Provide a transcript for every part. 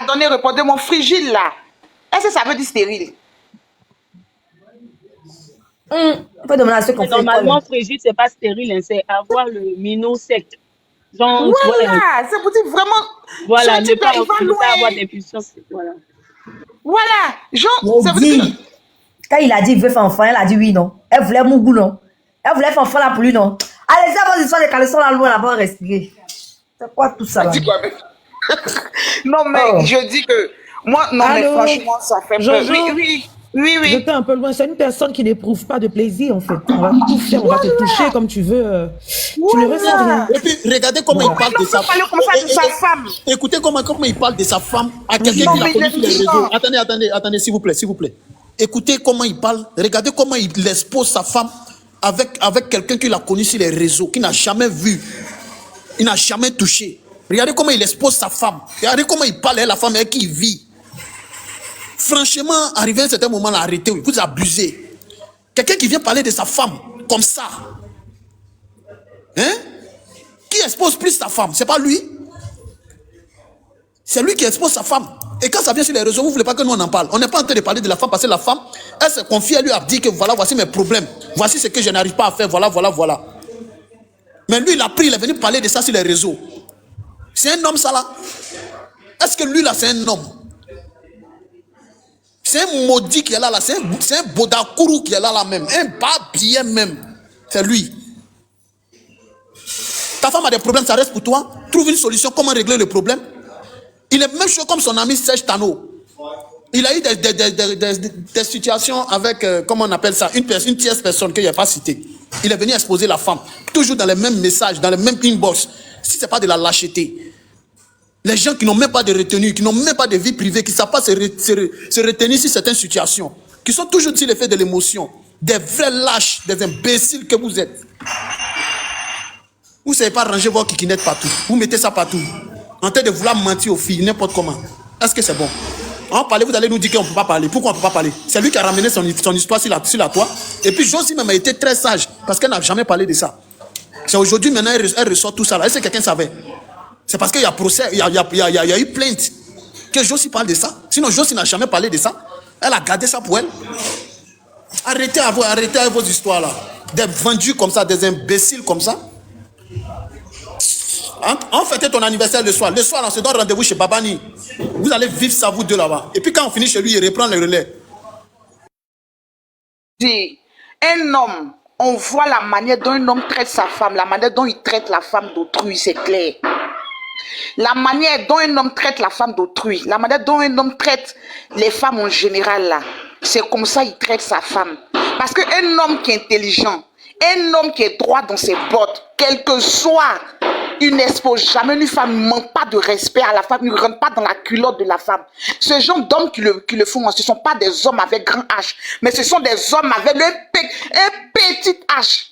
pardonnez, répondez-moi, frigile là. Est-ce que ça veut dire stérile? On peut demander à ceux qu'on fait Normalement, frigide, c'est pas stérile, hein, c'est avoir le minot sec. Genre, voilà, c'est pour dire vraiment. Voilà, ne pas avoir d'impulsion. Voilà. Voilà, genre, ça veut dire. Quand il a dit qu'il veut faire enfant, elle a dit oui, non. Elle voulait mon goût, non. Elle voulait faire enfant là pour lui, non. Allez, ça vos histoires de caleçons là, loin là-bas, respirer. C'est quoi tout ça là? Non, mais je dis que moi, non, mais franchement, ça fait peur. Oui. J'étais un peu loin. C'est une personne qui n'éprouve pas de plaisir, en fait. On va tout faire, on va te toucher comme tu veux. Tu ne ressens rien. Et puis, regardez comment il parle de sa femme. Écoutez comment il parle de sa femme à quelqu'un qui l'a connu sur les réseaux. Attendez, s'il vous plaît. Écoutez comment il parle. Regardez comment il expose sa femme avec quelqu'un qui l'a connu sur les réseaux, qui n'a jamais vu, il n'a jamais touché. Regardez comment il expose sa femme. Regardez comment il parle à la femme avec qui il vit. Franchement, arrivé à un certain moment, arrêtez, vous abusez. Quelqu'un qui vient parler de sa femme comme ça, hein? Qui expose plus sa femme? C'est pas lui. C'est lui qui expose sa femme. Et quand ça vient sur les réseaux, vous ne voulez pas que nous on en parle. On n'est pas en train de parler de la femme parce que la femme, elle se confie, elle lui a dit que voilà, voici mes problèmes. Voici ce que je n'arrive pas à faire, voilà. Mais lui, il a pris, il est venu parler de ça sur les réseaux. C'est un homme, ça là? Est-ce que lui là, c'est un homme? C'est un maudit qui est là, c'est un Bodakourou qui est là même, un babien même. C'est lui. Ta femme a des problèmes, ça reste pour toi. Trouve une solution, comment régler le problème. Il est même chaud comme son ami Serge Tano. Il a eu des situations avec, comment on appelle ça, une tierce personne qu'il n'a pas citée. Il est venu exposer la femme, toujours dans les mêmes messages, dans les mêmes inbox. Si ce n'est pas de la lâcheté. Les gens qui n'ont même pas de retenue, qui n'ont même pas de vie privée, qui ne savent pas se retenir sur certaines situations, qui sont toujours sur l'effet de l'émotion, des vrais lâches, des imbéciles que vous êtes. Vous ne savez pas ranger vos kikinettes partout. Vous mettez ça partout. En train de vouloir mentir aux filles, n'importe comment. Est-ce que c'est bon? En parler, vous allez nous dire qu'on ne peut pas parler. Pourquoi on ne peut pas parler? C'est lui qui a ramené son histoire sur la toile. Et puis Josie même a été très sage, parce qu'elle n'a jamais parlé de ça. C'est aujourd'hui, maintenant, elle ressort tout ça là. Est-ce que quelqu'un savait? C'est parce qu'il y a procès, il y a eu plainte que Josie parle de ça. Sinon, Josie n'a jamais parlé de ça. Elle a gardé ça pour elle. Arrêtez avec vos histoires là. Des vendus comme ça, des imbéciles comme ça. On fêtait ton anniversaire le soir. Le soir, on se donne rendez-vous chez Babani. Vous allez vivre ça, vous deux là-bas. Et puis quand on finit chez lui, il reprend le relais. Un homme, on voit la manière dont un homme traite sa femme, la manière dont il traite la femme d'autrui, c'est clair. La manière dont un homme traite la femme d'autrui, la manière dont un homme traite les femmes en général, là, c'est comme ça qu'il traite sa femme. Parce qu'un homme qui est intelligent, un homme qui est droit dans ses bottes, quel que soit, il n'expose jamais une femme, il ne manque pas de respect à la femme, il ne rentre pas dans la culotte de la femme. Ce genre d'hommes qui le font, ce ne sont pas des hommes avec grand H, mais ce sont des hommes avec un petit H.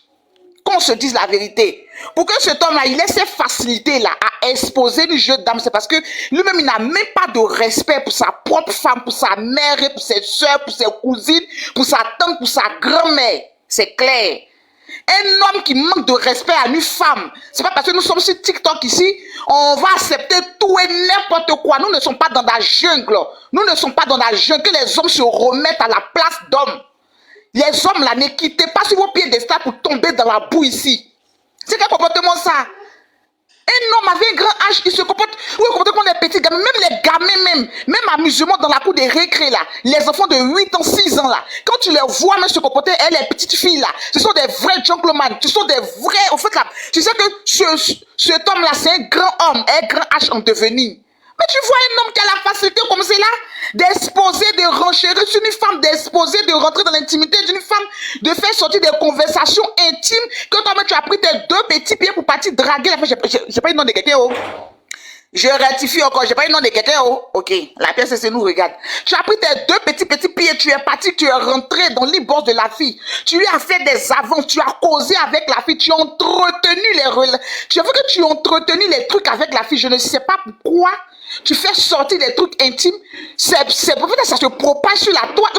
Qu'on se dise la vérité. Pour que cet homme-là, il ait cette facilité-là à exposer le jeu d'âme, c'est parce que lui-même, il n'a même pas de respect pour sa propre femme, pour sa mère, pour ses soeurs, pour ses cousines, pour sa tante, pour sa grand-mère. C'est clair. Un homme qui manque de respect à une femme, c'est pas parce que nous sommes sur TikTok ici, on va accepter tout et n'importe quoi. Nous ne sommes pas dans la jungle. Nous ne sommes pas dans la jungle. Que les hommes se remettent à la place d'hommes. Les hommes là, ne quittez pas sur vos pieds d'estal pour tomber dans la boue ici. C'est quel comportement ça? Un homme avec un grand âge qui se comporte, comme des petits gamins, même les gamins même amusement dans la cour des récrés là, les enfants de 8 ans, 6 ans là, quand tu les vois même se comporter, les petites filles là, ce sont des vrais gentlemen, ce sont des vrais, en fait là, tu sais que cet homme là, c'est un grand homme, un grand âge en devenir. Mais tu vois un homme qui a la facilité comme c'est là, d'exposer, de renchérir sur une femme, d'exposer, de rentrer dans l'intimité d'une femme, de faire sortir des conversations intimes, que toi-même tu as pris tes 2 petits pieds pour partir draguer la femme. J'ai pas eu le nom de quelqu'un, oh. Je rectifie encore, j'ai pas eu le nom de quelqu'un, oh. Ok, la pièce c'est nous, regarde. Tu as pris tes 2 petits pieds, tu es parti, tu es rentré dans l'e-boss de la fille. Tu lui as fait des avances, tu as causé avec la fille, tu as entretenu les relations. Je veux que tu aies entretenu les trucs avec la fille, je ne sais pas pourquoi. Tu fais sortir des trucs intimes, c'est peut-être ça se propage sur la toile.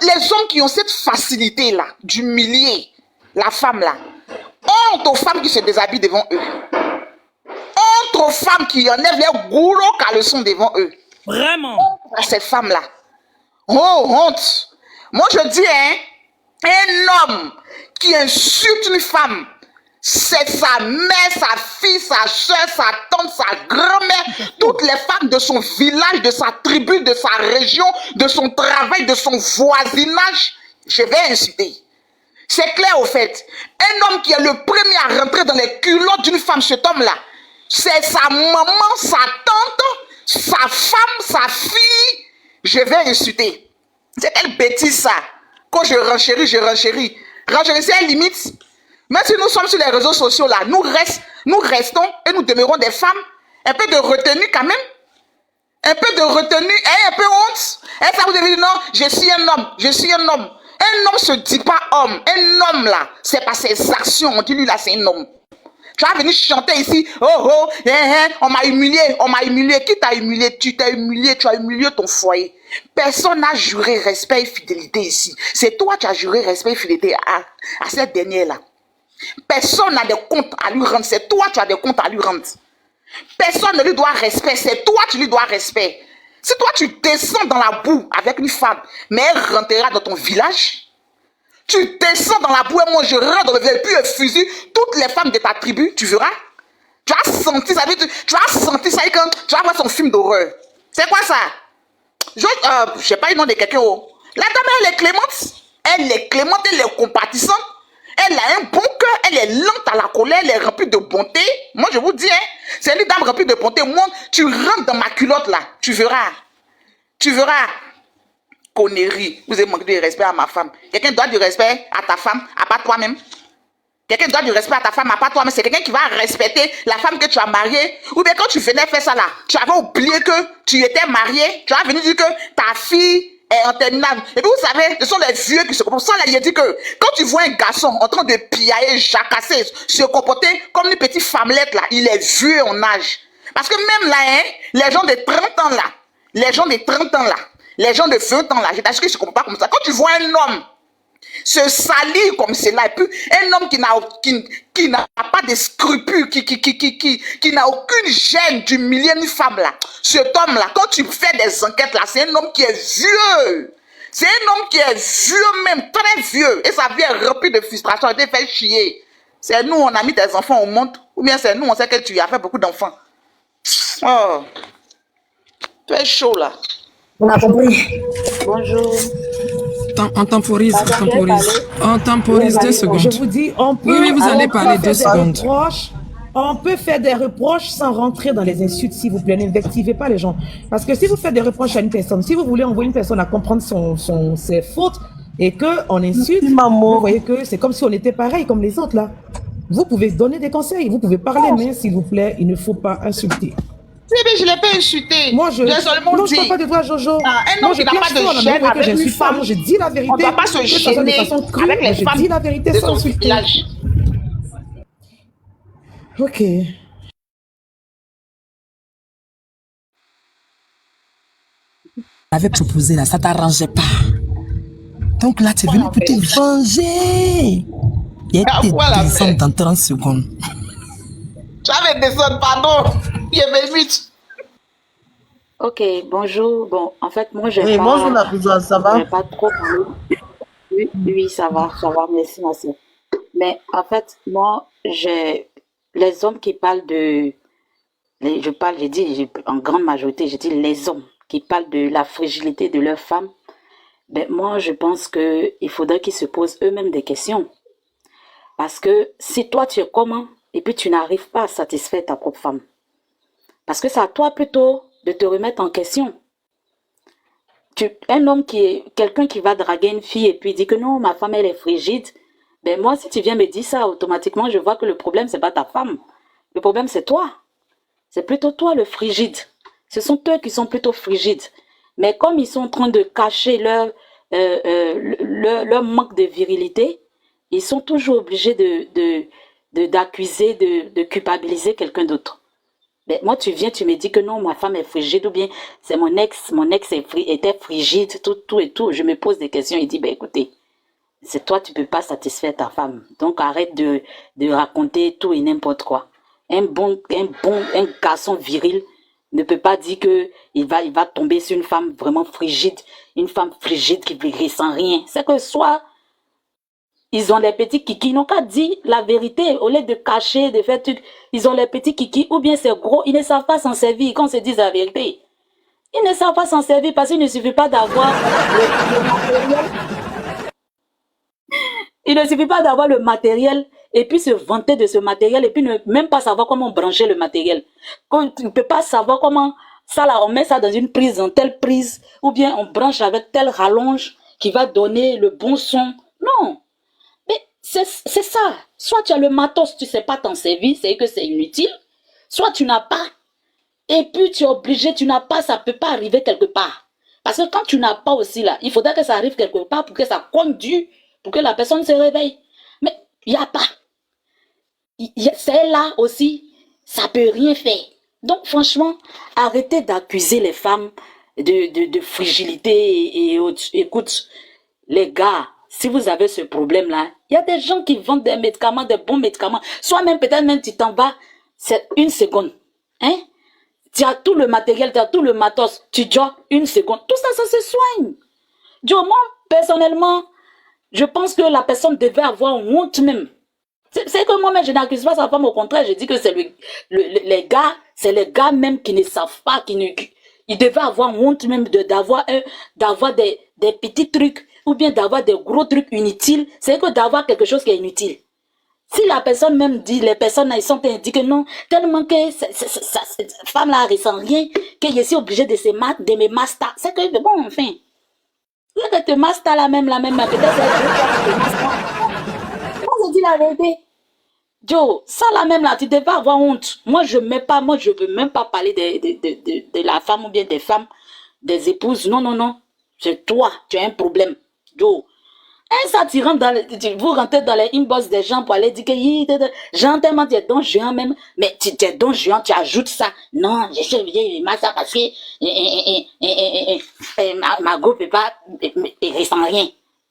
Les hommes qui ont cette facilité-là d'humilier la femme là, honte aux femmes qui se déshabillent devant eux. Honte aux femmes qui enlèvent leurs gros caleçons devant eux. Vraiment. À ces femmes-là. Oh, honte. Moi, je dis, hein, un homme qui insulte une femme, c'est sa mère, sa fille, sa soeur, sa tante, sa grand-mère, toutes les femmes de son village, de sa tribu, de sa région, de son travail, de son voisinage. Je vais insulter. C'est clair au fait. Un homme qui est le premier à rentrer dans les culottes d'une femme, cet homme-là, c'est sa maman, sa tante, sa femme, sa fille. Je vais insulter. C'est quelle bêtise ça. Quand je renchéris, je renchéris. Renchérir, c'est une limite. Même si nous sommes sur les réseaux sociaux là, nous restons et nous demeurons des femmes. Un peu de retenue quand même. Un peu de retenue et un peu honte. Et ça vous devez dire non, je suis un homme, je suis un homme. Un homme se dit pas homme. Un homme là, c'est pas ses actions. On dit lui là, c'est un homme. Tu vas venir chanter ici, on m'a humilié, on m'a humilié. Qui t'a humilié? Tu t'es humilié, tu as humilié ton foyer. Personne n'a juré respect et fidélité ici. C'est toi qui as juré respect et fidélité à cette dernière-là. Personne n'a des comptes à lui rendre. C'est toi qui as des comptes à lui rendre. Personne ne lui doit respect. C'est toi qui lui dois respect. Si toi tu descends dans la boue avec une femme, mais elle rentrera dans ton village, tu descends dans la boue et moi je rentre dans le village, puis je fusille toutes les femmes de ta tribu, tu verras. Tu as senti ça, tu as senti ça quand tu vas voir son film d'horreur. C'est quoi ça? Je sais pas le nom de quelqu'un. Oh. La dame, elle est clémente. Elle est clémente, elle est compatissante. Elle a un bon cœur, elle est lente à la colère, elle est remplie de bonté. Moi, je vous dis, hein, c'est une dame remplie de bonté. Moi, tu rentres dans ma culotte là, tu verras. Tu verras. Connerie. Vous avez manqué de respect à ma femme. Quelqu'un doit du respect à ta femme, à part toi-même. Quelqu'un doit du respect à ta femme, à part toi-même. C'est quelqu'un qui va respecter la femme que tu as mariée. Ou bien quand tu venais faire ça là, tu avais oublié que tu étais marié. Tu as venu dire que ta fille est en terminale. Et puis vous savez, ce sont les vieux qui se comportent. Ça là, il a dit que quand tu vois un garçon en train de piailler, jacasser, se comporter comme une petite femmelette là, il est vieux en âge. Parce que même là, hein, les gens de 30 ans là, les gens de 30 ans là, les gens de 20 ans là, je t'assure qu'ils ne se comportent pas comme ça. Quand tu vois un homme se salir comme cela, et puis un homme qui n'a pas de scrupules, qui n'a aucune gêne d'humilier une femme là, cet homme là, quand tu fais des enquêtes là, c'est un homme qui est vieux. C'est un homme qui est vieux même, très vieux. Et sa vie est remplie de frustration, il te fait chier. C'est nous, on a mis des enfants au monde, ou bien c'est nous, on sait que tu as fait beaucoup d'enfants. Oh, tu es chaud là. On a compris. Bonjour. On temporise, on temporise. On temporise 2 secondes. Je vous dis, on peut, Oui, vous allez parler 2 secondes. On peut faire des reproches sans rentrer dans les insultes, s'il vous plaît. N'invectivez pas les gens. Parce que si vous faites des reproches à une personne, si vous voulez envoyer une personne à comprendre ses fautes et qu'on insulte, vous voyez que c'est comme si on était pareil comme les autres là. Vous pouvez donner des conseils, vous pouvez parler, mais s'il vous plaît, il ne faut pas insulter. Mais je ne l'ai pas insulté. Moi, je ne parle pas de toi, Jojo. Un homme qui n'a pas de gêne avec une femme. Moi, je dis la vérité. On ne doit pas se gêner avec les femmes. Je dis la vérité sans insulter. Ok. Avait proposé là, ça t'arrangeait pas. Donc là, tu es venu pour te venger. Il te descendre dans 30 secondes. Tu vas me descendre, pardon. Il est vite. Ok, bonjour. Bon, en fait, moi, j'ai pas... Bonjour la besoin, ça va? J'ai pas trop parlé. Oui, ça va, merci, ma soeur. Mais en fait, moi, les hommes qui parlent de... j'ai dit, en grande majorité, j'ai dit les hommes qui parlent de la fragilité de leurs femmes. Ben, moi, je pense qu'il faudrait qu'ils se posent eux-mêmes des questions. Parce que si toi, tu es comment et puis tu n'arrives pas à satisfaire ta propre femme. Parce que c'est à toi plutôt de te remettre en question. Un homme quelqu'un qui va draguer une fille et puis dit que non, ma femme, elle est frigide. Ben moi, si tu viens me dire ça, automatiquement, je vois que le problème, c'est pas ta femme. Le problème, c'est toi. C'est plutôt toi, le frigide. Ce sont eux qui sont plutôt frigides. Mais comme ils sont en train de cacher leur manque de virilité, ils sont toujours obligés d'accuser, de culpabiliser quelqu'un d'autre. Mais moi, tu viens, tu me dis que non, ma femme est frigide, ou bien c'est mon ex était frigide, tout et tout. Je me pose des questions, il dit, ben écoutez, c'est toi, tu peux pas satisfaire ta femme. Donc arrête de raconter tout et n'importe quoi. Un garçon viril ne peut pas dire que il va tomber sur une femme vraiment frigide, une femme frigide qui ne ressent rien. C'est que soit ils ont les petits kikis, ils n'ont qu'à dire la vérité au lieu de cacher, de faire trucs. Ils ont les petits kikis ou bien c'est gros, ils ne savent pas s'en servir quand on se dit la vérité. Ils ne savent pas s'en servir parce qu'il ne suffit pas d'avoir le matériel. Il ne suffit pas d'avoir le matériel et puis se vanter de ce matériel et puis ne même pas savoir comment brancher le matériel. Quand tu ne peux pas savoir comment ça là, on met ça dans une prise, dans telle prise, ou bien on branche avec telle rallonge qui va donner le bon son. Non. Mais c'est ça. Soit tu as le matos, tu ne sais pas t'en servir, c'est que c'est inutile. Soit tu n'as pas. Et puis tu es obligé, tu n'as pas, ça ne peut pas arriver quelque part. Parce que quand tu n'as pas aussi là, il faudrait que ça arrive quelque part pour que ça conduise, pour que la personne se réveille. Mais il n'y a pas. C'est là aussi, ça ne peut rien faire. Donc franchement, arrêtez d'accuser les femmes de fragilité et autres. Écoute, les gars, si vous avez ce problème-là, il y a des gens qui vendent des médicaments, des bons médicaments. Soit même peut-être même tu t'en vas, c'est une seconde. Hein? Tu as tout le matériel, tu as tout le matos, tu jogs une seconde. Tout ça, ça se soigne. Moi, personnellement, je pense que la personne devait avoir honte même. C'est que moi-même, je n'accuse pas sa femme, au contraire, je dis que c'est les gars, c'est les gars même qui ne savent pas, ils devaient avoir honte même d'avoir des petits trucs, ou bien d'avoir des gros trucs inutiles, c'est que d'avoir quelque chose qui est inutile. Si la personne même dit, les personnes, ils sont indiquées que non, tellement que cette femme-là ne ressent rien, que je suis obligée de me master. C'est que, bon, enfin, que te master la même, peut-être c'est te master. Moi, je dis la vérité. Joe, ça la même là, tu devais avoir honte. Moi, je veux même pas parler de la femme ou bien des femmes, des épouses. Non, non, non. C'est toi, tu as un problème. Joe. Et ça, vous rentrez dans les inbox des gens pour aller dire que j'ai tellement tu es don géant même, mais tu es don géant, tu ajoutes ça. Non, je suis vieille, ça parce que Margot ne peut pas, il ressent rien.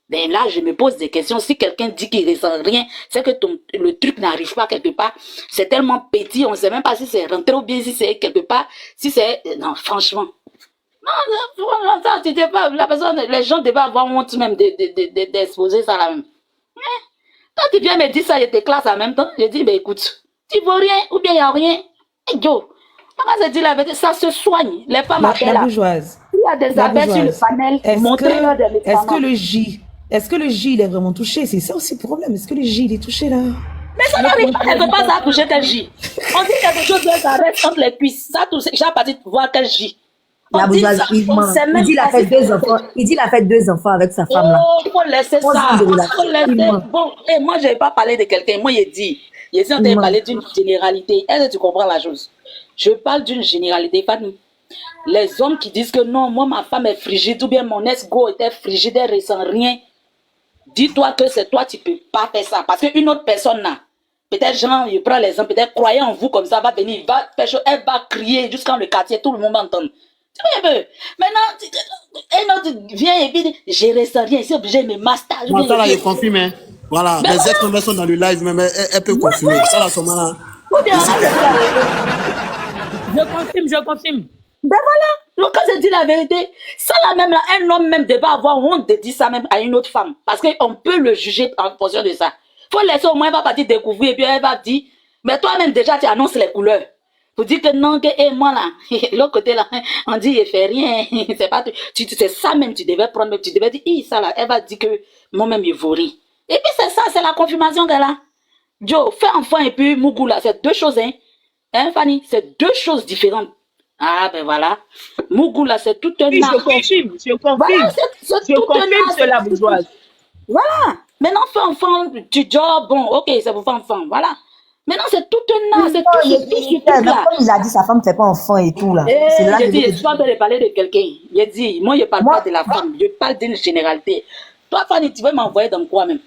Mais là, je me pose des questions. Si quelqu'un dit qu'il ne ressent rien, c'est que le truc n'arrive pas quelque part. C'est tellement petit, on ne sait même pas si c'est rentré ou bien si c'est quelque part. Si c'est... Non, franchement. Non, ça, la personne, les gens devaient avoir honte même d'exposer ça là même. Quand tu viens me dire ça, je te classe en même temps. Je dis, ben écoute, tu ne veux rien ou bien il n'y a rien. Et Joe, quand je dis la vérité, ça se soigne. Les femmes appellent La bourgeoise. Il y a des abeilles sur le panel. Montrez-leur des médicaments. Est-ce que le J, il est vraiment touché? C'est ça aussi le problème. Est-ce que le J, il est touché là? Mais ça n'arrive pas quelque part, ça a touché quel J. On dit quelque chose, ça reste entre les cuisses. Ça touche, j'ai pas dit voir quel J. La bourgeoise, il dit qu'il a fait 2 enfants. Il dit qu'il a fait 2 enfants avec sa femme là. Oh, faut laisser ça. Faut laisser. Bon, et moi, je n'ai pas parlé de quelqu'un. Moi, j'ai dit on t'a parlé d'une généralité. Est-ce que tu comprends la chose? Je parle d'une généralité, Fanny. Les hommes qui disent que non, moi, ma femme est frigide, ou bien mon ex-go était frigide, elle ne ressent rien. Dis-toi que c'est toi, tu ne peux pas faire ça. Parce qu'une autre personne là, peut-être genre, je prends l'exemple, peut-être croyant en vous comme ça, va venir, elle va crier jusqu'à le quartier, tout le monde entend. Tu vois un peu. Maintenant, un autre vient et puis je ressens rien, c'est obligé de me master. Ça là, je confirme. Hein. Voilà, les ex-membres sont dans le live, même elle peut confirmer. Ça là, ce moment-là. Je confirme. Ben voilà. Donc quand je dis la vérité, ça là même là, un homme même devait avoir honte de dire ça même à une autre femme. Parce qu'on peut le juger en fonction de ça. Faut laisser au moins, elle va partir découvrir et puis elle va dire, mais toi-même déjà tu annonces les couleurs. Pour dire que non, que moi là, l'autre côté là, on dit il fait rien. C'est pas c'est ça même tu devais prendre, tu devais dire, ça là, elle va dire que moi-même il vaut rien. Et puis c'est ça, c'est la confirmation qu'elle a. Joe, fais enfant et puis Mougou là, c'est 2 choses, hein. Hein Fanny, c'est 2 choses différentes. Ah ben voilà. Mougou là, c'est tout un art. Je confirme. Voilà, je confirme c'est la bourgeoise. Voilà. Maintenant, fais enfant, tu dis, bon, ok, c'est pour faire enfant, voilà. Maintenant, c'est tout un art, c'est tout ce là. Comme il a dit, sa femme ne fait pas enfant et tout là. C'est là que je suis en train de parler de quelqu'un. Il dit, moi, je ne parle pas de la femme, je parle d'une généralité. Toi, Fanny, tu veux m'envoyer dans quoi même?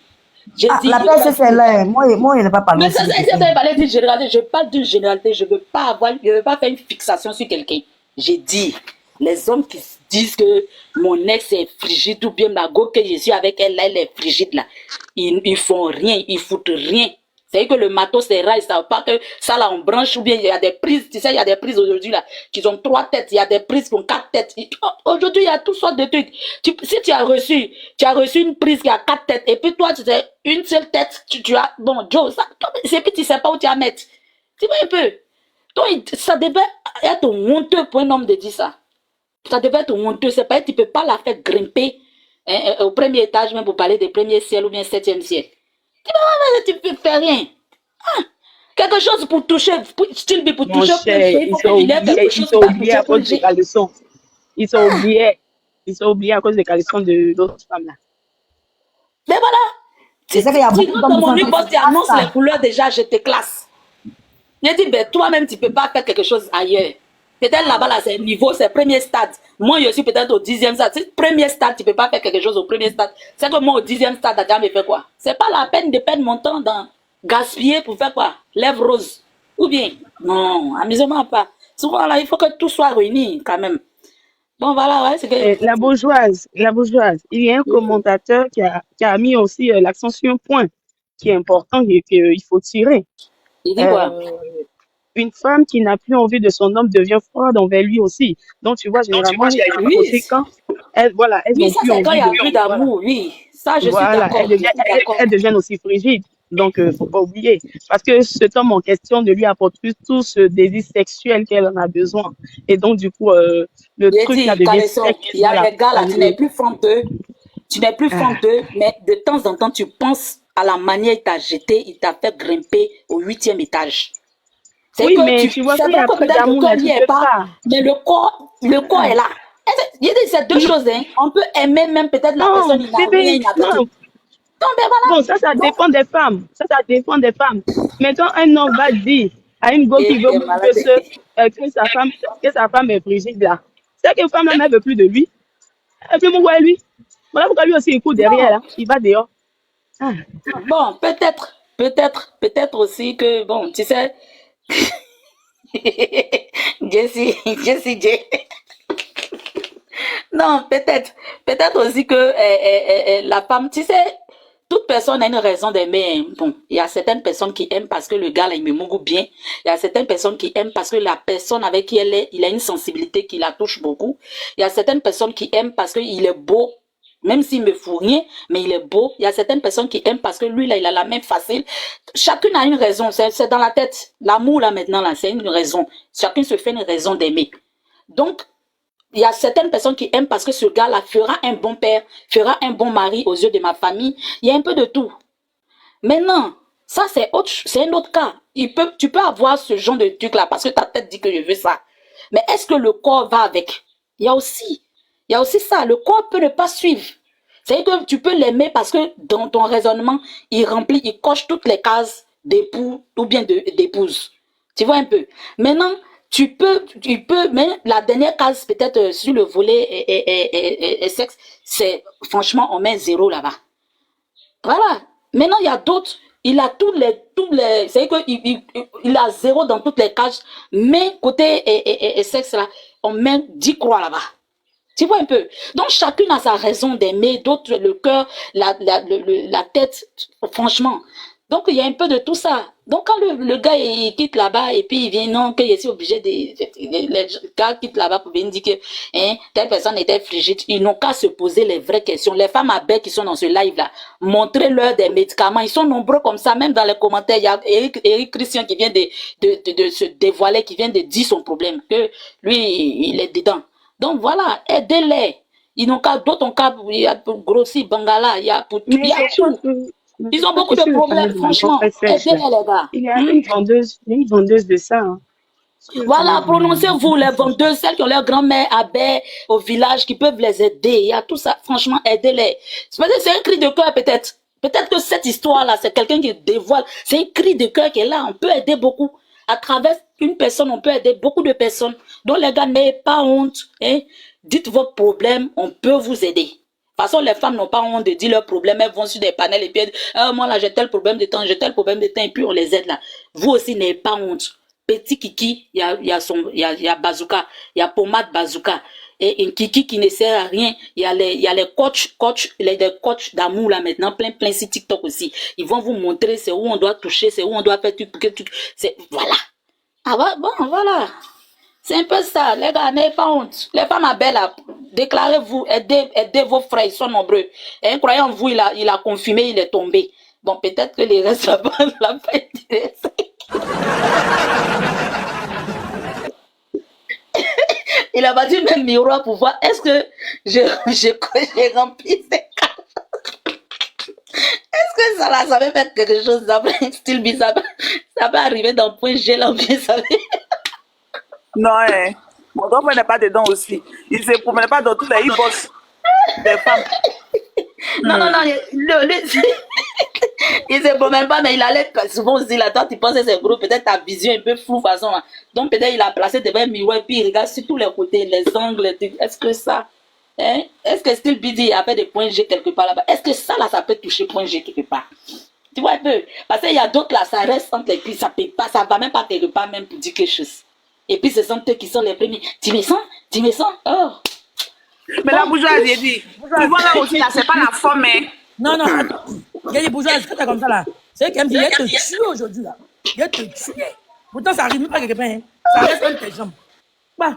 La paix, c'est là. Moi, je n'ai pas parlé. Mais ça, c'est parler d'une généralité. Je parle d'une généralité. Je ne veux pas faire une fixation sur quelqu'un. J'ai dit, les hommes qui disent que mon ex est frigide ou bien ma go que je suis avec elle, là, elle est frigide là. Ils font rien, ils foutent rien. C'est que le matos, c'est rare, ils savent pas que ça là, on branche, ou bien il y a des prises, tu sais, il y a des prises aujourd'hui là, qui ont 3 têtes, il y a des prises qui ont 4 têtes. Aujourd'hui, il y a toutes sortes de trucs. Si tu as reçu une prise qui a 4 têtes, et puis toi, tu sais, une seule tête, tu as, bon, Joe, ça, c'est que tu sais pas où tu vas mettre. Tu vois un peu. Donc, ça devait être honteux pour un homme de dire ça. Ça devait être honteux, c'est pas, tu peux pas la faire grimper au premier étage, même pour parler des premiers ciels ou bien 7e ciel. Tu peux faire rien. Ah, quelque chose pour toucher, style pour Mon toucher, cher, il faut qu'il y ait quelque chose ils pour sont oubliés à cause des toucher. caleçons. Ils sont oubliés. Ils sont oubliés à cause des caleçons de d'autres femmes là. Mais voilà, C'est ça qu'il y a tu beaucoup rentres dans mon d'hommes poste, tu annonces les couleurs déjà, je te classe. Je dis, ben toi-même, tu peux pas faire quelque chose ailleurs. Peut-être là-bas, là, c'est niveau, c'est premier stade. Moi, je suis peut-être au 10e stade. Si premier stade, tu peux pas faire quelque chose au premier stade. C'est que moi, au 10e stade, déjà, me fait quoi? C'est pas la peine de perdre mon temps dans gaspiller pour faire quoi? Lèvres roses. Ou bien, non, amusement pas. Souvent, là, il faut que tout soit réuni, quand même. Bon, voilà, ouais, c'est que... La bourgeoise. Il y a un commentateur qui a mis aussi l'accent sur un point qui est important et qu'il faut tirer. Il dit quoi? Une femme qui n'a plus envie de son homme devient froide envers lui aussi. Donc, tu vois, généralement, il y a une Oui, côté quand elles, voilà, elles oui, n'ont ça, plus c'est quand il envie n'y a de, plus voilà, d'amour, oui. Ça, je suis voilà, d'accord. Je suis d'accord. elles deviennent aussi frigides. Donc, faut pas oublier. Parce que cet homme en question ne lui apporte plus tout ce désir sexuel qu'elle en a besoin. Et donc, du coup, le J'ai truc là dit, devient Caleçon, sec. il y a Voilà. des gars là, tu n'es plus fond d'eux. Tu n'es plus fond Ah. d'eux, mais de temps en temps, tu penses à la manière il t'a jeté, il t'a fait grimper au 8e étage. C'est Oui, que mais tu vois, c'est quand il n'y vrai a que plus peut-être le d'amour cœur là, n'y tu est peux pas, pas. mais le corps est là. Il y a ces deux choses, hein. On peut aimer même peut-être la personne, Non, il n'a rien, bébé, il n'a pas tout. non. Non, mais Bon, voilà. ça Donc, dépend des femmes. Ça dépend des femmes. Mais quand un homme va dire à une go qui et veut il est malade. que sa femme est frigide là, c'est que femme là ne veut plus de lui. Elle veut me voir lui. Voilà pourquoi lui aussi il court derrière Non. là. Il va dehors. Ah. Bon, peut-être aussi que, bon, tu sais, Jessie J. Non, peut-être aussi que la femme, tu sais, toute personne a une raison d'aimer. Bon, il y a certaines personnes qui aiment parce que le gars là, il me mogue bien. Il y a certaines personnes qui aiment parce que la personne avec qui elle est, il a une sensibilité qui la touche beaucoup. Il y a certaines personnes qui aiment parce qu'il est beau. Même s'il me fout rien, mais il est beau. Il y a certaines personnes qui aiment parce que lui, là, il a la main facile. Chacune a une raison. C'est dans la tête. L'amour, là, maintenant, là, c'est une raison. Chacun se fait une raison d'aimer. Donc, il y a certaines personnes qui aiment parce que ce gars-là fera un bon père, fera un bon mari aux yeux de ma famille. Il y a un peu de tout. Maintenant, ça, c'est un autre cas. Tu peux avoir ce genre de truc-là parce que ta tête dit que je veux ça. Mais est-ce que le corps va avec? Il y a aussi ça. Le corps peut ne pas suivre. C'est que tu peux l'aimer parce que dans ton raisonnement, il coche toutes les cases d'époux ou bien d'épouse. Tu vois un peu. Maintenant, tu peux, mais la dernière case peut-être sur le volet et sexe, c'est franchement, on met 0 là-bas. Voilà. Maintenant, il y a d'autres. Il a tous les, c'est que il a 0 dans toutes les cases, mais côté sexe là, on met 10 croix là-bas. Tu vois un peu. Donc, chacune a sa raison d'aimer, d'autres le cœur, la tête, franchement. Donc, il y a un peu de tout ça. Donc, quand le gars, il quitte là-bas et puis il vient, non, qu'il est obligé les gars quittent là-bas pour venir dire que telle personne était frigide, ils n'ont qu'à se poser les vraies questions. Les femmes à bec qui sont dans ce live-là, montrez-leur des médicaments. Ils sont nombreux comme ça, même dans les commentaires. Il y a Eric Christian qui vient de se dévoiler, qui vient de dire son problème, que lui, il est dedans. Donc voilà, aidez-les. Ils n'ont qu'à, d'autres ont qu'à, il y a pour grossir Bangala, il y a pour tout, il y a tout. Ils ont beaucoup de problèmes, franchement. Aidez-les, les gars. Il y a une vendeuse de ça. Hein. Voilà, prononcez-vous, les vendeuses, celles qui ont leur grand-mère à Baie, au village, qui peuvent les aider. Il y a tout ça, franchement, aidez-les. C'est un cri de cœur, peut-être. Peut-être que cette histoire-là, c'est quelqu'un qui dévoile. C'est un cri de cœur qui est là. On peut aider beaucoup. À travers une personne, on peut aider beaucoup de personnes. Donc, les gars, n'ayez pas honte. Hein? Dites vos problèmes, on peut vous aider. De toute façon, les femmes n'ont pas honte de dire leurs problèmes. Elles vont sur des panels et puis elles disent, moi là, j'ai tel problème de temps, j'ai tel problème de temps, et puis on les aide là. Vous aussi, n'ayez pas honte. Petit Kiki, il y a Bazooka, il y a Pommade Bazooka, et Kiki qui ne sert à rien. Il y a les coachs d'amour là maintenant, plein sur TikTok aussi. Ils vont vous montrer c'est où on doit toucher, c'est où on doit faire tout, voilà. Ah bon, voilà. C'est un peu ça, les gars, n'ayez pas honte. Les femmes à belle, déclarez-vous, aidez vos frères, ils sont nombreux. Et un croyant en vous, il a confirmé, il est tombé. Bon, peut-être que les restes là-bas, la fête. Il a battu même miroir pour voir, est-ce que j'ai rempli ces cases? Est-ce que ça là, ça va faire quelque chose d'après style bizarre? Ça va arriver dans le point G, l'envie, ça va. Non, hein. Mon grand-père n'est pas dedans aussi. Il ne se promenait pas dans tous les boss des femmes. Non, il se promène pas, mais il allait souvent aussi là. Toi, tu penses que c'est gros, peut-être ta vision est un peu floue façon. Hein. Donc, peut-être il a placé devant un miroir et puis il regarde sur tous les côtés, les angles. Est-ce que ça, hein? Est-ce que style BD a fait des points G quelque part là-bas? Est-ce que ça là, ça peut toucher point G quelque part? Tu vois un peu? Parce qu'il y a d'autres là, ça reste entre les cuisses, ça peut pas, ça va même pas quelque part même pour dire quelque chose. Et puis, ce sont eux qui sont les premiers. Tu me sens? Oh. Mais la bourgeoisie, j'ai dit. Tu vois là aussi, là, c'est pas la forme, hein. Non, attends. Il y a des bourgeoises, quand t'es comme ça là. C'est qui me dit, il te tue aujourd'hui là. Il te tue. Pourtant, ça arrive pas quelque part, hein. Ça reste comme tes jambes. Bah.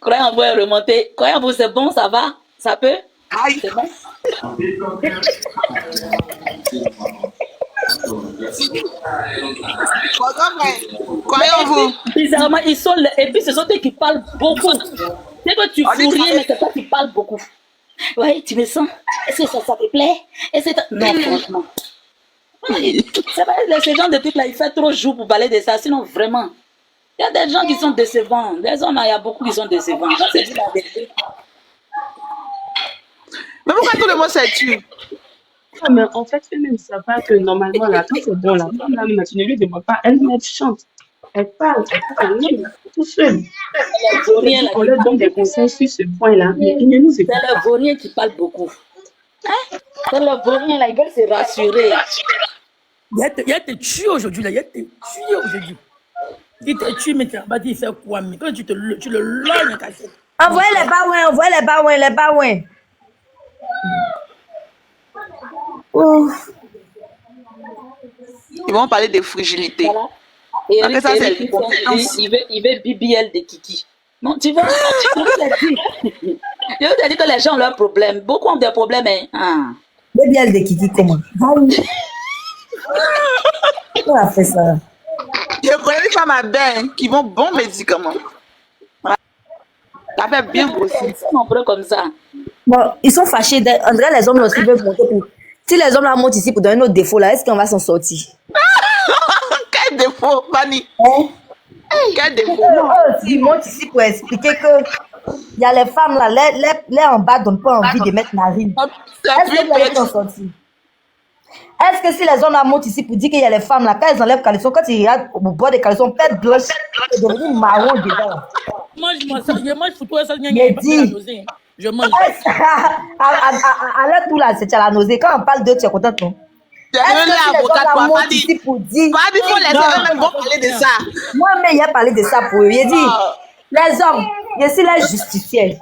Croyez en vous, remonter. Croyez en vous, c'est bon, ça va? Ça peut? Aïe. C'est bon? Croyez-vous. Bizarrement, ils sont là. Et puis, ce sont eux qui parlent beaucoup. C'est que tu fous rien, mais c'est toi qui parles beaucoup. Ouais, tu me sens? Est-ce que ça te plaît? Non, franchement. C'est vrai, ces gens de trucs là, il fait trop jour pour parler de ça. Sinon, vraiment, il y a des gens qui sont décevants. Les hommes, il y a beaucoup qui sont décevants. C'est dit la vérité. Mais pourquoi tout le monde s'est tué? Mais en fait, eux-mêmes ne savent pas que normalement, la femme, c'est bon. La femme, là, tu ne lui demandes pas. Elle chante. Elle parle. Tout seul. On leur donne des conseils sur ce point-là. Mais ils ne nous écoutent pas. C'est le vaurien qui parle beaucoup. Hein? C'est le vaurien, là, ils veulent se rassurer. Il y a te tué aujourd'hui, là. Il y a te tué aujourd'hui. Il te tue, mais tu vas pas dire faire quoi? Mais quand tu le lognes, caché. Envoyez les baouins. Oh. Ils vont parler de fragilité. Voilà. Et Eric, ça, il veut BBL de Kiki. Non, tu vois, je veux te dire que les gens ont leurs problèmes. Beaucoup ont des problèmes. Hein. BBL de Kiki, comment? Qui a fait ça? Je connais des femmes à bain qui vont bon médicaments. Ça fait bien grossir. Ils sont nombreux comme ça. Bon, ils sont fâchés. André, les hommes aussi veulent monter pour. Si les hommes là montent ici pour donner notre défaut là, est-ce qu'on va s'en sortir? Quel défaut, Fanny? Quel défaut? Ils montent ici pour expliquer que il y a les femmes là, les en bas donnent pas envie de mettre narine. Est-ce que vous allez s'en sortir? Est-ce que si les hommes là montent ici pour dire qu'il y a les femmes là, quand elles enlèvent caleçon, quand ils regardent au bord des caleçons, pète blanche, c'est devenu marron dedans. Je mange pour toi, ça je mange. Alors tout là, c'est la nausée. Quand on parle d'eux, tu es contente, non? Est-ce que si les hommes montent ici pour dire... il faut les hommes vont parler de ça. Moi-même, il a parlé de ça pour eux. Il a dit, les hommes, je suis les justiciers.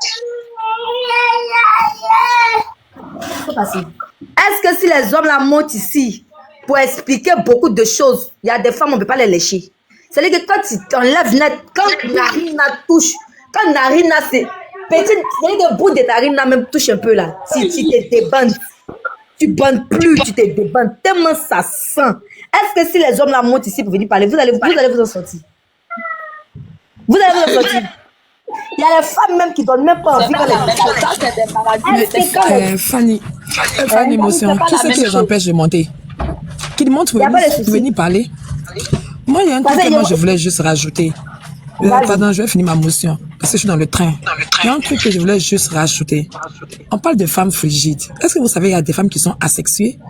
Est-ce que si les hommes là montent ici pour expliquer beaucoup de choses, il y a des femmes, on ne peut pas les lécher. C'est-à-dire que quand tu enlèves net, quand narine touche, quand narine c'est petit, c'est-à-dire que le bout de narine même touche un peu là. Si tu te débandes, tu bandes plus, tu te débandes tellement ça sent. Est-ce que si les hommes là montent ici pour venir parler, vous allez vous en sortir? Vous allez vous en sortir? Il y a les femmes même qui donnent même pas envie de Fanny, émotion, tout ce qui les empêche de monter, qu'ils montent pour venir parler. Moi, il y a un truc que moi je voulais juste rajouter. Pardon, je vais finir ma motion parce que je suis dans le train. Il y a un truc que je voulais juste rajouter. On parle de femmes frigides. Est-ce que vous savez, il y a des femmes qui sont asexuées,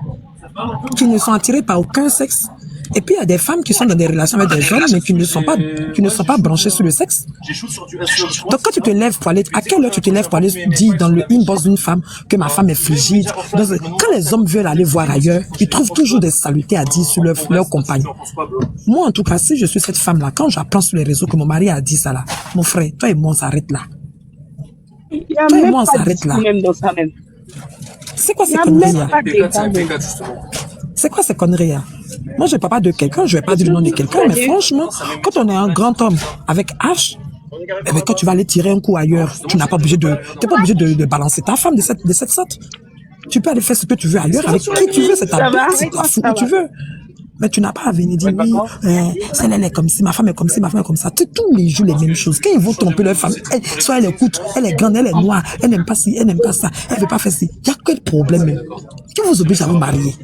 qui ne sont attirées par aucun sexe, Et puis, il y a des femmes qui sont dans des relations avec des hommes, mais qui ne sont pas branchées sur le sexe. Donc, quand tu te lèves pour aller, à quelle heure tu te lèves pour aller dire dans le inbox d'une femme que ma femme est frigide? Quand les hommes veulent aller voir ailleurs, ils trouvent toujours des saletés à dire sur leur compagne. Moi, en tout cas, si je suis cette femme-là, quand j'apprends sur les réseaux que mon mari a dit ça là, mon frère, toi et moi, on s'arrête là. Il y a Toi et même moi, on pas s'arrête là. même dans ça même. C'est quoi Il ces y a conneries même là? pas d'état même. C'est quoi ces conneries là? Moi, je ne parle pas de quelqu'un, je ne vais pas dire le nom de quelqu'un, mais franchement, quand on est un grand homme avec H, eh bien, quand tu vas aller tirer un coup ailleurs, tu n'es pas obligé de balancer ta femme de cette sorte. Tu peux aller faire ce que tu veux ailleurs, avec qui tu veux, c'est ta bête, c'est ta fou où tu veux. Mais tu n'as pas à venir dire, oui, celle-là est comme ci, ma femme est comme ci, ma femme est comme ça. C'est tous les jours les mêmes choses. Quand ils vont tromper leur femme, soit elle écoute, elle est grande, elle est noire, elle n'aime pas ci, elle n'aime pas ça, elle ne veut pas faire ci. Il y a quel problème? Qui vous oblige à vous marier?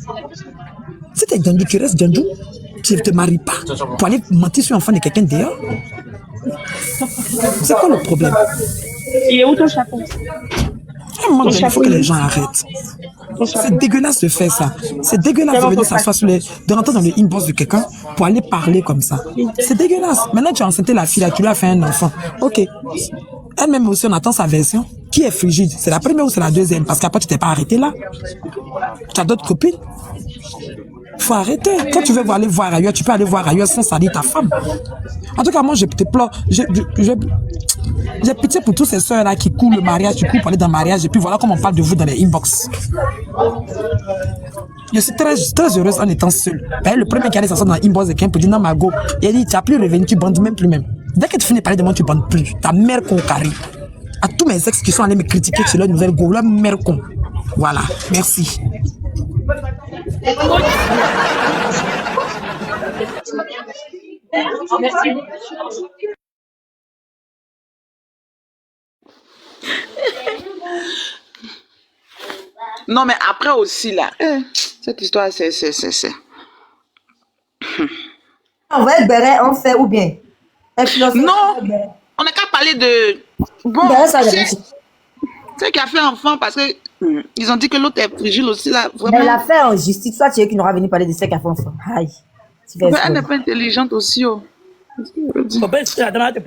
Si tu es Djandou, tu restes Djandou, tu ne te maries pas pour aller mentir sur l'enfant de quelqu'un dehors. C'est quoi le problème? Il est où ton chapeau? À un moment donné, il faut que les gens arrêtent. C'est dégueulasse de faire ça. C'est dégueulasse de venir s'asseoir de rentrer dans le inbox de quelqu'un pour aller parler comme ça. C'est dégueulasse. Maintenant, tu as enceinté la fille, là, tu lui as fait un enfant. Ok. Elle-même aussi, on attend sa version. Qui est frigide? C'est la première ou c'est la deuxième? Parce qu'après, tu t'es pas arrêté là. Tu as d'autres copines? Faut arrêter. Quand tu veux aller voir ailleurs, tu peux aller voir ailleurs sans salir ta femme. En tout cas, moi, je te pleure. J'ai pitié pour toutes ces soeurs-là qui courent le mariage, qui courent pour aller dans le mariage, et puis voilà comment on parle de vous dans les inbox. Je suis très, très heureuse en étant seule. Ben, le premier qui allait s'asseoir dans l'inbox de quelqu'un peut dire non, Margot, il a dit, tu n'as plus revenu, tu bandes même plus même. Dès que tu finis de parler de moi, tu bandes plus. Ta mère con carré. À tous mes ex qui sont allés me critiquer sur leur nouvelle go, leur mère con. Voilà, merci. Non, mais après aussi, là, cette histoire, c'est... On va être béret, on fait ou bien? Non, on n'a qu'à parler de... Bon, c'est qui a fait enfant parce que ils ont dit que l'autre est fragile aussi, là, vraiment. Mais elle a fait en justice. Soit tu es qui n'aura venu parler de ça qui a fait enfant. Aïe. Elle n'est pas intelligente aussi, oh. Bon, je dis... Il n'y a pas de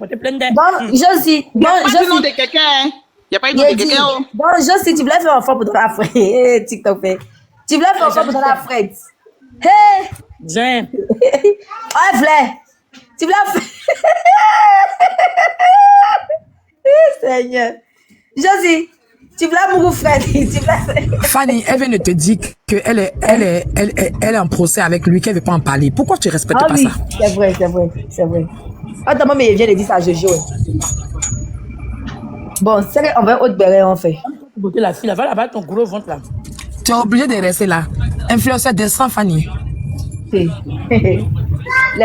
nom de quelqu'un, hein. Il n'y a pas eu de quelqu'un. Bon, je sais, tu voulais faire enfant pour donner la frette. TikTok fait. Tu voulais faire enfant pour donner la frette. Hey! J'aime. Ouais, Vlad. Tu voulais faire. Seigneur. Josie, tu voulais mourir frère. Fanny, elle vient de te dire qu'elle est en procès avec lui, qu'elle ne veut pas en parler. Pourquoi tu ne respectes pas ça? C'est vrai. Attends, mais il vient de dire ça à Jojo. Bon, c'est qu'on va autre béret, on fait. La fille, va là-bas, ton gros ventre là. Tu es obligé de rester là. Influenceur descend, Fanny. Les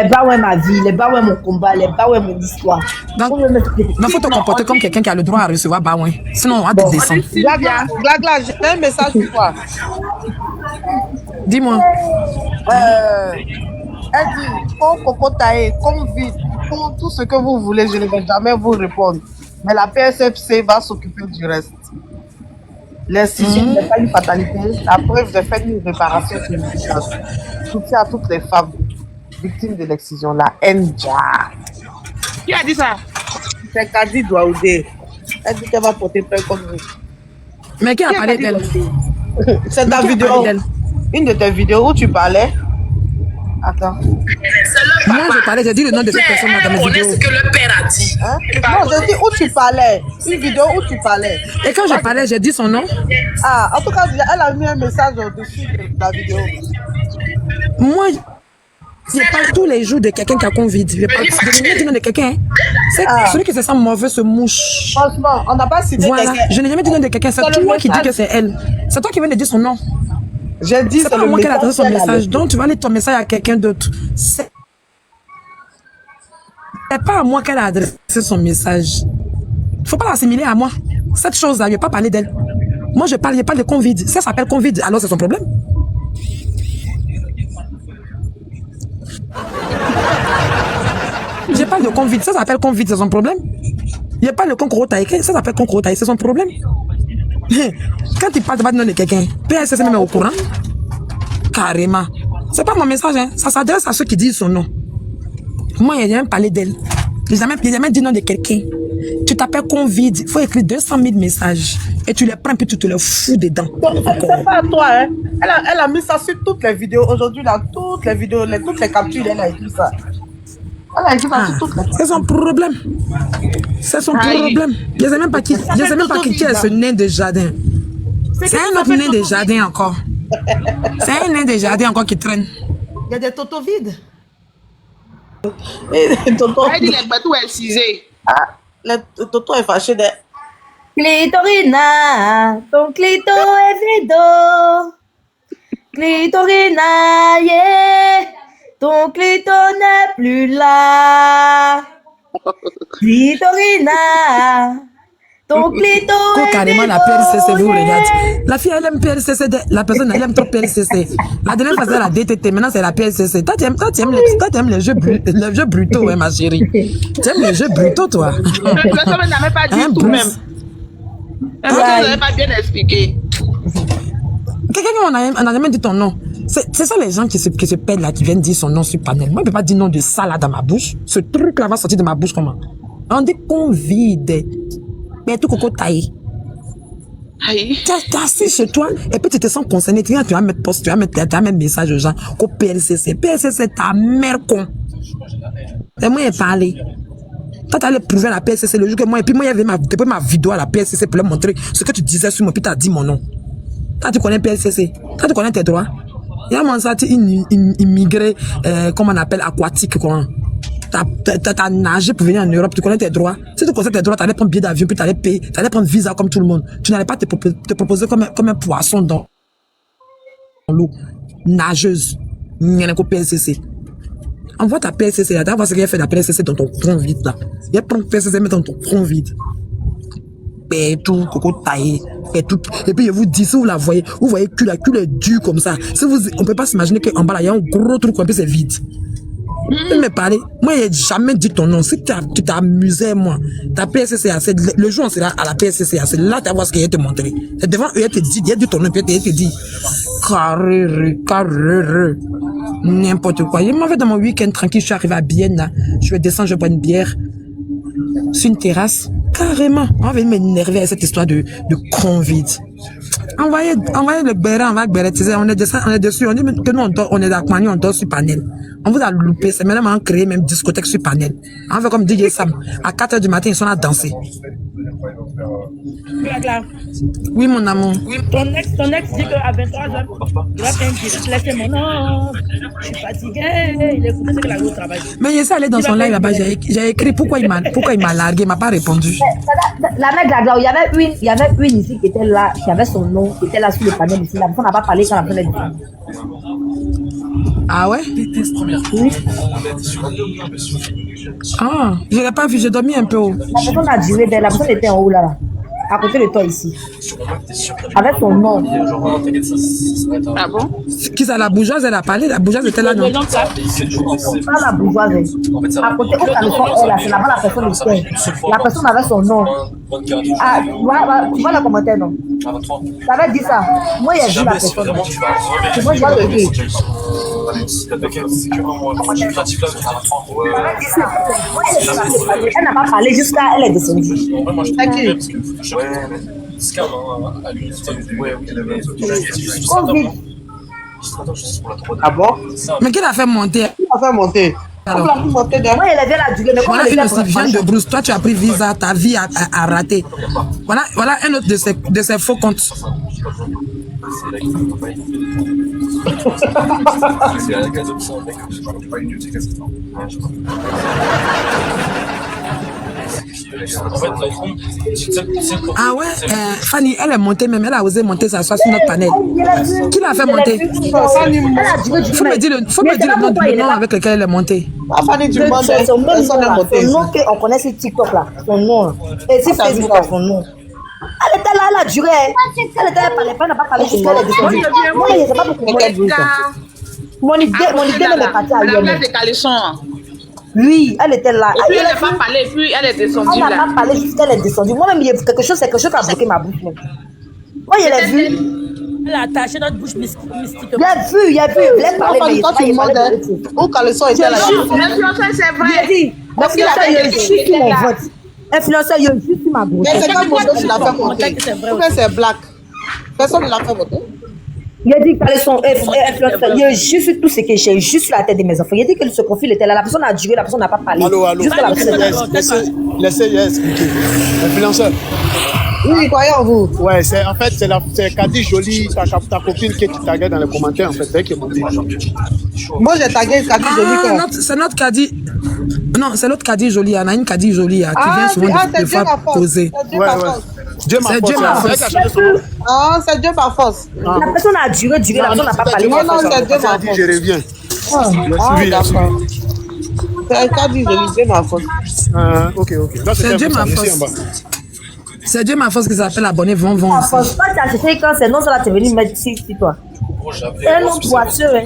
bas où est ma vie, les bas où est mon combat, les bas où est mon histoire. Donc, il faut te comporter comme quelqu'un qui a le droit à recevoir Baouin. Sinon, on va te descendre. Glagla, j'ai un message pour toi. Dis-moi. Elle dit, comme Cocotae, comme vite, pour tout ce que vous voulez, je ne vais jamais vous répondre. Mais la PSFC va s'occuper du reste. L'incision n'est pas une fatalité. La preuve, j'ai fait une réparation chirurgicale. Soutien à toutes les femmes victimes de l'excision. La NJA. Qui a dit ça? C'est Kadi Douaoudé. Elle dit qu'elle va porter plainte contre vous. Mais qui a parlé d'elle? C'est ta vidéo. Une de tes vidéos où tu parlais. Attends. Moi, je parlais, j'ai dit le nom de cette personne dans mes vidéos. Ce que le père a dit. Hein? Non, j'ai dit où tu parlais. Une vidéo où tu parlais. Et quand je parlais, j'ai dit son nom. Ah, en tout cas, elle a mis un message au-dessus de la vidéo. Moi, je parle tous les jours de quelqu'un qui a Covid. Je parle du nom de quelqu'un. C'est celui qui se sent mauvais se mouche. Franchement, on n'a pas cité voilà. Je n'ai jamais dit le nom de quelqu'un. C'est toi qui dis que c'est elle. C'est toi qui viens de dire son nom. J'ai dit c'est pas moi qui ai adressé son message. Donc tu vas aller ton message à quelqu'un d'autre. C'est pas à moi qu'elle a adressé son message. Faut pas l'assimiler à moi. Cette chose-là, je ne vais pas parler d'elle. Moi, je parle de Covid. Ça s'appelle Covid. Alors c'est son problème. Je parle de Covid. Ça s'appelle Covid. C'est son problème. Je parle de Concoro Taïké. Ça s'appelle Concoro Taïké. C'est son problème. Quand tu parles de nom de quelqu'un, PSS même au courant. Carrément. C'est pas mon message, hein. Ça s'adresse à ceux qui disent son nom. Moi, il n'y a jamais parlé d'elle. Il n'y a jamais dit nom de quelqu'un. Tu t'appelles Convide, il faut écrire 200 000 messages et tu les prends puis tu te les fous dedans. C'est pas à toi, hein. Elle a mis ça sur toutes les vidéos. Aujourd'hui, là, toutes les vidéos, toutes les captures, elle a écrit ça. Elle a écrit ça sur toutes les C'est son problème. C'est son problème. Je ne sais même pas qui est ce nain de jardin. C'est un autre nain de jardin encore. C'est un nain de jardin encore qui traîne. Il y a des totos vides. Et Toto, Elle dit les bateaux est cisé. Toto est fâché de... Clitorina, ton clito est vido. Clitorina, yeah. Ton clito n'est plus là. Clitorina, ton clito est Carrément, la PLCC vous regarde. La fille, elle aime PLCC. La personne, elle aime trop PLCC. La dernière fois, c'est la DTT. Maintenant, c'est la PLCC. Toi, tu aimes les jeux brutaux, hein, ma chérie. Tu aimes les jeux brutaux, toi. La personne n'avait pas dit tout même. La personne n'avait pas bien expliqué. Quelqu'un, on n'a jamais dit ton nom. C'est ça les gens qui se pèlent là, qui viennent dire son nom sur panel. Moi, je ne peux pas dire nom de ça là dans ma bouche. Ce truc-là va sortir de ma bouche comment? On dit Convide. Mais tout coco taillé. Tu es assis chez toi et puis tu te sens concerné. Tu vas mettre post, tu vas mettre message aux gens. Qu'au PLCC. PLCC, ta mère con. Et moi, j'ai parlé. Toi, tu allais prouver à la PLCC le jour que moi, et puis moi, il y avait ma vidéo à la PLCC pour leur montrer ce que tu disais sur moi, puis tu as dit mon nom. Toi, tu connais PLCC. Toi, tu connais tes droits. Il y a mon sorti immigré, comment on appelle, aquatique, quoi. T'as nagé pour venir en Europe, tu connais tes droits. Si tu connais tes droits, tu allais prendre billet d'avion, puis tu allais payer, tu allais prendre visa comme tout le monde. Tu n'allais pas te proposer comme un poisson dans l'eau. Nageuse. Il y a un PLCC. Envoie ta PLCC, là, voir ce qu'elle fait de la PLCC dans ton front vide, là. Il y a prendre PLCC, mettre dans ton front vide. Et tout, coco taillé, et tout. Et puis, je vous dis, si vous la voyez, vous voyez que la cul est dure comme ça. Si vous, on peut pas s'imaginer qu'en bas, là, il y a un gros truc, et puis c'est vide. Il me parlait. Moi, j'ai jamais dit ton nom. Si tu t'es amusé, moi, ta PSCCA, le jour où on sera à la PSCCA, c'est là que tu vas voir ce qu'il te montrer. C'est devant eux, il te dit, il a dit ton nom, puis il te dit, carré, n'importe quoi. Je m'en vais dans mon week-end tranquille, je suis arrivé à Bienne, là. Je vais descendre, je bois une bière sur une terrasse. Carrément. On va venir m'énerver avec cette histoire de Convide. Envoyez le béret, on va bérétiser. On est dessus. On dit que nous, on est d'Akmani, on dort sur panel. On vous a loupé. C'est maintenant créé même discothèque sur panel. On fait comme DJ Sam. À 4h du matin, ils sont là à danser. Oui, mon amour. Ton ex dit qu'à 23h, il va faire une direct, laissez mon nom. Je suis fatiguée. Il écoute ce que la go travaille. Mais il essaie d'aller dans son live là-bas. J'ai écrit pourquoi il m'a largué. Il m'a pas répondu. La mec là, il y avait une ici qui était là, qui avait son nom, qui était là sur le panel ici. La personne n'a pas parlé quand la personne est dit. Ah ouais? Oui. Ah, je l'ai pas vu, j'ai dormi un peu haut. La personne a duré d'elle, la personne était en haut là, à côté de toi ici. Avec son nom. Ah bon? Qui ça, la bourgeoise, elle a parlé? La bourgeoise était là, non? Pas la bourgeoise. À côté où elle est là, c'est là-bas la personne était. La personne avait son nom. Ah, tu vois le commentaire, non? Ça veut dire ça. Moi, j'ai vu la personne. Moi, je vois le gay. Elle n'a pas parlé jusqu'à elle est descendue. Ah bon? Mais qui l'a fait monter? Qui l'a fait monter? Alors, Moi, elle avait la durée. voilà une aussi vient de Bruce. Toi, tu as pris visa, ta vie a raté. Voilà un autre de ses faux comptes. Ah ouais, Fanny, elle est montée même, elle a osé monter s'asseoir sur notre panel. Qui l'a fait monter? Faut me dire le nom avec lequel elle est montée. Fanny, tu demandes son nom qu'on connaît sur TikTok là, son nom. Et sur Facebook, son nom. Elle était là, elle a duré. Elle était là, elle n'a pas parlé jusqu'à la descendue. Moi, je ne sais pas pourquoi. Mon idée même est partie à la de caleçon. Oui, elle était là. Et puis elle n'a pas parlé, et puis elle est descendue. Elle n'a pas parlé jusqu'à elle est descendue. Moi-même, il y a quelque chose qui a bloqué ma bouche. Moi, je l'ai vu. Elle a attaché notre bouche mystiquement. Il y a vu, il voulait parler, mais Toi, tu montes, hein. Au caleçon était là. L'influenceur, c'est Il a vrai. dit, l'influenceur, il a juste sur mon vote. Influenceur, il a juste sur ma Mais grossesse. c'est quand mon qui l'a fait monter. Ou bien c'est black. Personne ne l'a fait voter. Il a dit qu'elle son influenceur, il a juste sur tout ce que j'ai, juste sur la tête de mes enfants. Il a dit que ce profil était là, la personne a duré, la personne n'a pas parlé. Allô. Juste la personne. Laissez expliquer. Influenceur. Oui, croyez en vous. Ouais, en fait, c'est Kadi Jolie, ta copine qui taguait dans les commentaires, en fait. C'est elle qui est montée. Moi, j'ai tagué Kadi Jolie. C'est notre Kadi. Non, c'est l'autre Kadi Jolie. Il y en a une Kadi Jolie qui vient souvent des fois poser. Ouais. Dieu m'a force. C'est Dieu par force. La personne a duré, la personne n'a pas parlé. Non, c'est Dieu par dit, force. je reviens. D'accord. C'est Kadi Jolie, Dieu ma force. Ok. Donc, C'est Dieu ma force. C'est Dieu ma force qui s'appelle abonné Von. Toi, tu as acheté quand c'est non, ça là, tu es venu mettre sur toi. C'est un autre voiture, hein.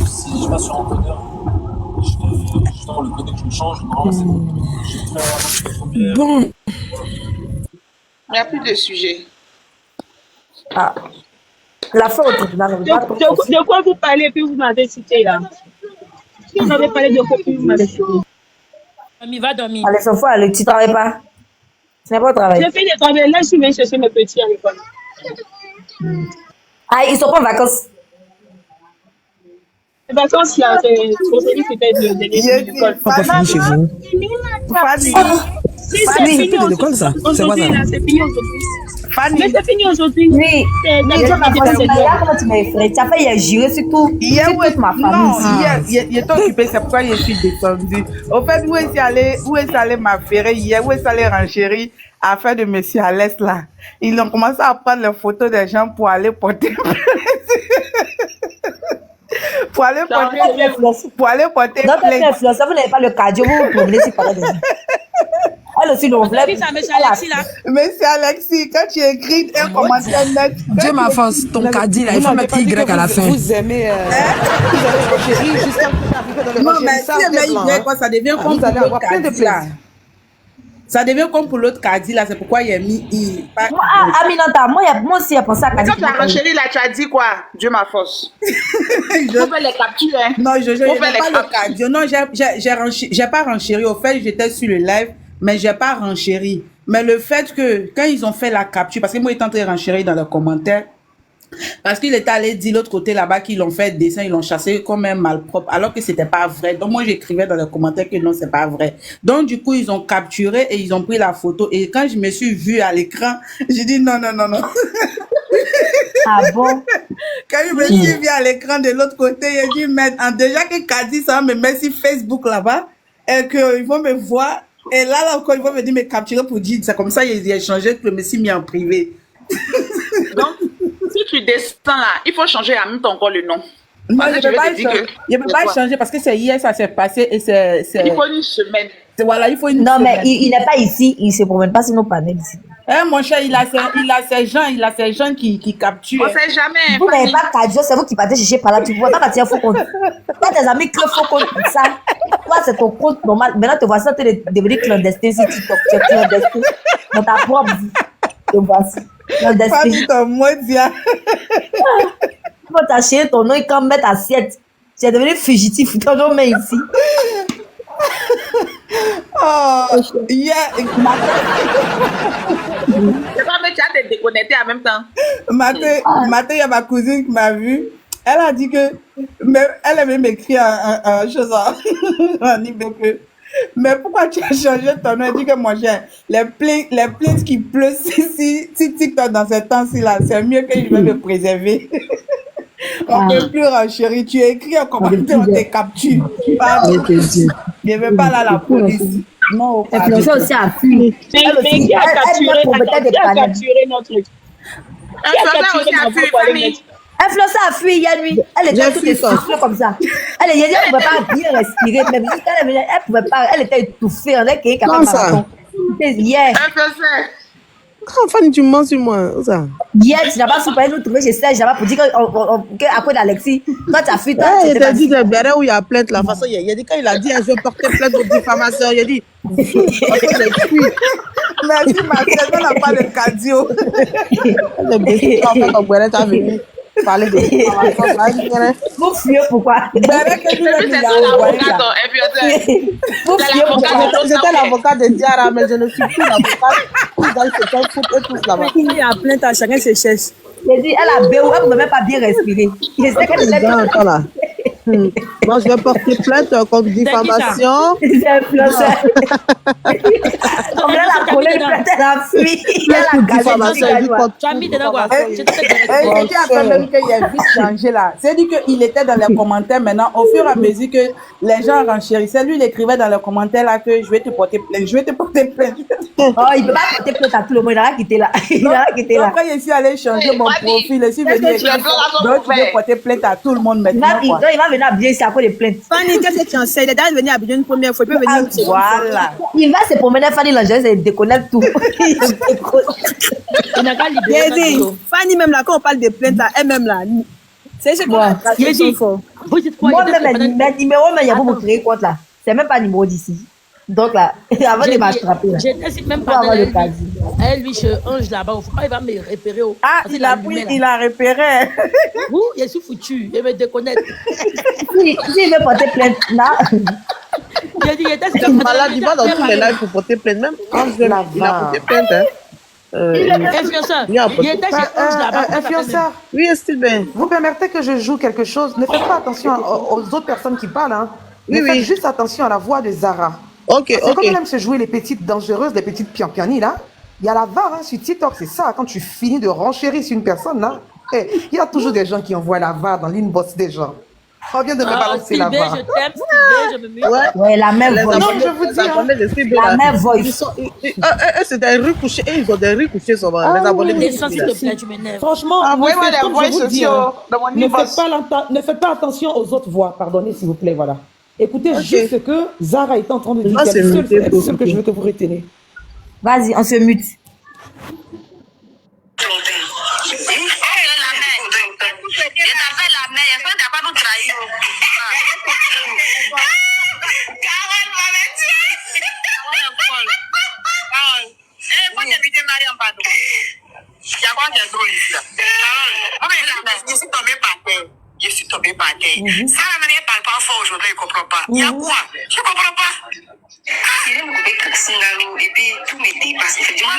Si je passe sur un codeur, justement le code que je me change, Bon. Il n'y a plus de sujet. Ah. La fin au tribunal, De quoi vous parlez puis vous m'avez cité là? Si vous m'avez parlé de quoi puis vous m'avez cité? Mamie, va dormir. Allez, son frère, tu ne travailles pas. Tu n'as pas de travail. J'ai fait des travaux. Là, je suis venue chercher mes petits à l'école. Ah, ils sont pas en vacances. Les vacances, il y a peut-être de l'école. On peut finir chez vous. Si c'est fini de l'école, ça. C'est quoi aujourd'hui, ça? là, c'est fini aujourd'hui. Mais c'est fini aujourd'hui. Oui. Comment tu m'as effrayé? Tu as fait, il a juré sur tout. Hier, toute ma famille. non, hier, il est occupé, c'est pourquoi je suis descendu. Au fait, où est-ce allé m'affairer hier, où est-ce allé renchérir affaire de monsieur Alès là? Ils ont commencé à prendre les photos des gens pour aller porter pour aller porter Donc, influenceur, vous n'avez pas le cardio, vous vous promenez sur parler de ça. Elle aussi, non, Ça, monsieur Alexis, là. Monsieur Alexis, quand tu écris un commentaire net. Dieu ma force, ton caddie là, il faut mettre Y à la fin. Vous aimez chérie, jusqu'à Non, mais si elle met Y, quoi, ça devient comme pour l'autre caddie là. Ça devient comme pour l'autre caddie là, c'est pourquoi il a mis I. Aminata, moi aussi, j'ai pensé à caddie. Quand tu as renchéri là, tu as dit quoi? Dieu ma force. On fait les captures, hein. Non, je n'ai pas le caddie. Non, j'ai pas renchéri. Au fait, j'étais sur le live, mais j'ai pas renchéri. Mais le fait que, quand ils ont fait la capture, parce que moi, j'étais en train de renchérir dans les commentaires, parce qu'il était allé dire l'autre côté là-bas qu'ils l'ont fait dessin, ils l'ont chassé comme un malpropre, alors que c'était pas vrai. Donc moi j'écrivais dans les commentaires que non, c'est pas vrai. Donc du coup ils ont capturé et ils ont pris la photo. Et quand je me suis vue à l'écran, j'ai dit non. Ah bon? Quand je me suis vue à l'écran de l'autre côté, j'ai dit mais déjà que Kadi ça me met sur Facebook là-bas et qu'ils vont me voir. Et là encore ils vont me dire me capturer pour dire c'est comme ça ils ont échangé que je me suis mis en privé. Donc si tu descends là, il faut changer en même temps encore le nom. Non, je ne peux pas changer parce que c'est hier, ça s'est passé et c'est... Il faut une semaine. Voilà, il faut une non, semaine. mais il n'est pas ici, il ne se promène pas sur nos panels ici. Mon cher, il a ces gens qui capturent. On ne sait jamais. Vous n'avez pas Kadio, c'est vous qui partez chercher par là. Tu ne vois pas partir un faux compte. Toi, tes amis créent faux compte pour ça. Toi, c'est ton compte normal. Maintenant, te voici en train de devenir clandestin sur TikTok. Tu es clandestin dans ta propre vie. Te voici. Clandestin. Pas ton maudit. Tu vas t'acheter ton nom et quand mettre assiette. Tu es devenu fugitif. Ton nom met ici. Oh, yeah. C'est pas, mais tu as te déconnecté en même temps. Matin, il y a ma cousine qui m'a vu. Elle a dit que, elle avait même écrit un chose en IBP. Mais pourquoi tu as changé ton nom? Elle dit que moi, j'ai les plaintes qui pleuvent si TikTok dans ce temps-ci là, c'est mieux que je vais me préserver. On ne peut plus renchérir. Tu écris un commentaire, on te capture. Je ne vais pas là la police. Non, et puis ça aussi a fui. Mais qui a capturé notre truc? Qui a capturé notre famille? Influenceur a fui hier nuit. Elle était toute essoufflée comme ça. Elle ne pouvait pas bien respirer. Même si elle pouvait pas, elle était étouffée. Elle était capable de faire. Hier. Influenceur. Quand Fanny, tu mens sur moi, ça. Hier, tu n'as pas supporté nous trouver chez Serge là-bas pour dire qu'après d'Alexis, toi tu as fui. Il t'a dit que Béret où il y a plainte, la façon, il a dit quand il a dit je vais porter plainte pour diffamation, il a dit. Merci, Marcel. On n'a pas de cardio. Le bébé, en fait, on pourrait être venu parler de ça. Vous fuyez pourquoi? Béré que lui-même, il a envoyé là. Vous fuyez pourquoi? J'étais l'avocat de Diara, mais je ne suis plus l'avocat. Dans ce temps, foot et tous là-bas. Il y a plein de chacun se cherche. J'ai dit, elle a béou, elle ne pouvait même pas bien respirer. Je sais qu'elle était... Attends là. Moi, je vais porter plainte contre diffamation. C'est influenceur. Comme elle a collé une plainte, elle a fui. Elle a gagné. Tu as mis dedans quoi? Et j'ai dit après même qu'il a vite changé là. C'est-à-dire qu'il était dans les commentaires maintenant. Au fur et à mesure que les gens renchérissaient, lui, il écrivait dans les commentaires là que je vais te porter plainte. Je vais te porter plainte. Oh, il ne peut pas porter plainte à tout le monde. Il a quitté là. Il a quitté là. Donc, quand je suis allé changer mon profil, je suis venu écrire. Donc, tu vais porter plainte à tout le monde maintenant. Il va venir à bien ici après les plaintes. Fanny, qu'est-ce que tu en sais? Il est déjà venu à Abidjan une première fois. Il peut venir une seconde fois. Voilà. Il va se promener, Fanny Langère, il déconnecte tout. Il n'a qu'à libérer. Fanny, même là, quand on parle de plaintes, là, elle-même là, c'est ce qu'on a dit. Vous dites quoi? Moi-même, le numéro, il y a beaucoup créé compte là. C'est même pas le numéro d'ici. Donc là, avant de m'attraper là. J'étais même pas dans elle, lui, chez Ange là-bas. Il va me repérer. Ah, il a pris, il a repéré. Ouh, je suis foutu. Il me déconnecte. Si il veut porter plainte là. J'ai dit, il était malade, il va dans tous les lives pour porter plainte. Même quand il a porté plainte. Influenceur. Il était chez Ange là-bas. Influenceur. Oui, Steven. Vous permettez que je joue quelque chose? Ne faites pas attention aux autres personnes qui parlent. Hein. Oui, Faites juste attention à la voix de Zara. Ok, c'est ok. comme elle aime se jouer les petites dangereuses, les petites piani là. Il y a la VAR hein, sur TikTok, c'est ça. Quand tu finis de renchérir sur une personne là, il y a toujours des gens qui envoient la VAR dans l'inbox des gens. Reviens de me balancer la VAR. Je t'aime, je me mets. Ouais, la même voix. Non, je vous dis. La même voix. C'est des rues couchées. Ils ont des rues couchées sur les abonnés. Franchement, envoyez-moi les voix sociaux dans mon inbox. Ne faites pas attention aux autres voix. Pardonnez, s'il vous plaît, voilà. Écoutez juste ce que Zara est en train de dire. C'est ce que je veux que vous retenez. Vas-y, on se mute. Je suis tombée par terre. Ça, la manière parle pas fort aujourd'hui, il ne comprend pas. Il y a quoi? Je ne comprends pas. Il aime beaucoup de Singalo et puis tout me dépasse. Je dis, aussi.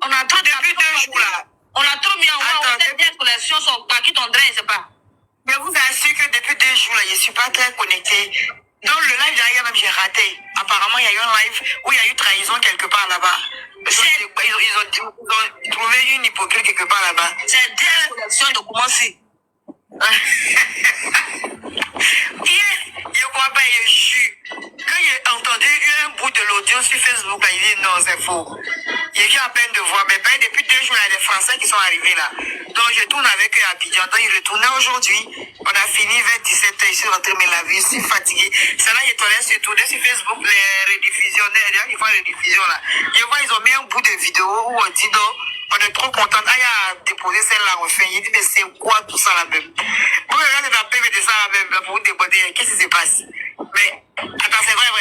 On a trop depuis 2 jours là. On a trop mis en haut. On a bien connexion sur qui ton drain, c'est pas. Mais vous assure que depuis 2 jours là, je ne suis pas très connectée. Dans le live derrière même, j'ai raté. Apparemment, il y a eu un live où il y a eu trahison quelque part là-bas. Ils ont trouvé une hypocrite quelque part là-bas. C'est dès la connexion de commencer. Je crois pas, je jure. Quand j'ai entendu un bout de l'audio sur Facebook, là, il dit non, c'est faux. Il vient à peine de voir, mais ben, depuis 2 jours, il y a des Français qui sont arrivés là. Donc je tourne avec eux à Abidjan. Donc il retournait aujourd'hui. On a fini vers 17h, je suis rentré, mais la vie, je suis fatiguée. C'est là que je tournais sur Facebook, les rediffusions, les gens qui font les rediffusions là. Je vois, ils ont mis un bout de vidéo où on dit donc, on est trop content. Ah, il a déposé celle-là enfin. Il dit, mais c'est quoi tout ça là même? Vous regardez la paix de ça là même, là, pour vous déborder. Qu'est-ce qui se passe? Mais, attends, c'est vrai.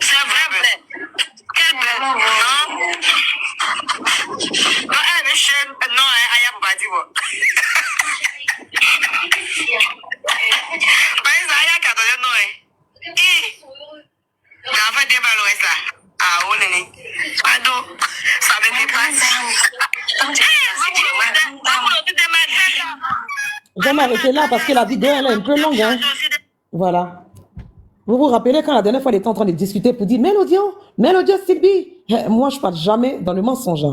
C'est un vrai blé. Quel blé? Non? Non, elle est chaîne. Non, elle a pas dit, bon. Mais ça, il y a 14 non, la fin des ballons, ça. Ah, oh, Lélie. Pardon, ça me dépasse. Je vais m'arrêter là parce que la vidéo elle est un peu longue. Hein. Voilà. Vous vous rappelez quand la dernière fois, elle était en train de discuter pour dire Mélodion, Sylvie. Moi, je ne parle jamais dans le mensonge.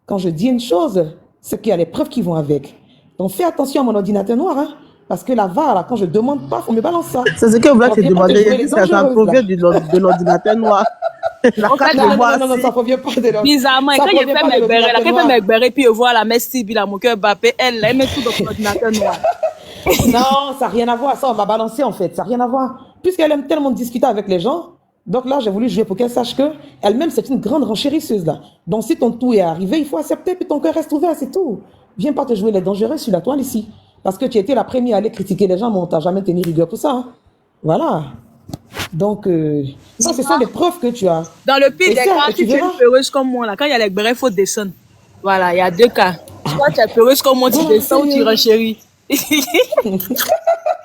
Quand je dis une chose, c'est qu'il y a les preuves qui vont avec. Donc, fais attention à mon ordinateur noir. Hein, parce que la VAR, là, quand je ne demande pas, il faut me balancer ça. C'est ce que vous voulez demander. Ça provient de l'ordinateur noir. Non, ça provient pas de l'ordinateur. Bizarrement, quand je fais mes bérets, là, quand je fais mes bérets, puis je vois la messe Sibi, là, mon cœur bappé, elle met tout dans son ordinateur noir. Non, ça n'a rien à voir. Ça, on va balancer en fait. Ça n'a rien à voir. Puisqu'elle aime tellement discuter avec les gens, donc là, j'ai voulu jouer pour qu'elle sache qu'elle-même, c'est une grande renchérisseuse là. Donc si ton tout est arrivé, il faut accepter, puis ton cœur reste ouvert, c'est tout. Viens pas te jouer les dangereux sur la toile ici. Parce que tu étais la première à aller critiquer les gens, mais on t'a jamais tenu rigueur pour ça. Hein. Voilà. Donc, ça, ce sont des preuves que tu as. Dans le pire Et des ça, cas, et si tu tu es une verras. peureuse comme moi, là, quand il y a les bérets, il faut descendre. Voilà, il y a deux cas. Soit tu es peureuse comme moi, tu Non, descends ou tu c'est... renchéris.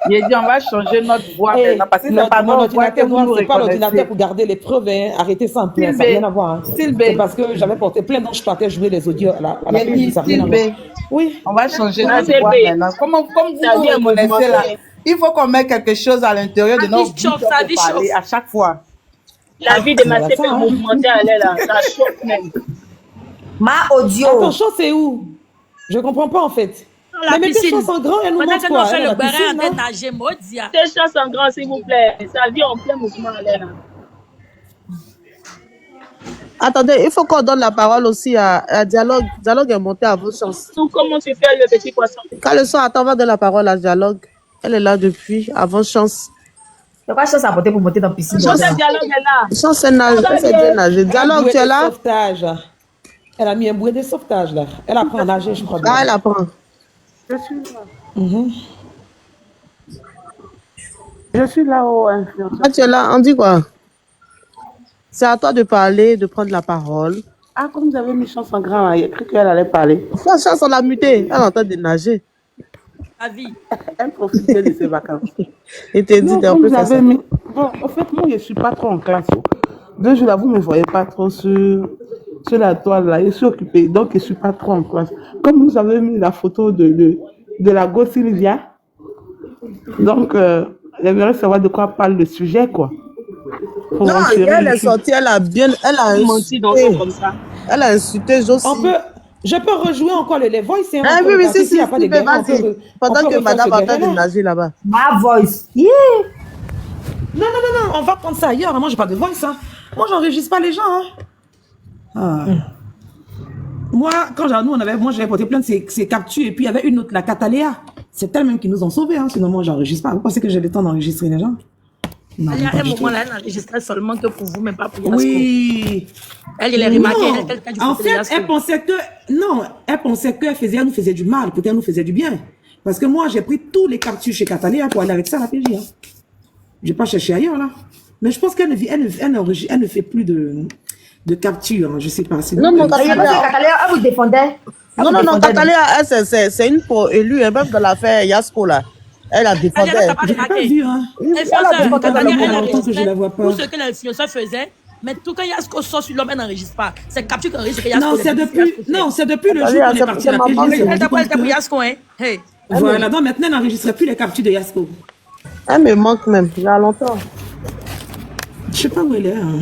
J'ai dit, on va changer notre voix maintenant parce que c'est pas Mon notre voix que ordinateur vous noir, nous c'est pas l'ordinateur reconnaissez. pour garder les preuves. Hein. Arrêtez ça un peu, hein, ça n'a Sylvie, rien à voir. Hein. C'est Sylvie, parce que j'avais porté plein donc je partais jouer les audios à la j'ai page, dit, ça n'a rien à voir. Sylvie, Oui. on va changer Ça, notre c'est voix vrai. maintenant. Comme vous Ça nous vient reconnaissez là, il faut qu'on mette quelque chose à l'intérieur de Ça nos vie bouches chauffe, ça vie pour parler chauffe. à chaque fois. La vie de ma Voilà CP ça, hein. mouvementée, elle est là. Ça chauffe même. Ma Attends, audio. chance, c'est où? Je comprends pas en fait. Dans la Mais mettez piscine. chance en grand, elle nous Pendant montre que nous quoi? on fait Elle, le la béret piscine, en train non? de nager, Modia. Tes chances en grand, s'il vous plaît. Ça vit en plein mouvement, elle est là. Attendez, il faut qu'on donne la parole aussi à Dialogue. Dialogue est monté à vos chances. Tout comment tu fais le petit poisson. Quand le son attend, on va donner la parole à Dialogue. Elle est là depuis, avant chance. C'est quoi chose à porter pour monter dans la piscine? Chance à dialogue est là. Chance, elle nage, elle sait bien nager. Elle a Dialogue, boué tu es de là? sauvetage. Elle a mis un bouée de sauvetage là. Elle apprend à nager, je crois bien. Ah, elle apprend. Je suis là. Mhm. Je suis là au influenceur. Ah, tu es là, on dit quoi? C'est à toi de parler, de prendre la parole. Ah, comme vous avez mis chance en grand, là, il a cru qu'elle allait parler. La chance, on l'a mutée. Elle est en train de nager. La vie. Elle profitait de ses vacances. Et t'es dit, Non, un comme peu vous ça. avez mis... Bon, en fait, moi, je ne suis pas trop en classe. Oh. 2 jours là, vous ne me voyez pas trop sur la toile là. Je suis occupée, donc je ne suis pas trop en classe. Comme vous avez mis la photo de la go Sylvia, donc j'aimerais savoir de quoi parle le sujet, quoi. Pour Non, retirer elle le est film. sortie, elle a Menti dans insulté. comme ça. Elle a insulté Josie. Je peux rejouer encore les voice. Hein, Ah on peut oui, oui, repartir. si, S'il n'y a si, pas de Sylvie, guerre, on peut vas-y. Pendant que refaire madame ce est en train de guerre-là. nager là-bas. Ma voice. Yeah. Non, on va prendre ça ailleurs. Moi, j'ai pas de voice. Hein. Moi, j'enregistre pas les gens. Hein. Ah. Moi, j'avais porté plein de ces captures et puis il y avait une autre, la Cataléa. C'est elle-même qui nous ont sauvés. Hein. Sinon, moi, j'enregistre pas. Vous pensez que j'ai le temps d'enregistrer les gens? Non, Il y a pas un du moment tout. là, elle n'enregistrait seulement que pour vous, mais pas pour Yasko. Oui. Elle, il est remarqué. Non. Elle, En fait, elle pensait qu'elle nous faisait du mal, peut-être elle nous faisait du bien. Parce que moi, j'ai pris tous les captures chez Cataléa pour aller avec ça à la PJ. Hein. J'ai pas cherché ailleurs, là. Mais je pense qu'elle ne fait plus de capture, hein. Je sais pas. Non, non, Cataléa, elle vous défendait. Non, Cataléa, elle, c'est une pour élue, hein, même dans l'affaire Yasko, là. Elle a défendu. Je n'ai pas vu, hein. L'influenceur, je la vois pas. tout ce que l'influenceur faisait, mais tout quand Yasko sort sur l'homme, elle n'enregistre pas. C'est capture qu'on enregistre que Yasko. Non, c'est depuis le jour qu'on est parti à la PJ. Elle t'a pas pour Yasko, hein. Hey. Voilà, donc maintenant, elle n'enregistrait plus les captures de Yasko. Elle me manque même, il y a longtemps. Je sais pas où elle est. Hein.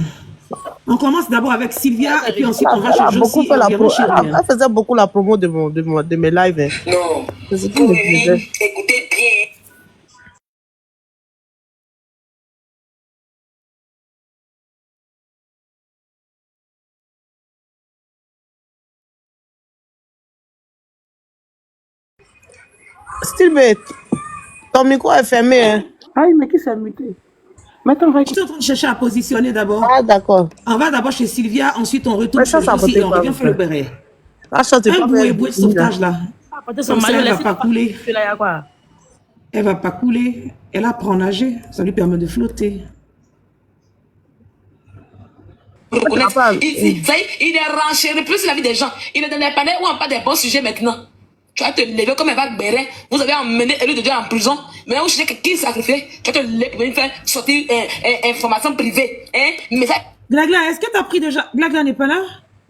On commence d'abord avec Sylvia et puis ensuite on va Elle a chez beaucoup Josie fait et la environ chez promo. Rien. Elle faisait beaucoup la promo de mes lives. Hein. Non. C'est ce qui me plaisait. Écoutez bien. Steve, ton micro est fermé. Hein. Ah, mais qui s'est muté? Maintenant, on va Je suis en train de chercher à positionner d'abord. Ah, d'accord. On va d'abord chez Sylvia, ensuite on retourne Mais chez ça Josie peut et on pas revient vous faire le faire. béret. Ah, ça, c'est Un pas bouée bien. de sauvetage là. Apportez son Comme ça, maillot, elle va laissez pas couler. là, y a quoi? Elle va pas couler. Elle apprend à nager. Ça lui permet de flotter. Il est renchéri plus la vie des gens. Il est dans des panels où on parle des bons sujets maintenant. Tu vas te lever comme un vague béret. Vous avez emmené Élu de Dieu en prison. Mais vous cherchez qui sacrifier. Tu vas te lever pour venir faire sortir information privée. Hein? Mais ça. Glagla, est-ce que tu as pris déjà. Glagla n'est pas là?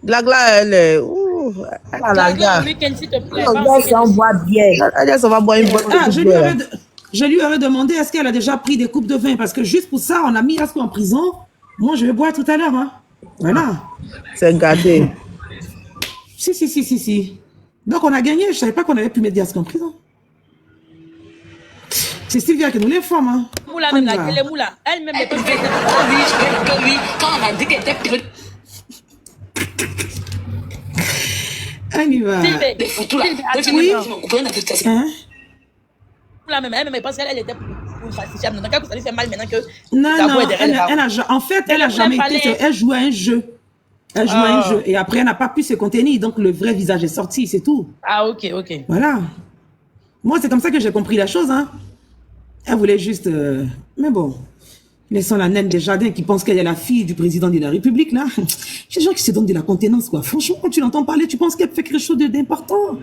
Glagla, elle est. Ouh, elle a la gare. Week-end, s'il te plaît. On boit bien. Elle, ça va boire une bonne Ah, coupe je lui aurais demandé est-ce qu'elle a déjà pris des coupes de vin. Parce que juste pour ça, on a mis Yasko en prison. Moi, je vais boire tout à l'heure. Hein. Voilà. C'est gâté. Si. Donc on a gagné. Je ne savais pas qu'on avait pu mettre Yasko en prison. C'est Sylvia qui nous l'informe. Hein. Moula, même la télé, Moula. Elle-même n'est pas Oui, quand on a dit qu'elle était prête. On y va. Des photos là. Oui. Hein? Moula, même elle pense qu'elle était pour falsifier. Donc, ça lui fait mal maintenant que. Non, en fait, elle n'a jamais été. Elle jouait un jeu. Elle jouait un jeu. Et après, elle n'a pas pu se contenir. Donc, le vrai visage est sorti, c'est tout. Ah, ok. Voilà. Moi, c'est comme ça que j'ai compris la chose. Hein. Elle voulait juste. Mais bon. Laissons la naine des jardins qui pense qu'elle est la fille du président de la République, là. Ces gens qui se donnent de la contenance, quoi. Franchement, quand tu l'entends parler, tu penses qu'elle fait quelque chose d'important.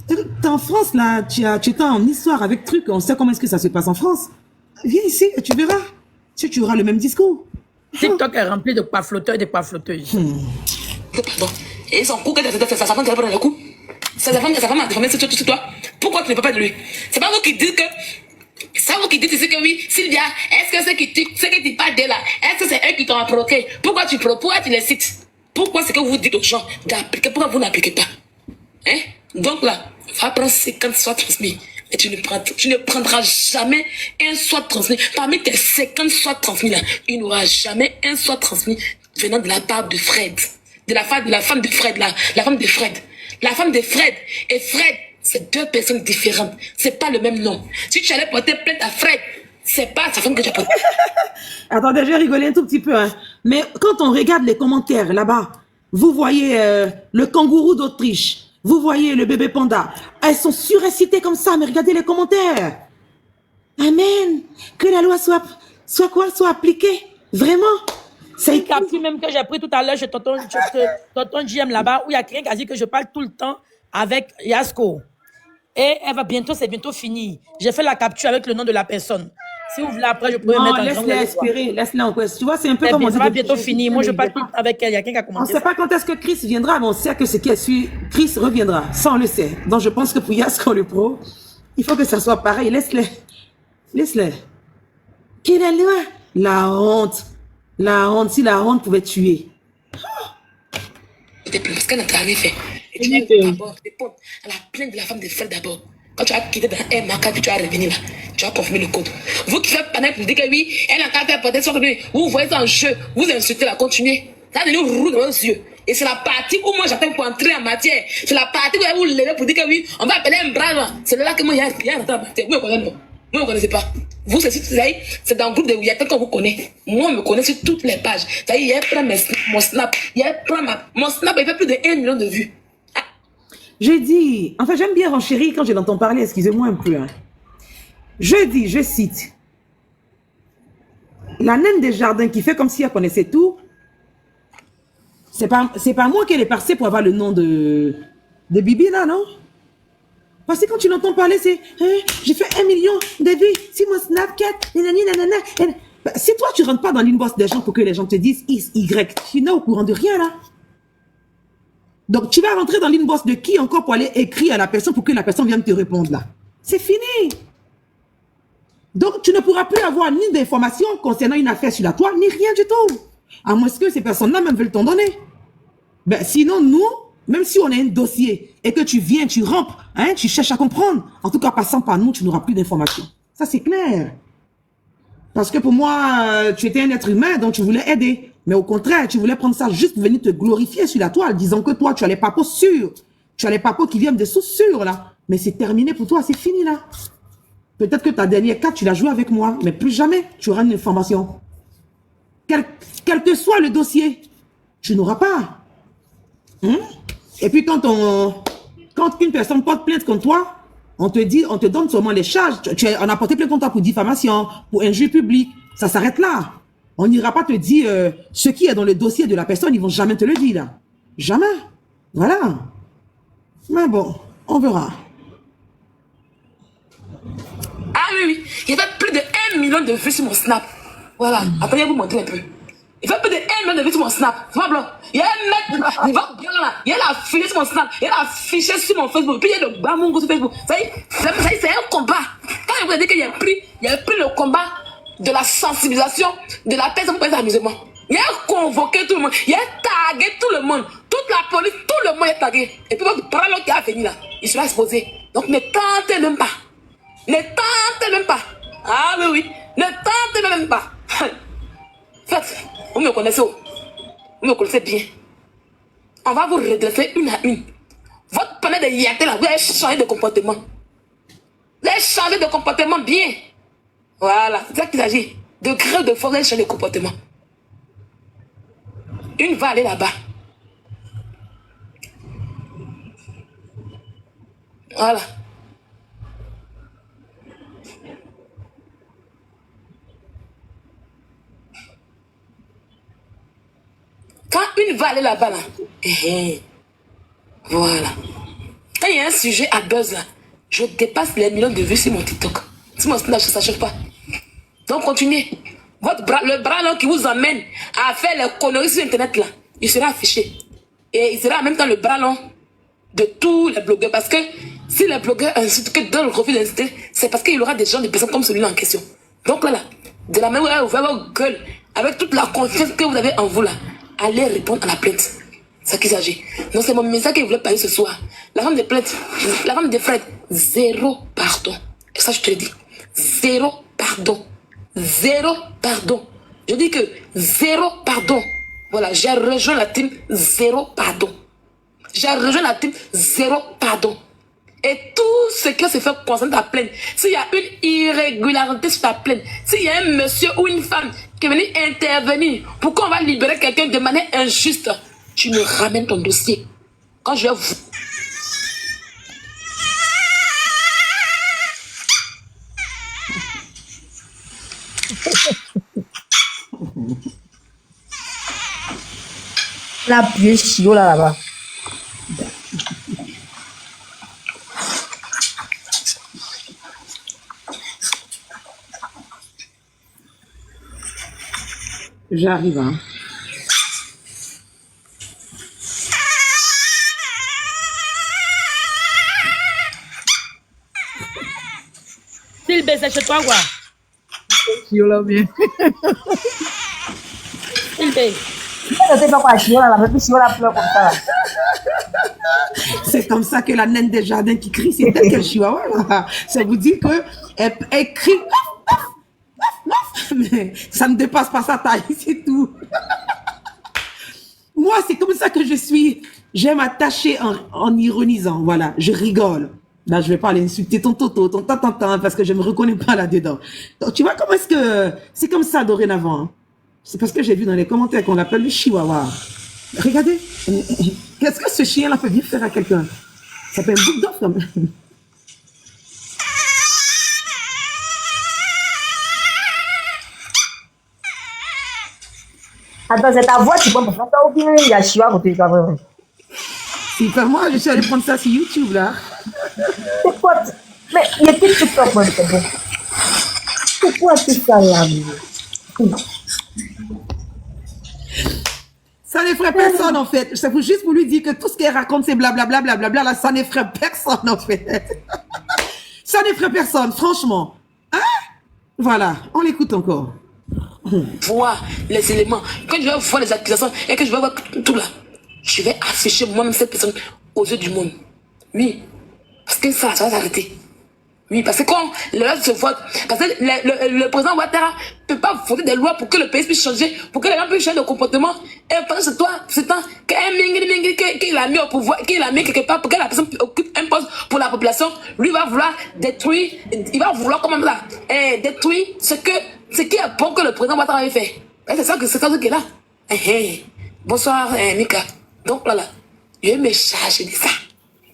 T'es en France, là, tu étais en histoire avec truc, on sait comment est-ce que ça se passe en France. Viens ici et tu verras. Tu auras le même discours. TikTok est rempli de pafloteurs et de pafloteuses. Pardon. Et son coup, sa femme qui dans le coup. Sa femme a déformé sur toi. Pourquoi tu ne peux pas de lui? C'est pas vous qui dites que. C'est vous qui dites ici que oui, Sylvia, est-ce que ce que tu parles de là, est-ce que c'est eux qui t'ont provoqué? Pourquoi tu les cites? Pourquoi c'est que vous dites aux gens d'appliquer? Pourquoi vous n'appliquez pas? Hein? Donc là, va prendre 50 soins transmis. Et tu ne prendras jamais un soin transmis. Parmi tes 50 soins transmis là, il n'y aura jamais un soin transmis venant de la part de Fred. De la femme de Fred là. La femme de Fred. La femme de Fred. Et Fred, c'est deux personnes différentes. C'est pas le même nom. Si tu allais porter plainte à Fred, c'est pas sa femme que tu as portée. Attendez, j'ai rigolé un tout petit peu, hein. Mais quand on regarde les commentaires là-bas, vous voyez le kangourou d'Autriche. Vous voyez le bébé panda. Elles sont surexcitées comme ça, mais regardez les commentaires. Amen. Que la loi soit appliquée. Vraiment. C'est une capture même que j'ai pris tout à l'heure chez tonton JM là-bas, où il y a quelqu'un qui a dit que je parle tout le temps avec Yasko. Et elle va bientôt, c'est bientôt fini. J'ai fait la capture avec le nom de la personne. Si vous voulez, après, je pourrais mettre en laisse-la espérer, laisse-la en question. Tu vois, c'est un peu comme on dit. Ça va bientôt finir. finir. Moi, je parle tout le temps avec elle. Il y a quelqu'un qui a commencé. On ne sait pas quand est-ce que Chris viendra, mais on sait que ce qui suit, Chris reviendra. Ça, on le sait. Donc, je pense que pour Yasko, le pro, il faut que ça soit pareil. Laisse-les. Laisse-les. Quelle est la loi? La honte. La honte. Si la honte pouvait tuer. Parce qu'elle n'a rien fait. Et tu vas d'abord répondre à la plainte de la femme de Fred d'abord. Quand tu as quitté dans un marquage, puis tu as revenu là, tu as confirmé le code. Vous qui faites panel pour dire que oui, elle n'a qu'à faire porter son revenu, vous voyez ça en jeu, vous insultez la continuer. Ça a donné roux dans vos yeux. Et c'est la partie où moi j'attends pour entrer en matière. C'est la partie où vous levez pour dire que oui, on va appeler un bras là. C'est là que moi il y a rien en matière. Vous me connaissez, non? Vous ne me connaissez pas. Vous, c'est dans le groupe de Ouyatel qu'on vous connaît. Moi, on me connaît sur toutes les pages. Ça y est, il prend mon snap. Mon snap, il fait plus de 1 million de vues. J'ai dit, enfin j'aime bien renchérir quand je l'entends parler, excusez-moi un peu. Hein. Je dis, je cite, la naine des jardins qui fait comme si elle connaissait tout, c'est pas moi qui l'ai passé pour avoir le nom de Bibi là, non? Parce que quand tu l'entends parler, c'est j'ai fait 1 million de vues sur mon Snapchat, nanana. Bah, si toi tu rentres pas dans l'inbox des gens pour que les gens te disent X, Y, tu n'es au courant de rien là. Donc, tu vas rentrer dans l'inbox de qui encore pour aller écrire à la personne pour que la personne vienne te répondre là. C'est fini. Donc, tu ne pourras plus avoir ni d'informations concernant une affaire sur la toile, ni rien du tout. À moins que ces personnes-là même veulent t'en donner. Ben, sinon, nous, même si on a un dossier et que tu viens, tu rampes, hein, tu cherches à comprendre, en tout cas, passant par nous, tu n'auras plus d'informations. Ça, c'est clair. Parce que pour moi, tu étais un être humain, donc tu voulais aider. Mais au contraire, tu voulais prendre ça juste pour venir te glorifier sur la toile, disant que toi, tu as les papos sûrs. Tu as les papos qui viennent de sous sûrs, là. Mais c'est terminé pour toi, c'est fini, là. Peut-être que ta dernière carte, tu l'as joué avec moi, mais plus jamais, tu auras une information. Quel que soit le dossier, tu n'auras pas. Et puis, quand une personne porte plainte contre toi, on te donne seulement les charges. On a porté plainte contre toi pour diffamation, pour injure publique. Ça s'arrête là. On n'ira pas te dire ce qui est dans le dossier de la personne, ils vont jamais te le dire là. Jamais. Voilà. Mais bon, on verra. Ah oui. Il y avait plus de 1 million de vues sur mon Snap. Voilà. Après, je vais vous montrer un peu. Il fait plus de 1 million de vues sur mon Snap. C'est pas blanc. Il y a un mec, il va bien là. Il y a l'affiché sur mon Snap. Il y a l'affiché sur mon Facebook. Puis il y a le bamongo sur Facebook. Ça y est, c'est un combat. Quand je vous ai dit qu'il y a pris le combat de la sensibilisation, de la personne pour les amusements. Il a convoqué tout le monde. Il a tagué tout le monde. Toute la police, tout le monde est tagué. Et puis, votre parole qui a venu là, il sera exposé. Donc, ne tentez même pas. Ne tentez même pas. Ah oui. Ne tentez même pas. Faites, vous me connaissez. Vous me connaissez bien. On va vous redresser une à une. Votre panel de yaté là, vous allez changer de comportement. Vous allez changer de comportement bien. Voilà, c'est ça qu'il s'agit. De gré de force, vous allez changer de comportement. Une va aller là-bas. Voilà. il va aller là-bas, là. Voilà. Quand il y a un sujet à buzz, là, je dépasse les millions de vues sur mon TikTok. Sur mon Snapchat, ça ne s'achève pas. Donc, continuez. Le bras là, qui vous emmène à faire les conneries sur Internet, là, il sera affiché. Et il sera en même temps le bras long de tous les blogueurs. Parce que si les blogueurs insultent que dans le refus d'insulter, c'est parce qu'il y aura des gens, des personnes comme celui-là en question. Donc là, de la même manière, vous ouvrez votre gueule, avec toute la confiance que vous avez en vous, là, allez répondre à la plainte. C'est qui s'agit. Donc c'est mon message que je voulais parler ce soir. La femme de plainte, la femme de Fred, zéro pardon. Et ça, je te le dis. Zéro pardon. Zéro pardon. Je dis que zéro pardon. Voilà, j'ai rejoint la team zéro pardon. J'ai rejoint la team zéro pardon. Et tout ce qui se fait concernant ta plainte, s'il y a une irrégularité sur ta plainte, s'il y a un monsieur ou une femme qui est venu intervenir pour qu'on va libérer quelqu'un de manière injuste, tu me ramènes ton dossier. Quand je vais vous... La pied chiot là-bas. J'arrive, hein. S'il baisse chez toi, quoi. Chiot là bien. S'il baisse. C'est comme ça que la naine des jardins qui crie, c'est elle qu'elle chihuahua. Là. Ça vous dit que elle crie. Mais ça ne dépasse pas sa taille, c'est tout. Moi, c'est comme ça que je suis. J'aime attacher en ironisant. Voilà, je rigole. Là, je vais pas aller insulter ton toto, ton tantantan, parce que je me reconnais pas là-dedans. Donc, tu vois comment est-ce que c'est comme ça dorénavant. Hein? C'est parce que j'ai vu dans les commentaires qu'on l'appelle le chihuahua. Regardez, qu'est-ce que ce chien-là peut bien faire à quelqu'un? Ça fait un bout d'offre quand même. Attends, c'est ta voix, tu prends pour faire ça ou bien il y a chihuahua pour te dire. Si, moi, je suis allée prendre ça sur YouTube, là. C'est quoi? Mais il y a plus de TikTok, moi, c'est bon. C'est quoi tout ça, là? Ça n'effraie personne, en fait. C'est juste pour lui dire que tout ce qu'elle raconte, c'est blablabla, blablabla, là, ça n'effraie personne, en fait. Ça n'effraie personne, franchement. Hein? Voilà, on l'écoute encore. Voir les éléments. Quand je vais voir les accusations et que je vais voir tout là, je vais afficher moi-même cette personne aux yeux du monde. Oui. Parce que ça va s'arrêter. Oui, parce que quand le reste se vote, parce que le président Ouattara ne peut pas voter des lois pour que le pays puisse changer, pour que les gens puissent changer de comportement. Et pendant ce temps, qu'il a mis au pouvoir, qu'il a mis quelque part pour que la personne occupe un poste pour la population, lui va vouloir détruire, il va vouloir comment là, détruire ce qui est bon que le président Ouattara avait fait. C'est ça qui est là. Bonsoir, Mika. Donc là, je vais me charger de ça.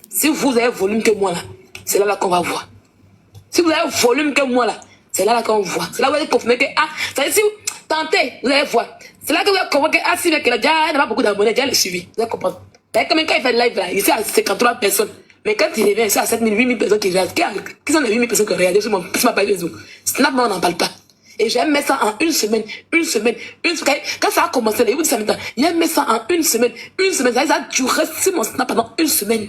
Si vous avez volume que moi là, c'est là qu'on va voir. Si vous avez volume que moi là, c'est là qu'on voit. C'est là où vous allez confirmer que, ça veut dire si vous tentez, vous allez voir. C'est là que vous allez comprendre que, si le gars n'a pas beaucoup d'abonnés, déjà le suivi. Vous allez comprendre. Quand il fait live là, ici à 53 personnes. Mais quand il revient ici à 7 000, 8 000 personnes qui regardent, qui sont les 8 000 personnes qui regardent sur ma page Facebook. Snap, on n'en parle pas. Et j'ai mis ça en une semaine. Quand ça a commencé, les 8 semaines, j'ai mis ça en une semaine. Ça a duré sur mon Snap pendant une semaine.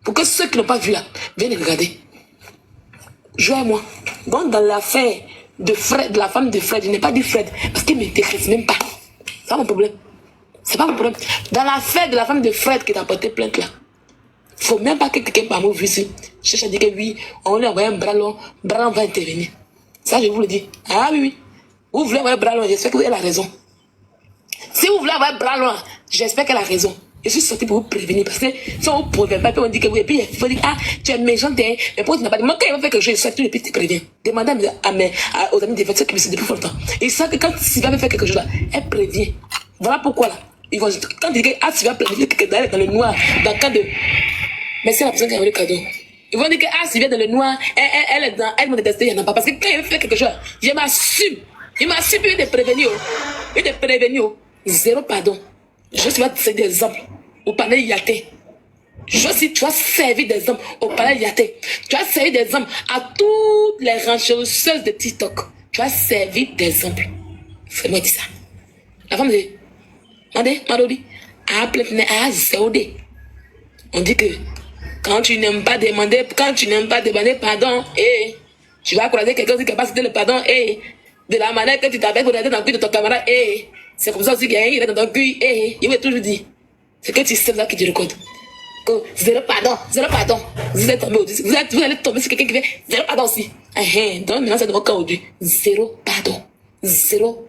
Pour que ceux qui n'ont pas vu là, viennent regarder. Joue-moi. Donc, dans l'affaire de Fred, de la femme de Fred, je n'ai pas dit Fred, parce qu'il ne m'intéresse même pas. C'est pas mon problème. C'est pas mon problème. Dans l'affaire de la femme de Fred qui t'a porté plainte là, il ne faut même pas que quelqu'un par moi ici. Je cherche à dire que oui, on lui a envoyé un bras long va intervenir. Ça, je vous le dis. Ah oui. Vous voulez avoir un bras long, j'espère que vous avez la raison. Si vous voulez avoir un bras long, j'espère qu'elle a raison. Je suis sorti pour vous prévenir parce que si on ne prévient pas, on dit que oui, et puis il faut dire, tu es méchant, mais pourquoi tu n'as pas dit, moi quand il va faire quelque chose, je sais tout et puis tu préviens. Demandez aux amis des fêtes qui me disent depuis longtemps. Ils savent que quand Sylvia va faire quelque chose là, elle prévient. Voilà pourquoi là. Ils vont, quand ils disent que Sylvia prévient quelqu'un dans le noir, dans le cas de. Mais c'est la personne qui a eu le cadeau. Ils vont dire que Sylvia dans le noir, elle m'a détesté, il n'y en a pas. Parce que quand il fait quelque chose, je m'assume. Il m'assume de prévenir. Zéro pardon. Je suis des exemples au palais Yaté. Tu as servi d'exemple au palais Yaté. Tu as servi d'exemple à toutes les rancheuses de TikTok. Tu as servi d'exemple. C'est moi qui dis ça. La femme dit, Marodi, on dit que quand tu n'aimes pas demander pardon, tu vas croiser quelqu'un qui est capable de te le pardon, de la manière que tu t'avais pour rentrer dans le cul de ton camarade, c'est comme ça aussi qu'il est dans ton cul, il va toujours dire. C'est que tu sais là que tu recordes. Zéro pardon. Vous êtes tombé au-dessus. Vous allez tomber sur quelqu'un qui fait zéro pardon aussi. Donc maintenant c'est de votre cas aujourd'hui. Zéro pardon. Zéro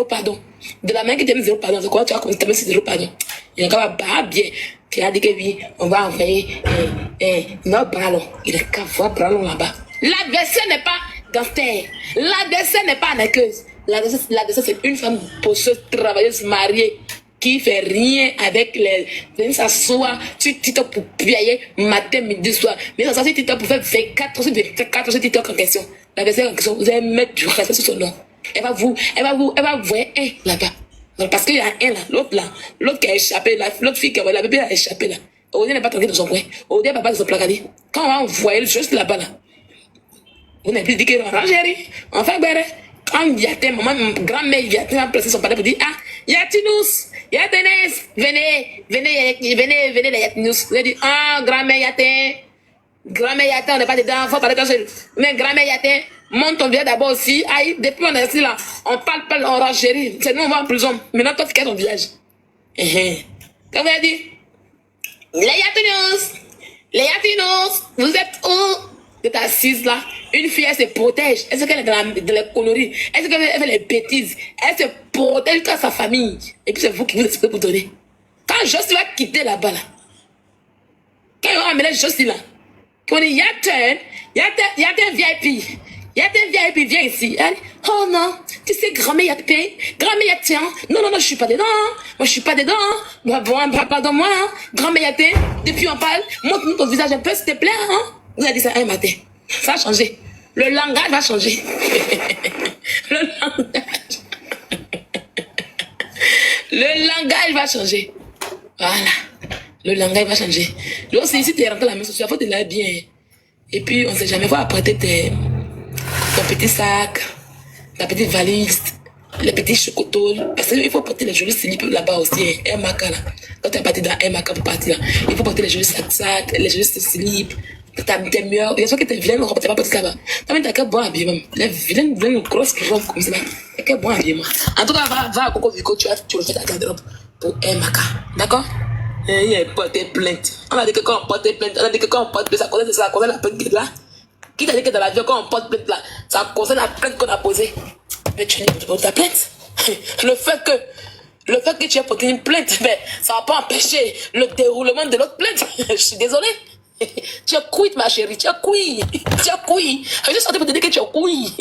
pardon. De la main qui t'aime zéro pardon, c'est quoi? Tu vas commencer à mettre zéro pardon. Il y a un gars bien qui a dit que oui, on va envoyer notre ballon. Il est qu'à voir ballon là-bas. L'adversaire n'est pas gangster. L'adversaire n'est pas arnaqueuse. L'adversaire c'est une femme bosseuse, travailleuse, mariée, qui fait rien avec les... Venez s'asseoir sur TikTok pour payer matin, midi, soir. Venez s'asseoir sur TikTok pour faire 24 sur TikTok en question. L'adversaire en question, vous allez mettre du respect sur son nom. Elle va vous voir un là-bas. Parce qu'il y a un là, l'autre qui a échappé là, l'autre fille qui a la bébé a échappé là. Odé n'est pas tranquille dans son coin. Odé n'a pas de son placardé. Quand on va envoyer juste là-bas là, on n'a plus dit que rangerie, on fait béret. Quand Yaté, maman, grand-mère Yaté a placé son palais pour dire, Yatinous, Yatinès, venez les Yatinous. Vous avez dit, grand-mère Yaté, on n'est pas dedans, faut parler comme ça. Mais grand-mère Yaté, monte ton village d'abord aussi. Aïe, depuis on est ici là, on parle pas en rangerie. C'est nous, on va en prison. Maintenant, toi, tu quittes ton village. Comme vous avez dit, les Yatinous, vous êtes où? Vous êtes assise là. Une fille, elle se protège. Est-ce qu'elle est dans les conneries? Est-ce qu'elle fait les bêtises? Elle se protège dans sa famille. Et puis c'est vous qui vous expliquez pour donner. Quand Josie va quitter là-bas là, quand on va amener Josie là, qu'on dit, Yatin VIP. Yatin VIP, viens ici. Elle dit, oh non, tu sais, grand-mère Yatin. Non, je suis pas dedans. Moi, je suis pas dedans. Bon, pardonne-moi. Grand-mère Yatin, depuis on parle, montre-nous ton visage un peu, s'il te plaît. Vous avez dit ça un matin. Ça va changer. Le langage va changer. Le langage va changer. Voilà. Le langage va changer. Donc, si tu es rentré à la maison, il faut te laver bien. Et puis, on ne sait jamais, il faut apprêter ton petit sac, ta petite valise, les petits chocotoles. Parce qu'il faut porter les jolis slips là-bas aussi. Un maca là. Quand tu es parti dans un maca pour partir là, il faut porter les jolis sacs, les jolis slips. T'es meilleur. Il y a ceux qui étaient vilaines, on ne peut pas porter là-bas. T'as même qu'à bon habillement. Les vilaines, grosses robes comme ça. T'as qu'à bon habillement. En tout cas, va à Coco Vico, tu refais ta garde-robe pour un maca. D'accord? Il y a porté plainte. On a dit que quand on porte plainte, ça concerne la plainte là. Qui t'a dit que dans la vie, quand on porte plainte là, ça concerne la plainte qu'on a posée. Mais tu n'es pas ta plainte. Le fait que tu aies porté une plainte, ben, ça va pas empêcher le déroulement de l'autre plainte. Je suis désolée. Tu as couille, ma chérie, tu as couille. Je suis sortie pour te dire que tu as couille.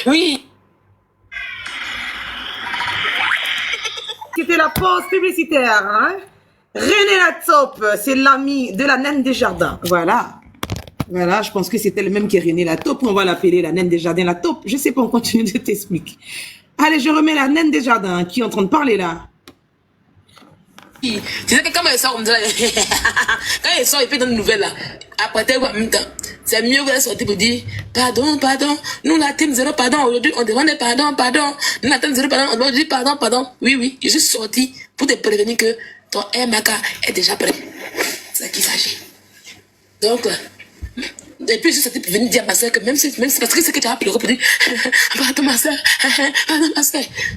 Oui. C'était la pause publicitaire, hein? René Lataupe, c'est l'ami de la naine des jardins. Voilà, je pense que c'était le même que René Lataupe. On va l'appeler la naine des jardins Lataupe. Je sais pas, on continue de t'expliquer. Allez, je remets la naine des jardins qui est en train de parler là. Tu sais que quand elle sort, on me dit, quand elle sort et puis dans une nouvelle là, après t'es en même temps, c'est mieux que elle sortir pour dire, pardon, nous la team zéro pardon, aujourd'hui on demande pardon, nous la team zéro pardon, on doit dire pardon, oui, je suis sorti pour te prévenir que ton MAK est déjà prêt. C'est ça qu'il s'agit. Donc, et puis je suis sorti pour venir dire à ma soeur que même si parce que c'est que tu as pleuré pour dire, pardon ma soeur,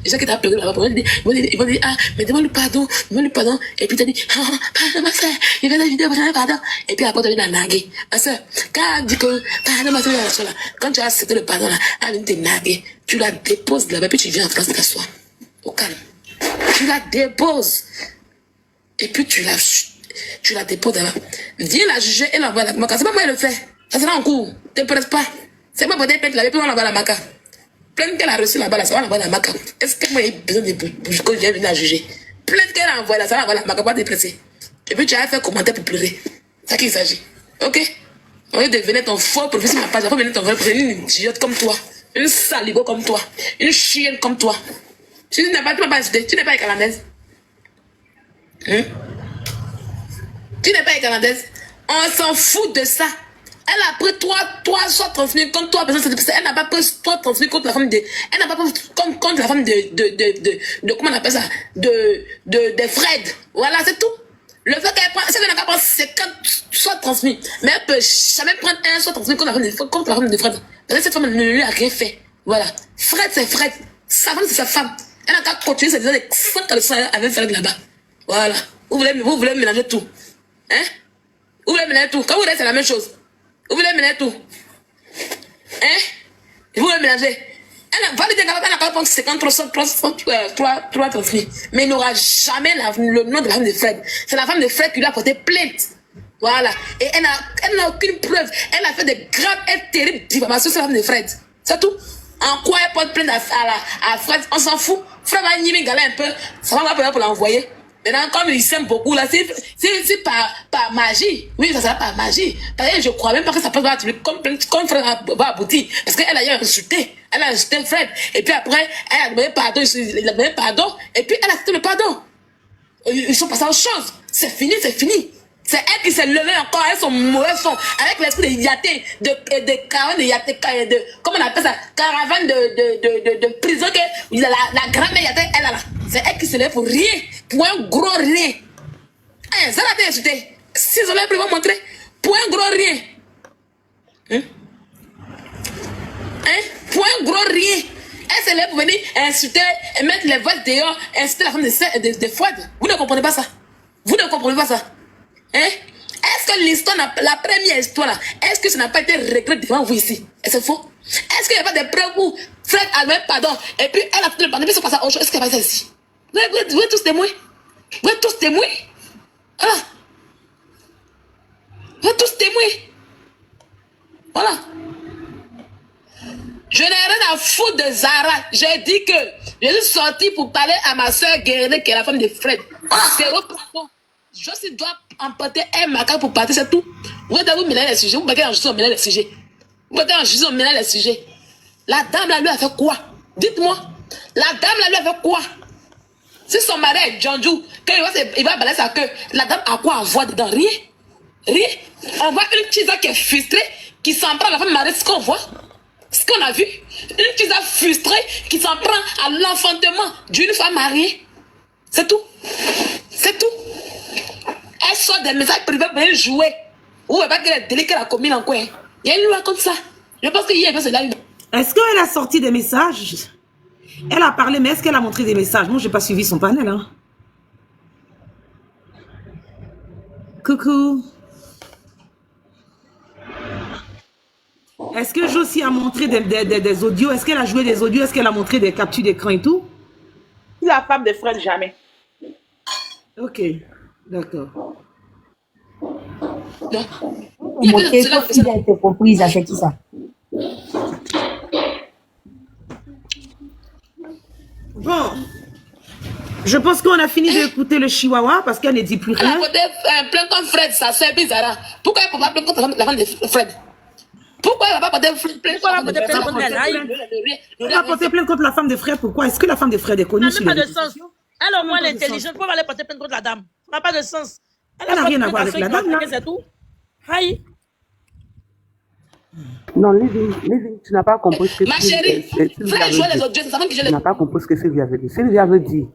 les gens qui t'ont pleuré là-bas pour dire, ils vont dire, mais demande-lui pardon, et puis tu as dit, pardon ma soeur, il fait la vidéo, pardon, et puis après tu viens la naguer. Ma soeur, quand elle dit que, pardon ma soeur, quand tu as accepté le pardon là, elle vient te naguer, tu la déposes là-bas, puis tu viens en France t'asseoir, au calme. Tu la déposes, et puis tu la déposes là-bas. Viens la juger et l'envoie à la maca. C'est pas moi qui le fais. Ça sera en cours. Ne te presse pas. C'est pas pour des plaintes là-bas, puis on l'envoie à la maca. Plainte qu'elle a reçue là-bas, là, ça va l'envoyer à la maca. Est-ce que moi j'ai besoin de bouger que je viens venir la juger? Plainte qu'elle a envoyée là, ça va l'envoyer à la maca, pas dépresser. Et puis tu as fait commentaire pour pleurer. C'est ça qu'il s'agit. Ok? Au lieu de venir ton faux profil sur ma page, il faut venir ton vrai profil, une idiote comme toi, une saligo comme toi, une chienne comme toi. Tu n'es pas insulté. Tu n'es pas irlandaise. Hein? Tu n'es pas irlandaise. On s'en fout de ça. Elle a pris toi, soit transmis contre toi, elle n'a pas pris toi transmis contre la femme de, elle n'a pas pris contre la femme de comment on appelle ça, de Fred. Voilà, c'est tout. Le fait qu'elle prend, elle n'a pas pris 50 soit transmis, mais elle peut jamais prendre un soit transmis contre la femme de Fred. Parce que cette femme ne lui a rien fait. Voilà. Fred, c'est Fred. Sa femme, c'est sa femme. Elle n'a qu'à continuer ses années 5 ans avec Fred là-bas. Voilà. Vous voulez mélanger tout. Hein? Vous voulez mélanger tout. Quand vous voulez, c'est la même chose. Vous voulez mélanger tout. Hein? Vous voulez mélanger. Elle n'a pas prendre 53 transmis. Mais il n'aura jamais le nom de la femme de Fred. C'est la femme de Fred qui lui a porté plainte. Voilà. Et elle n'a aucune preuve. Elle a fait des graves et terribles diffamations sur la femme de Fred. C'est tout. En quoi elle porte plainte à Fred? On s'en fout. Fred va nier galer un peu. Ça va pas pour l'envoyer. Maintenant, comme il s'aime beaucoup, là, c'est par magie. Oui, ça sera par magie. Parce que je crois même pas que ça peut être comme Fred va aboutir. Parce qu'elle a insulté. Elle a insulté Fred. Et puis après, elle a demandé pardon. Il a demandé pardon. Et puis elle a accepté le pardon. Ils sont passés à autre chose. C'est fini, c'est fini. C'est elle qui s'est levée encore avec son mauvais son, avec l'esprit de yaté, de caravane de yaté, comment on appelle ça, caravane de prison que la grand-mère yaté, elle a là. C'est elle qui s'est levée pour rien, pour un gros rien. Hein, ça l'a été insulté. Si ils ont l'air pour montrer, pour un gros rien. Hein? Pour un gros rien. Elle s'est levée pour venir insulter, et mettre les voix dehors, insulter la femme de Fouad. Vous ne comprenez pas ça? Vous ne comprenez pas ça? Hein? Est-ce que l'histoire, la première histoire là, est-ce que ça n'a pas été réglé devant vous ici? Et c'est faux? Est-ce qu'il n'y a pas de preuves où Fred a demandé pardon et puis elle a fait le pardon et puis ça passe à autre chose? Est-ce qu'il n'y a pas ça ici? Vous êtes tous témoins? Vous êtes tous témoins? Voilà. Vous êtes tous témoins? Voilà. Je n'ai rien à foutre de Zara. J'ai dit que je suis sortie pour parler à ma soeur Guérin qui est la femme de Fred. Zéro pardon. Je aussi dois emporter un macaque pour partir, c'est tout. Vous devez vous mélanger les sujets. Vous mettez en justice, on mélange les sujets. Vous mettez en justice, on mélange les sujets. La dame là lui a fait quoi? Dites-moi. La dame là lui a fait quoi? Si son mari est Djanjou, quand il va balayer sa queue, la dame a quoi à voir dedans? Rien. Rien. On voit une tisa qui est frustrée, qui s'en prend à la femme mariée, c'est ce qu'on voit. Ce qu'on a vu. Une tisa frustrée qui s'en prend à l'enfantement d'une femme mariée. C'est tout. C'est tout. Elle sort des messages privés pour aller jouer. Ou elle va qu'elle est délicat qu'elle a commis dans le coin. Il y a une loi comme ça. Je pense qu'il y a un peu là. Est-ce qu'elle a sorti des messages? Elle a parlé, mais est-ce qu'elle a montré des messages? Moi, je n'ai pas suivi son panel. Hein. Coucou. Est-ce que Josie a montré des audios? Est-ce qu'elle a joué des audios? Est-ce qu'elle a montré des captures d'écran et tout? La femme de Fred, jamais. Ok, d'accord. Montrer qu'il a été comprise avec tout ça. Bon, je pense qu'on a fini d'écouter le chihuahua parce qu'elle ne dit plus rien. Plein comme Fred, ça c'est bizarre. Pourquoi elle ne peut pas plaindre contre la femme de Fred? Pourquoi elle ne va pas porter plainte contre Elle va porter plainte contre la femme de Fred. Pourquoi? Est-ce que la femme de Fred est connue? Ça n'a pas de sens. Elle au moins l'intelligence. Pourquoi aller porter plainte contre la dame? Ça n'a pas de sens. Elle n'a rien à voir avec la dame, là. C'est tout. Aïe. Non, Living, tu n'as pas compris ce que Ma chérie, Fred joue les audios, c'est ça que je Tu n'as pas compris ce que Sylvie avait dit. Sylvie avait dit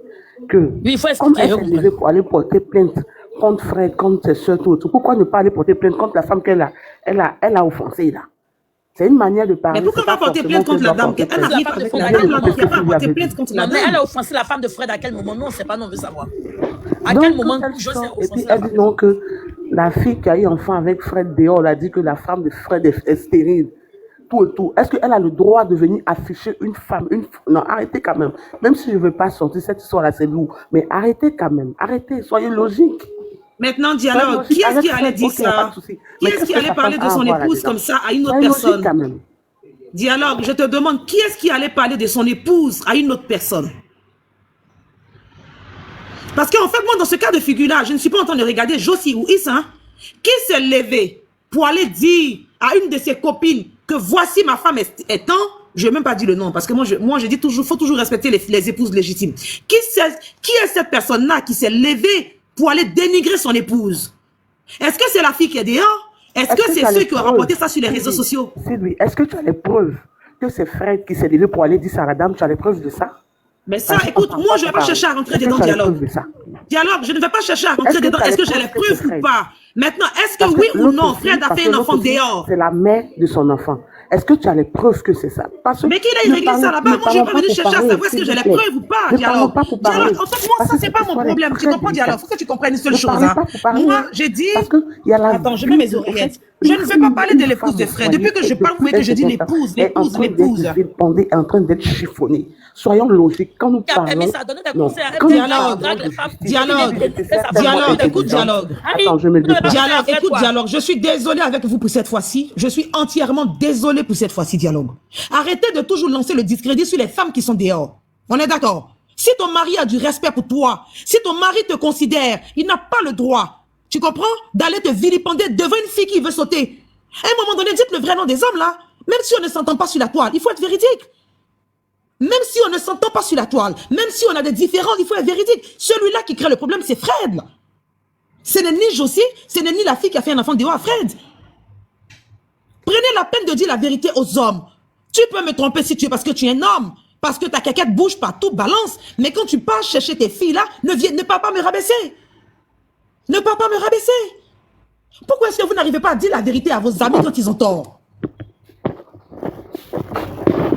que oui, comme elle s'est levée pour aller porter plainte contre Fred, contre ses soeurs, tout, pourquoi ne pas aller porter plainte contre la femme qu'elle a offensée là? C'est une manière de parler. Mais pourquoi pas porter plainte contre la dame? Elle n'a rien avec la dame. Elle n'a pas porté plainte contre la dame. Mais elle a offensé la femme de Fred à quel moment? Non, on ne sait pas, non, on veut savoir. À quel moment Josie a offensé? Et puis elle dit non, que la fille qui a eu enfant avec Fred dehors, elle a dit que la femme de Fred est stérile. Tout et tout. Est-ce qu'elle a le droit de venir afficher une femme? Non, arrêtez quand même. Même si je ne veux pas sortir cette histoire-là, c'est lourd. Mais arrêtez quand même. Arrêtez, soyez logique. Maintenant, dialogue, qui est-ce qui allait dire ça? Qui est-ce qui allait parler de son épouse comme ça à une autre personne? Dialogue, je te demande, qui est-ce qui allait parler de son épouse à une autre personne? Parce qu'en fait, moi, dans ce cas de figure-là, je ne suis pas en train de regarder Josie ou Issa, qui s'est levé pour aller dire à une de ses copines que voici ma femme étant, Je n'ai même pas dit le nom parce que moi, je dis toujours, faut toujours respecter les épouses légitimes. Qui est cette personne-là qui s'est levée pour aller dénigrer son épouse? Est-ce que c'est la fille qui est dehors? Est-ce que c'est ceux qui ont rapporté ça sur les réseaux sociaux? C'est lui. Est-ce que tu as les preuves que c'est Fred qui s'est levé pour aller dire ça à la dame? Tu as les preuves de ça? Mais ça, écoute, moi, je ne vais pas chercher à rentrer dedans dialogue. Dialogue, je ne vais pas chercher à rentrer dedans. Est-ce que j'ai les preuves ou pas? Maintenant, est-ce que oui ou non, Fred a fait un enfant dehors? C'est la mère de son enfant. Est-ce que tu as les preuves que c'est ça? Mais qui a réglé ça là-bas? Moi, je ne vais pas venir chercher à savoir est-ce que j'ai les preuves ou pas, dialogue. Dialogue, en fait, moi, ça, c'est pas mon problème. Tu comprends, dialogue? Il faut que tu comprennes une seule chose. Moi, j'ai dit... Attends, je mets mes oreillettes. Je ne vais pas parler de l'épouse de Fred. Depuis que je parle, vous voyez que je dis l'épouse. Est en train d'être chiffonné. Soyons logiques. Quand nous parlons... Dialogue, écoute, dialogue. Dialogue, écoute, dialogue. Je suis désolé avec vous pour cette fois-ci. Je suis entièrement désolé pour cette fois-ci, dialogue. Arrêtez de toujours lancer le discrédit sur les femmes qui sont dehors. On est d'accord? Si ton mari a du respect pour toi, si ton mari te considère, il n'a pas le droit, tu comprends, d'aller te vilipender devant une fille qui veut sauter. À un moment donné, dites le vrai nom des hommes, là. Même si on ne s'entend pas sur la toile, il faut être véridique. Même si on ne s'entend pas sur la toile, même si on a des différences, il faut être véridique. Celui-là qui crée le problème, c'est Fred, là. Ce n'est ni Josie, ce n'est ni la fille qui a fait un enfant dehors à Fred. Prenez la peine de dire la vérité aux hommes. Tu peux me tromper si tu veux parce que tu es un homme, parce que ta caquette bouge partout, balance. Mais quand tu pars chercher tes filles là, ne pars pas me rabaisser. Ne pars pas me rabaisser. Pourquoi est-ce que vous n'arrivez pas à dire la vérité à vos amis quand ils ont tort?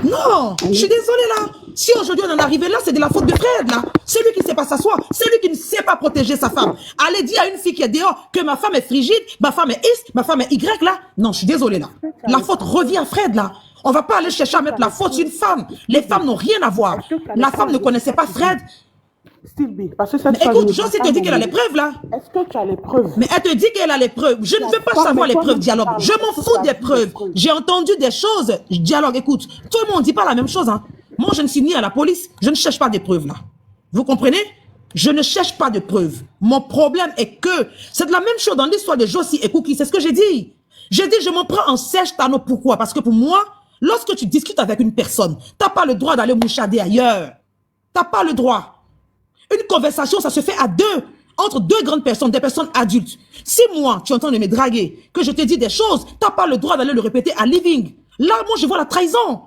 Non, je suis désolée là. Si aujourd'hui on en est arrivé là, c'est de la faute de Fred là. C'est lui qui ne sait pas s'asseoir, c'est lui qui ne sait pas protéger sa femme. Allez dire à une fille qui est dehors que ma femme est frigide, ma femme est X, ma femme est Y là. Non, je suis désolée là. La faute revient à Fred là. On va pas aller chercher à mettre la faute sur une femme. Les femmes n'ont rien à voir. La femme ne connaissait pas Fred. Sylvie, parce que ça mais écoute, Josie te dit qu'elle a les preuves là. Est-ce que tu as les preuves? Mais elle te dit qu'elle a les preuves. Je ne veux pas savoir les preuves, dialogue. Je m'en fous des preuves. J'ai entendu des choses. Dialogue, écoute. Tout le monde ne dit pas la même chose. Hein. Moi, je ne suis ni à la police. Je ne cherche pas des preuves là. Vous comprenez? Je ne cherche pas de preuves. Mon problème est que c'est de la même chose dans l'histoire de Josie et Cookie. C'est ce que j'ai dit. J'ai dit, je m'en prends en sèche Tano. Pourquoi? Parce que pour moi, lorsque tu discutes avec une personne, tu n'as pas le droit d'aller mouchader ailleurs. Tu n'as pas le droit. Une conversation, ça se fait à deux, entre deux grandes personnes, des personnes adultes. Si moi, tu entends de me draguer, que je te dis des choses, tu n'as pas le droit d'aller le répéter à living. Là, moi, je vois la trahison.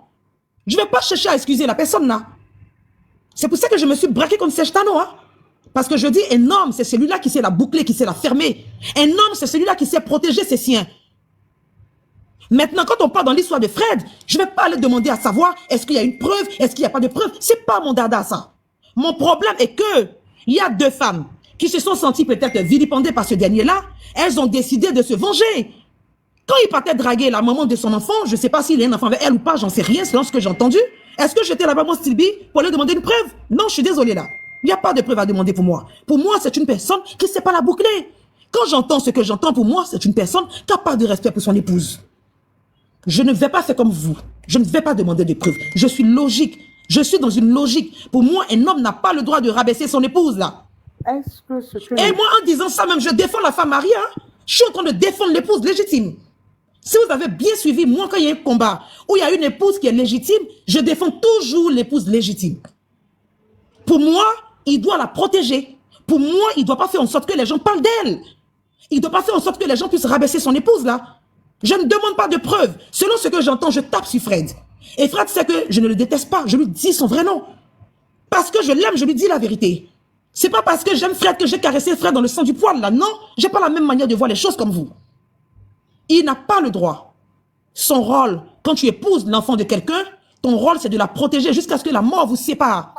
Je ne vais pas chercher à excuser la personne là. C'est pour ça que je me suis braqué comme Serge Tano. Hein? Parce que je dis, un homme, c'est celui-là qui sait la boucler, qui sait la fermer. Un homme, c'est celui-là qui sait protéger ses siens. Maintenant, quand on parle dans l'histoire de Fred, je ne vais pas aller demander à savoir, est-ce qu'il y a une preuve, est-ce qu'il n'y a pas de preuve. C'est pas mon dada, ça. Mon problème est que il y a deux femmes qui se sont senties peut-être vilipendées par ce dernier-là. Elles ont décidé de se venger. Quand il partait draguer la maman de son enfant, je ne sais pas s'il a un enfant avec elle ou pas, j'en sais rien, selon ce que j'ai entendu. Est-ce que j'étais là-bas, moi, Sylvie, pour lui demander une preuve? Non, je suis désolée là. Il n'y a pas de preuve à demander pour moi. Pour moi, c'est une personne qui ne sait pas la boucler. Quand j'entends ce que j'entends, pour moi, c'est une personne qui n'a pas de respect pour son épouse. Je ne vais pas faire comme vous. Je ne vais pas demander de preuves. Je suis logique. Je suis dans une logique. Pour moi, un homme n'a pas le droit de rabaisser son épouse, là. Est-ce que ce que... Et moi, en disant ça même, je défends la femme mariée. Hein. Je suis en train de défendre l'épouse légitime. Si vous avez bien suivi, moi, quand il y a un combat où il y a une épouse qui est légitime, je défends toujours l'épouse légitime. Pour moi, il doit la protéger. Pour moi, il ne doit pas faire en sorte que les gens parlent d'elle. Il ne doit pas faire en sorte que les gens puissent rabaisser son épouse, là. Je ne demande pas de preuves. Selon ce que j'entends, je tape sur Fred. Et Fred sait que je ne le déteste pas. Je lui dis son vrai nom. Parce que je l'aime, je lui dis la vérité. C'est pas parce que j'aime Fred que j'ai caressé Fred dans le sang du poil, là. Non, j'ai pas la même manière de voir les choses comme vous. Il n'a pas le droit. Son rôle, quand tu épouses l'enfant de quelqu'un, ton rôle, c'est de la protéger jusqu'à ce que la mort vous sépare.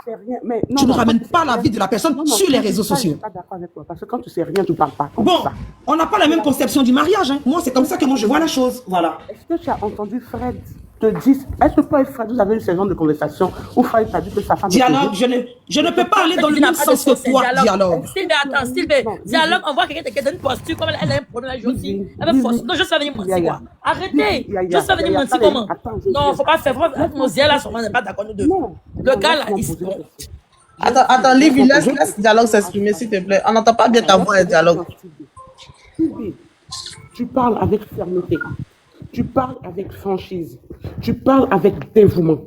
Tu ne ramènes pas la vie de la personne sur les réseaux sociaux. Je ne suis pas d'accord avec toi, parce que quand tu sais rien, tu ne parles pas. Bon, on n'a pas la même conception du mariage. Hein. Moi, c'est comme ça que moi, je vois la chose. Voilà. Est-ce que tu as entendu Fred te dire... Est-ce que toi et Fred, vous avez une saison de conversation où Fred t'a dit que sa femme... Dialogue, je ne peux pas aller dans le même sens que toi, dialogue. Sylvie, attends, Sylvie, dialogue, on voit quelqu'un qui a une posture comme elle a un problème là, Josie. Elle veut forcer. Non, je vais venir mentir, quoi. Arrêtez. Je vais venir mentir comment? Non, il ne faut pas faire. Nos yeux là, on n'est pas d'accord, nous deux. Le gars là, il se... Attends, Livy, laisse dialogue s'exprimer, s'il te plaît. On n'entend pas bien ta voix, dialogue. Sylvie, tu parles avec fermeté. tu parles avec franchise, tu parles avec dévouement,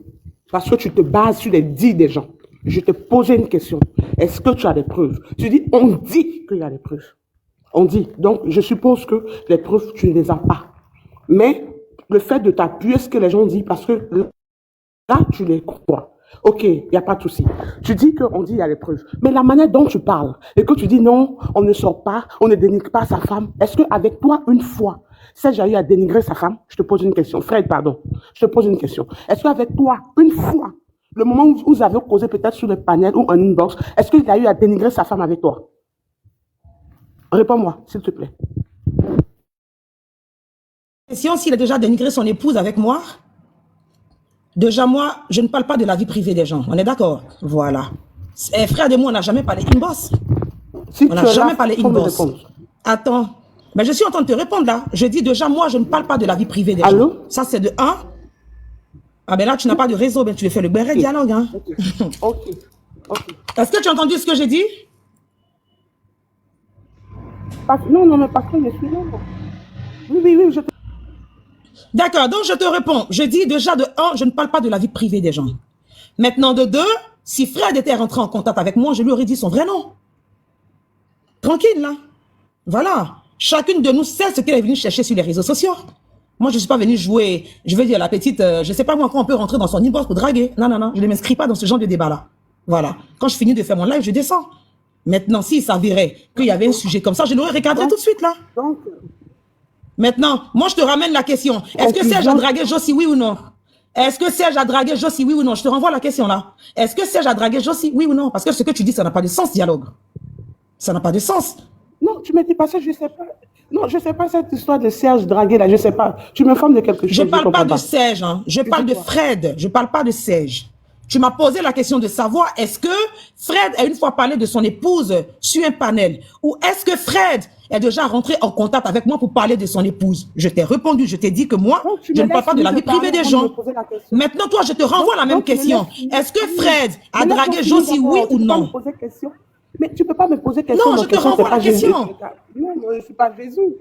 parce que tu te bases sur les dits des gens. Je te posais une question. Est-ce que tu as des preuves? Tu dis, on dit qu'il y a des preuves. On dit. Donc, je suppose que les preuves, tu ne les as pas. Mais le fait de t'appuyer ce que les gens disent, parce que là, tu les crois. Ok, il n'y a pas de souci. Tu dis qu'on dit il y a les preuves. Mais la manière dont tu parles, et que tu dis non, on ne sort pas, on ne dénigre pas sa femme, est-ce qu'avec toi, une fois, Serge a eu à dénigrer sa femme? Je te pose une question. Fred, pardon. Je te pose une question. Est-ce qu'avec toi, une fois, le moment où vous avez causé peut-être sur le panel ou en inbox, est-ce qu'il a eu à dénigrer sa femme avec toi? Réponds-moi, s'il te plaît. Question s'il a déjà dénigré son épouse avec moi. Déjà, moi, je ne parle pas de la vie privée des gens. On est d'accord? Voilà. Et frère de moi, on n'a jamais parlé inbox. Si on n'a jamais parlé inbox. Attends. Mais je suis en train de te répondre là. Je dis déjà, moi, je ne parle pas de la vie privée des gens. Ça, c'est de 1. Ah ben là, tu n'as pas de réseau. Ben, tu veux faire le béret dialogue. Hein. Ok. Est-ce que tu as entendu ce que j'ai dit? Non, mais parce que je suis là. Oui, je te... D'accord, donc je te réponds. Je dis déjà de 1, je ne parle pas de la vie privée des gens. Maintenant de 2, si Fred était rentré en contact avec moi, je lui aurais dit son vrai nom. Tranquille, là. Voilà. Chacune de nous sait ce qu'elle est venue chercher sur les réseaux sociaux. Moi, je ne suis pas venue jouer, je veux dire, la petite, je ne sais pas moi quand on peut rentrer dans son inbox pour draguer. Non, je ne m'inscris pas dans ce genre de débat-là. Voilà. Quand je finis de faire mon live, je descends. Maintenant, s'il s'avérait qu'il y avait un sujet comme ça, je l'aurais recadré tout de suite, là. Maintenant, moi, je te ramène la question. Est-ce que Serge a dragué Josie, oui ou non? Est-ce que Serge a dragué Josie, oui ou non? Je te renvoie la question, là. Est-ce que Serge a dragué Josie, oui ou non? Parce que ce que tu dis, ça n'a pas de sens, dialogue. Ça n'a pas de sens. Non, tu me dis pas ça, je ne sais pas. Non, je ne sais pas cette histoire de Serge dragué, là, je ne sais pas. Tu m'informes de quelque chose. Je ne parle pas de Serge, hein. Je parle de Fred. Je ne parle pas de Serge. Tu m'as posé la question de savoir est-ce que Fred a une fois parlé de son épouse sur un panel ou est-ce que Fred est déjà rentré en contact avec moi pour parler de son épouse. Je t'ai répondu, je t'ai dit que moi, je ne parle pas de la vie privée des gens. Maintenant, toi, je te renvoie la même question. Est-ce que Fred a dragué Josie, oui ou non? Mais tu ne peux pas me poser question. Non, je te renvoie la question. Non, je ne suis pas Jésus.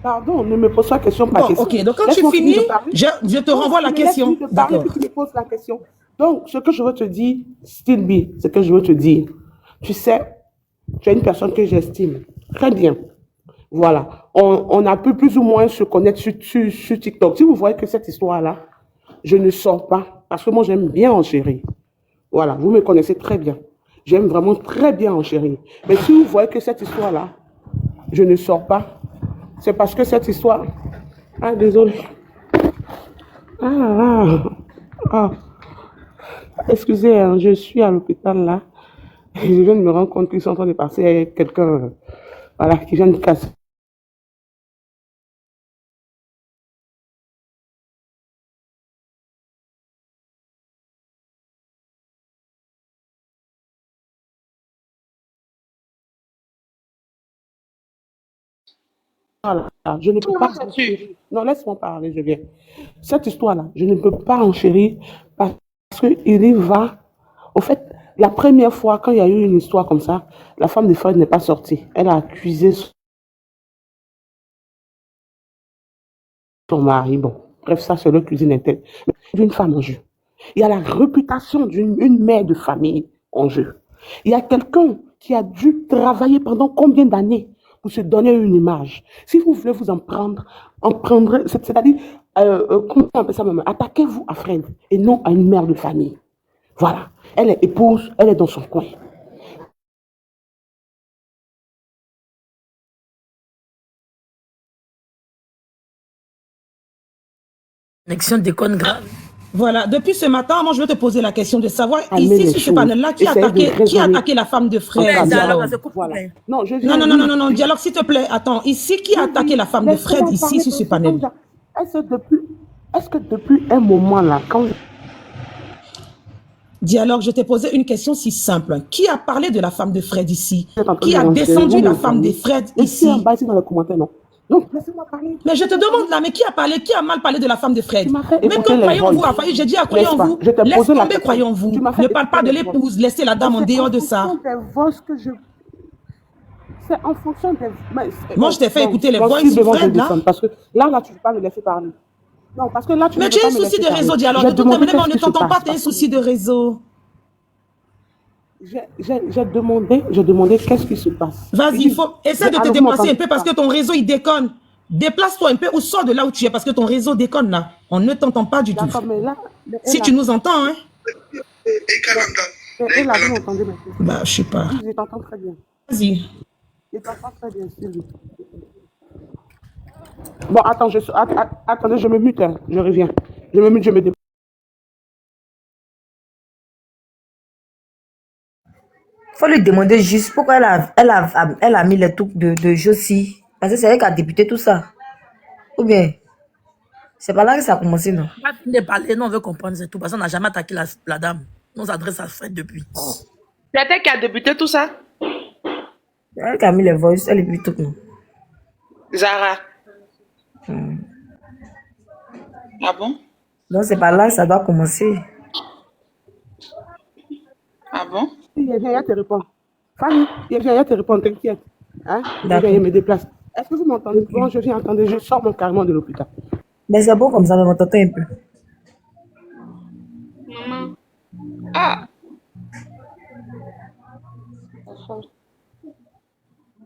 Pardon, ne me pose pas question par question. Ok, donc quand tu finis, je te renvoie la question. D'accord. Tu me poses la question. Donc, ce que je veux te dire, Still B, ce que je veux te dire, tu sais, tu es une personne que j'estime. Très bien. Voilà. On a pu plus ou moins se connaître sur TikTok. Si vous voyez que cette histoire-là, je ne sors pas, parce que moi, j'aime bien enchérir. Voilà, vous me connaissez très bien. J'aime vraiment très bien enchérir. Mais si vous voyez que cette histoire-là, je ne sors pas, c'est parce que cette histoire... Ah, désolé. Excusez, hein, je suis à l'hôpital là. Et je viens de me rendre compte qu'ils sont en train de passer avec quelqu'un voilà, qui vient de casser. Voilà, je ne peux pas enchérir. Non, laisse-moi parler, je viens. Cette histoire-là, je ne peux pas enchérir parce qu'il y va. Au fait, la première fois, quand il y a eu une histoire comme ça, la femme de Fred n'est pas sortie. Elle a accusé son mari. Bon, bref, ça, c'est leur cuisine interne. D'une femme en jeu. Il y a la réputation d'une mère de famille en jeu. Il y a quelqu'un qui a dû travailler pendant combien d'années pour se donner une image. Si vous voulez vous en prendre, c'est-à-dire, comment on appelle ça, maman? Attaquez-vous à Fred et non à une mère de famille. Voilà. Elle est épouse, elle est dans son coin. Connexion déconne grave. Voilà, depuis ce matin, moi je veux te poser la question de savoir ici sur ce panel-là, qui a attaqué la femme de Fred? Voilà. Non, dialogue s'il te plaît. Attends, ici, qui a attaqué la femme de Fred ici sur ce panel? Est-ce que depuis un moment là, quand... Dialogue, je t'ai posé une question si simple. Qui a parlé de la femme de Fred ici? Qui a descendu la femme de Fred ici? Dans les commentaires, non. Donc, laissez-moi parler. Mais je te demande là, mais qui a parlé, qui a mal parlé de la femme de Fred? Même quand croyons-vous, j'ai dit à croyons-vous, laisse tomber croyons-vous. Ne parle pas de l'épouse, laissez la dame en dehors de ça. C'est en fonction des... Moi, je t'ai fait écouter les voix de Fred, là. Parce que là, tu ne peux pas me laisser parler. Non, parce que là, tu ne Mais veux tu as pas un me souci laisser de parler. réseau, dis alors. J'ai De toute demandé manière, on qu'est-ce ne qui se t'entend pas, passe. tu as un souci de réseau. J'ai demandé qu'est-ce qui se passe. Vas-y, il faut essayer de te Alors, vous déplacer un m'entendez peu parce pas. que ton réseau, il déconne. Déplace-toi un peu ou sors de là où tu es parce que ton réseau déconne là. On ne t'entend pas du tout. D'accord, mais là, Si tu nous entends, hein. Et là, vous m'entendez maintenant? Bah, je sais pas. Oui, je t'entends très bien. Vas-y. Je t'entends très bien, Sylvie. Bon, attends, attendez, je me mute, hein. Je reviens. Je me mute, je me déplace. Faut lui demander juste pourquoi elle a mis les trucs de Josie. Parce que c'est elle qui a débuté tout ça. Ou bien, c'est pas là que ça a commencé, non? On va finir de parler, nous on veut comprendre, c'est tout. Parce qu'on n'a jamais attaqué la dame. On s'adresse à Fred depuis. C'est elle qui a débuté tout ça? C'est elle qui a mis les voices, elle est plus tout, non? Zara. Ah bon? Donc c'est pas là que ça doit commencer. Ah bon? Il vient te répondre. Fanny, il vient te répondre, t'inquiète. Hein? D'accord. Il me déplace. Est-ce que vous m'entendez? Bon, je viens entendre, je sors mon carrément de l'hôpital. Mais c'est bon comme ça, mais on t'entend un peu. Maman. Ah!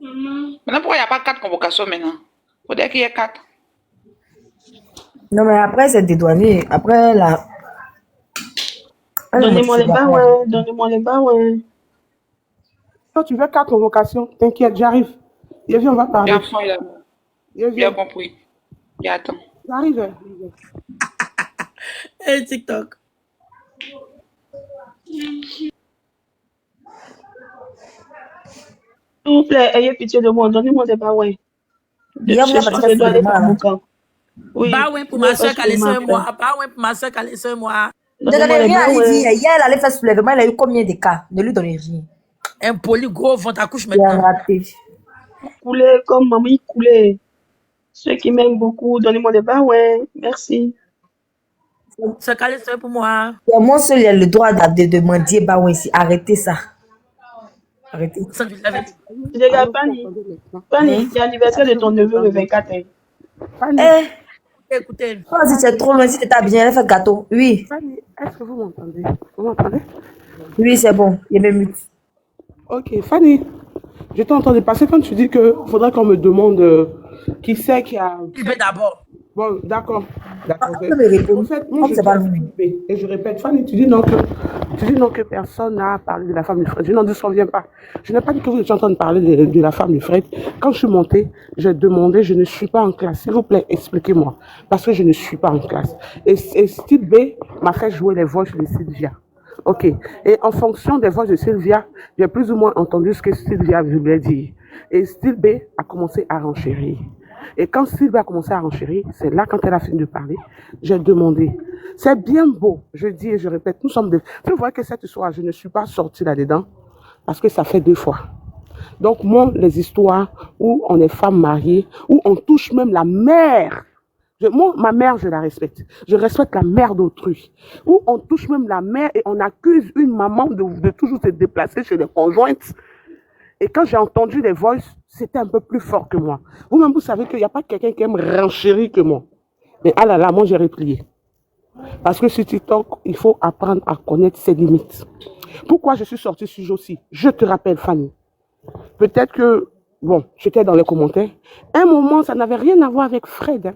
Maintenant, pourquoi il n'y a pas 4 convocations maintenant? Il faudrait qu'il y ait 4. Non, mais après, c'est dédouané. Après, la... Donnez-moi les bas, ouais. Donnez-moi les bas, ouais. Toi, tu veux 4 convocations? T'inquiète, j'arrive. Et viens, on va parler. Il a bien compris. Il attend. J'arrive. Et TikTok. S'il vous plaît, ayez pitié de moi. Donnez-moi des bas, ouais. Je dois aller faire mon camp. Oui. Bah ouais pour ma soeur qui a laissé un mois. Bah ouais pour ma soeur qui a laissé un mois. Ne donnez rien à lui dire. Hier, elle allait faire soulèvement. Elle a eu combien de cas? Ne lui donnez rien. Un poli gros ventre à couche Il a maintenant. raté. Coulez comme maman, il coulait. Ceux qui m'aiment beaucoup, donnez-moi des bas, ouais. Merci. C'est calé seul pour moi. Moi seul, il a le droit de demander, bah ouais, ici. Arrêtez ça. Arrêtez. Ça, tu l'avais dit. Regarde, Fanny. Fanny, c'est l'anniversaire de ton neveu le 24. Fanny. Écoutez. Si c'est trop loin, si t'es bien, elle fait gâteau. Oui. Fanny, est-ce que vous m'entendez? Vous m'entendez? Oui, c'est bon. Il est même. Ok, Fanny, je t'ai entendu passer quand tu dis qu'il faudrait qu'on me demande qui c'est qui a... Il veut d'abord. Bon, d'accord. D'accord. En fait, moi, je pas et je répète, Fanny, tu dis non que personne n'a parlé de la femme de Fred. Je n'en souviens pas. Je n'ai pas dit que vous étiez en train de parler de la femme de Fred. Quand je suis montée, j'ai demandé, je ne suis pas en classe. S'il vous plaît, expliquez-moi. Parce que je ne suis pas en classe. Et Style B m'a fait jouer les voix de Sylvia. Ok. Et en fonction des voix de Sylvia, j'ai plus ou moins entendu ce que Sylvia voulait dire. Et Style B a commencé à renchérir. Et quand Sylvia a commencé à renchérir, c'est là, quand elle a fini de parler, j'ai demandé. C'est bien beau, je dis et je répète, nous sommes des... Vous voyez que cette histoire, je ne suis pas sortie là-dedans parce que ça fait 2 fois. Donc, moi, les histoires où on est femme mariée, où on touche même la mère. Moi, ma mère, je la respecte. Je respecte la mère d'autrui. Où on touche même la mère et on accuse une maman de toujours se déplacer chez les conjointes. Et quand j'ai entendu les voices, c'était un peu plus fort que moi. Vous-même, vous savez qu'il n'y a pas quelqu'un qui aime renchérir que moi. Mais ah là là, moi j'ai replié. Parce que sur TikTok, il faut apprendre à connaître ses limites. Pourquoi je suis sortie sur Josie? Je te rappelle, Fanny. Peut-être que, bon, j'étais dans les commentaires. Un moment, ça n'avait rien à voir avec Fred. Hein.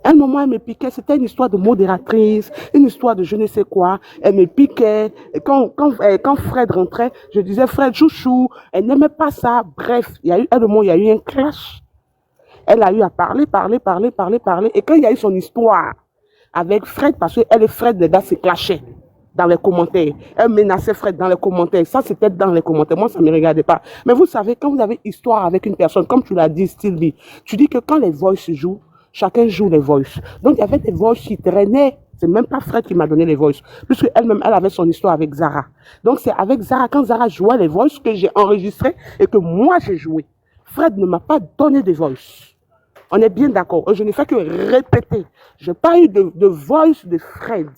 Un moment, elle me piquait, c'était une histoire de modératrice, une histoire de je ne sais quoi. Elle me piquait. Et quand Fred rentrait, je disais, Fred, chouchou, elle n'aimait pas ça. Bref, il y a eu un moment, il y a eu un clash. Elle a eu à parler. Et quand il y a eu son histoire avec Fred, parce qu'elle et Fred, les gars se clashaient dans les commentaires. Elle menaçait Fred dans les commentaires. Ça, c'était dans les commentaires. Moi, ça ne me regardait pas. Mais vous savez, quand vous avez histoire avec une personne, comme tu l'as dit, Sylvie, tu dis que quand les voix se jouent, chacun joue les voices. Donc, il y avait des voices qui traînaient. C'est même pas Fred qui m'a donné les voices. Puisque elle-même, elle avait son histoire avec Zara. Donc, c'est avec Zara, quand Zara jouait les voices, que j'ai enregistré et que moi, j'ai joué. Fred ne m'a pas donné de voice. On est bien d'accord. Je n'ai fait que répéter. Je n'ai pas eu de voice de Fred.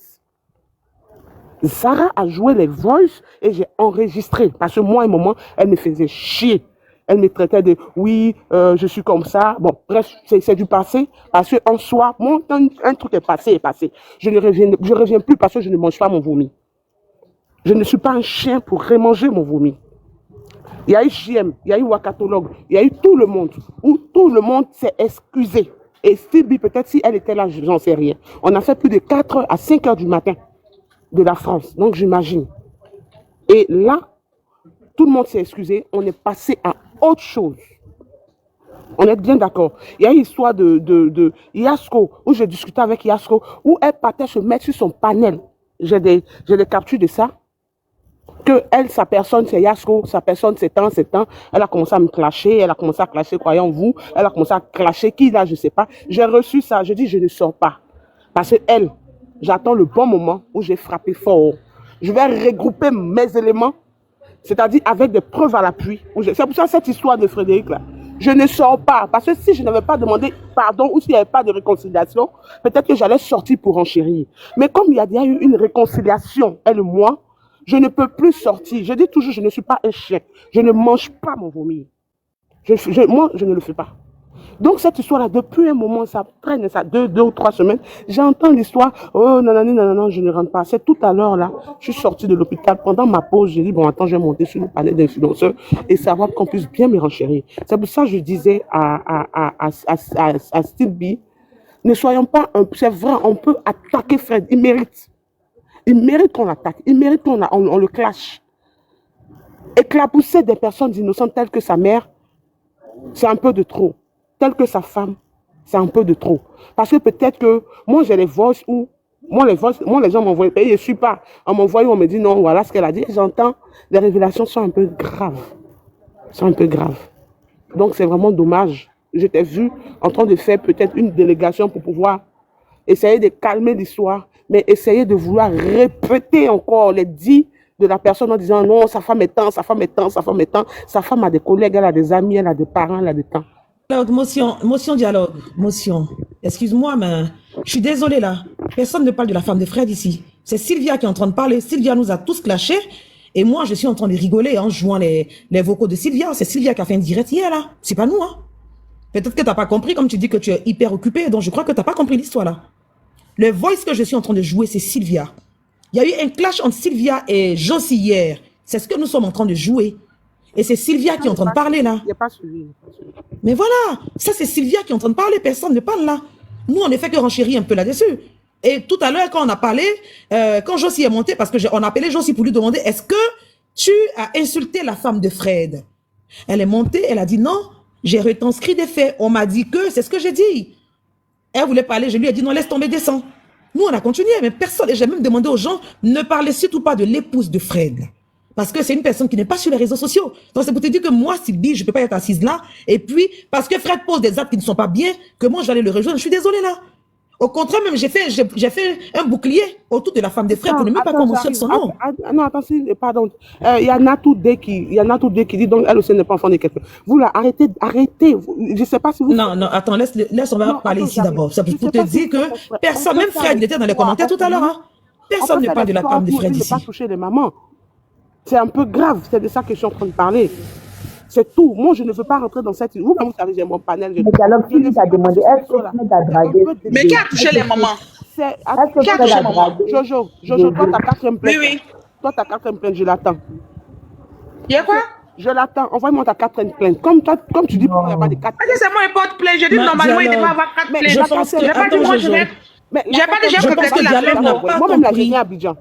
Zara a joué les voices et j'ai enregistré. Parce que moi, à un moment, elle me faisait chier. Elle me traitait de oui, je suis comme ça. Bon, bref, c'est du passé. Parce qu'en soi, un truc est passé. Je ne reviens plus parce que je ne mange pas mon vomi. Je ne suis pas un chien pour remanger mon vomi. Il y a eu JM, il y a eu Wakatologue, il y a eu tout le monde, où tout le monde s'est excusé. Et Sylvie, peut-être si elle était là, j'en sais rien. On a fait plus de 4 à 5 heures du matin de la France, donc j'imagine. Et là, tout le monde s'est excusé, on est passé à autre chose. On est bien d'accord. Il y a eu l'histoire de Yasko, où j'ai discuté avec Yasko, où elle partait se mettre sur son panel. J'ai des captures de ça. Que elle, sa personne, c'est Yasko, sa personne, c'est tant. Elle a commencé à me clasher, elle a commencé à clasher, croyant vous. Elle a commencé à clasher qui là, je ne sais pas. J'ai reçu ça, je dis, je ne sors pas. Parce que elle, j'attends le bon moment où j'ai frappé fort. Je vais regrouper mes éléments, c'est-à-dire avec des preuves à l'appui. C'est pour ça cette histoire de Frédéric là. Je ne sors pas, parce que si je n'avais pas demandé pardon ou s'il n'y avait pas de réconciliation, peut-être que j'allais sortir pour enchérir. Mais comme il y a déjà eu une réconciliation, elle et moi, je ne peux plus sortir. Je dis toujours, je ne suis pas un chien. Je ne mange pas mon vomi. Moi, je ne le fais pas. Donc, cette histoire-là, depuis un moment, ça traîne, ça, 2 ou 3 semaines, j'entends l'histoire, oh, non, je ne rentre pas. C'est tout à l'heure, là, je suis sortie de l'hôpital. Pendant ma pause, j'ai dit, bon, attends, je vais monter sur le panel d'influenceurs et savoir qu'on puisse bien me renchérir. C'est pour ça que je disais à Steve B, ne soyons pas, c'est vrai, on peut attaquer Fred, il mérite. Il mérite qu'on l'attaque, il mérite qu'on le clash. Éclabousser des personnes innocentes telles que sa mère, c'est un peu de trop. Telles que sa femme, c'est un peu de trop. Parce que peut-être que moi, j'ai les voices où, moi, les gens m'envoient, et je ne suis pas, on m'envoie, on me dit non, voilà ce qu'elle a dit. J'entends, les révélations sont un peu graves. Donc, c'est vraiment dommage. Je t'ai vu en train de faire peut-être une délégation pour pouvoir essayer de calmer l'histoire, mais essayer de vouloir répéter encore les dits de la personne en disant non, sa femme est tant. Sa femme a des collègues, elle a des amis, elle a des parents, elle a des temps. Dialogue. Excuse-moi, mais je suis désolée là. Personne ne parle de la femme de Fred ici. C'est Sylvia qui est en train de parler. Sylvia nous a tous clashés. Et moi, je suis en train de rigoler en jouant les vocaux de Sylvia. C'est Sylvia qui a fait une direct hier là. C'est pas nous, hein. Peut-être que tu n'as pas compris, comme tu dis que tu es hyper occupé. Donc, je crois que tu n'as pas compris l'histoire là. Le voice que je suis en train de jouer, c'est Sylvia. Il y a eu un clash entre Sylvia et Josie hier. C'est ce que nous sommes en train de jouer. Et c'est Sylvia qui est en train de parler là. Il n'y a pas suivi. Mais voilà, ça c'est Sylvia qui est en train de parler, personne ne parle là. Nous, on ne fait que renchérir un peu là-dessus. Et tout à l'heure, quand on a parlé, quand Josie est montée, parce qu'on a appelé Josie pour lui demander, est-ce que tu as insulté la femme de Fred? Elle est montée, elle a dit non, j'ai retranscrit des faits. On m'a dit que, c'est ce que j'ai dit. Elle voulait parler, je lui ai dit non, laisse tomber, descends. Nous, on a continué, mais personne, et j'ai même demandé aux gens, ne parlez surtout pas de l'épouse de Fred. Parce que c'est une personne qui n'est pas sur les réseaux sociaux. Donc c'est pour te dire que moi, Sylvie, je ne peux pas être assise là. Et puis, parce que Fred pose des actes qui ne sont pas bien, que moi, je vais aller le rejoindre. Je suis désolée là. Au contraire, même, j'ai fait un bouclier autour de la femme de Fred pour ne même pas qu'on mentionne son nom. Non, attends, pardon. Il y a Natou D qui dit, donc elle aussi n'est pas enfant de quelqu'un. Vous là, arrêtez. Je ne sais pas si vous... Non, attends, laisse on va parler ici d'abord. C'est pour te dire que personne, même Fred, il était dans les commentaires tout à l'heure. Hein. Personne ne parle de la femme de Fred ici. Ne pas toucher les mamans. C'est un peu grave, c'est de ça que je suis en train de parler. C'est tout. Moi, je ne veux pas rentrer dans cette... Vous savez, j'ai mon panel. Mais alors, qui t'a demandé, est-ce que Fred a dragué? Mais qui a touché les mamans? Qui a touché les mamans? Jojo, toi, ta quatrième plainte. Oui. Toi, ta quatrième plainte, je l'attends. Il y a quoi? Je l'attends. Envoie-moi ta quatrième plainte. Comme tu dis, il n'y a pas de 4 plaintes. C'est moi, il porte plainte. Je dis normalement, il devrait avoir 4 plaintes. Je pense que... J'ai pas dit moi, je vais... J'ai pas déjà complété la plainte. Moi-même, la j'ai mis à Abidjan.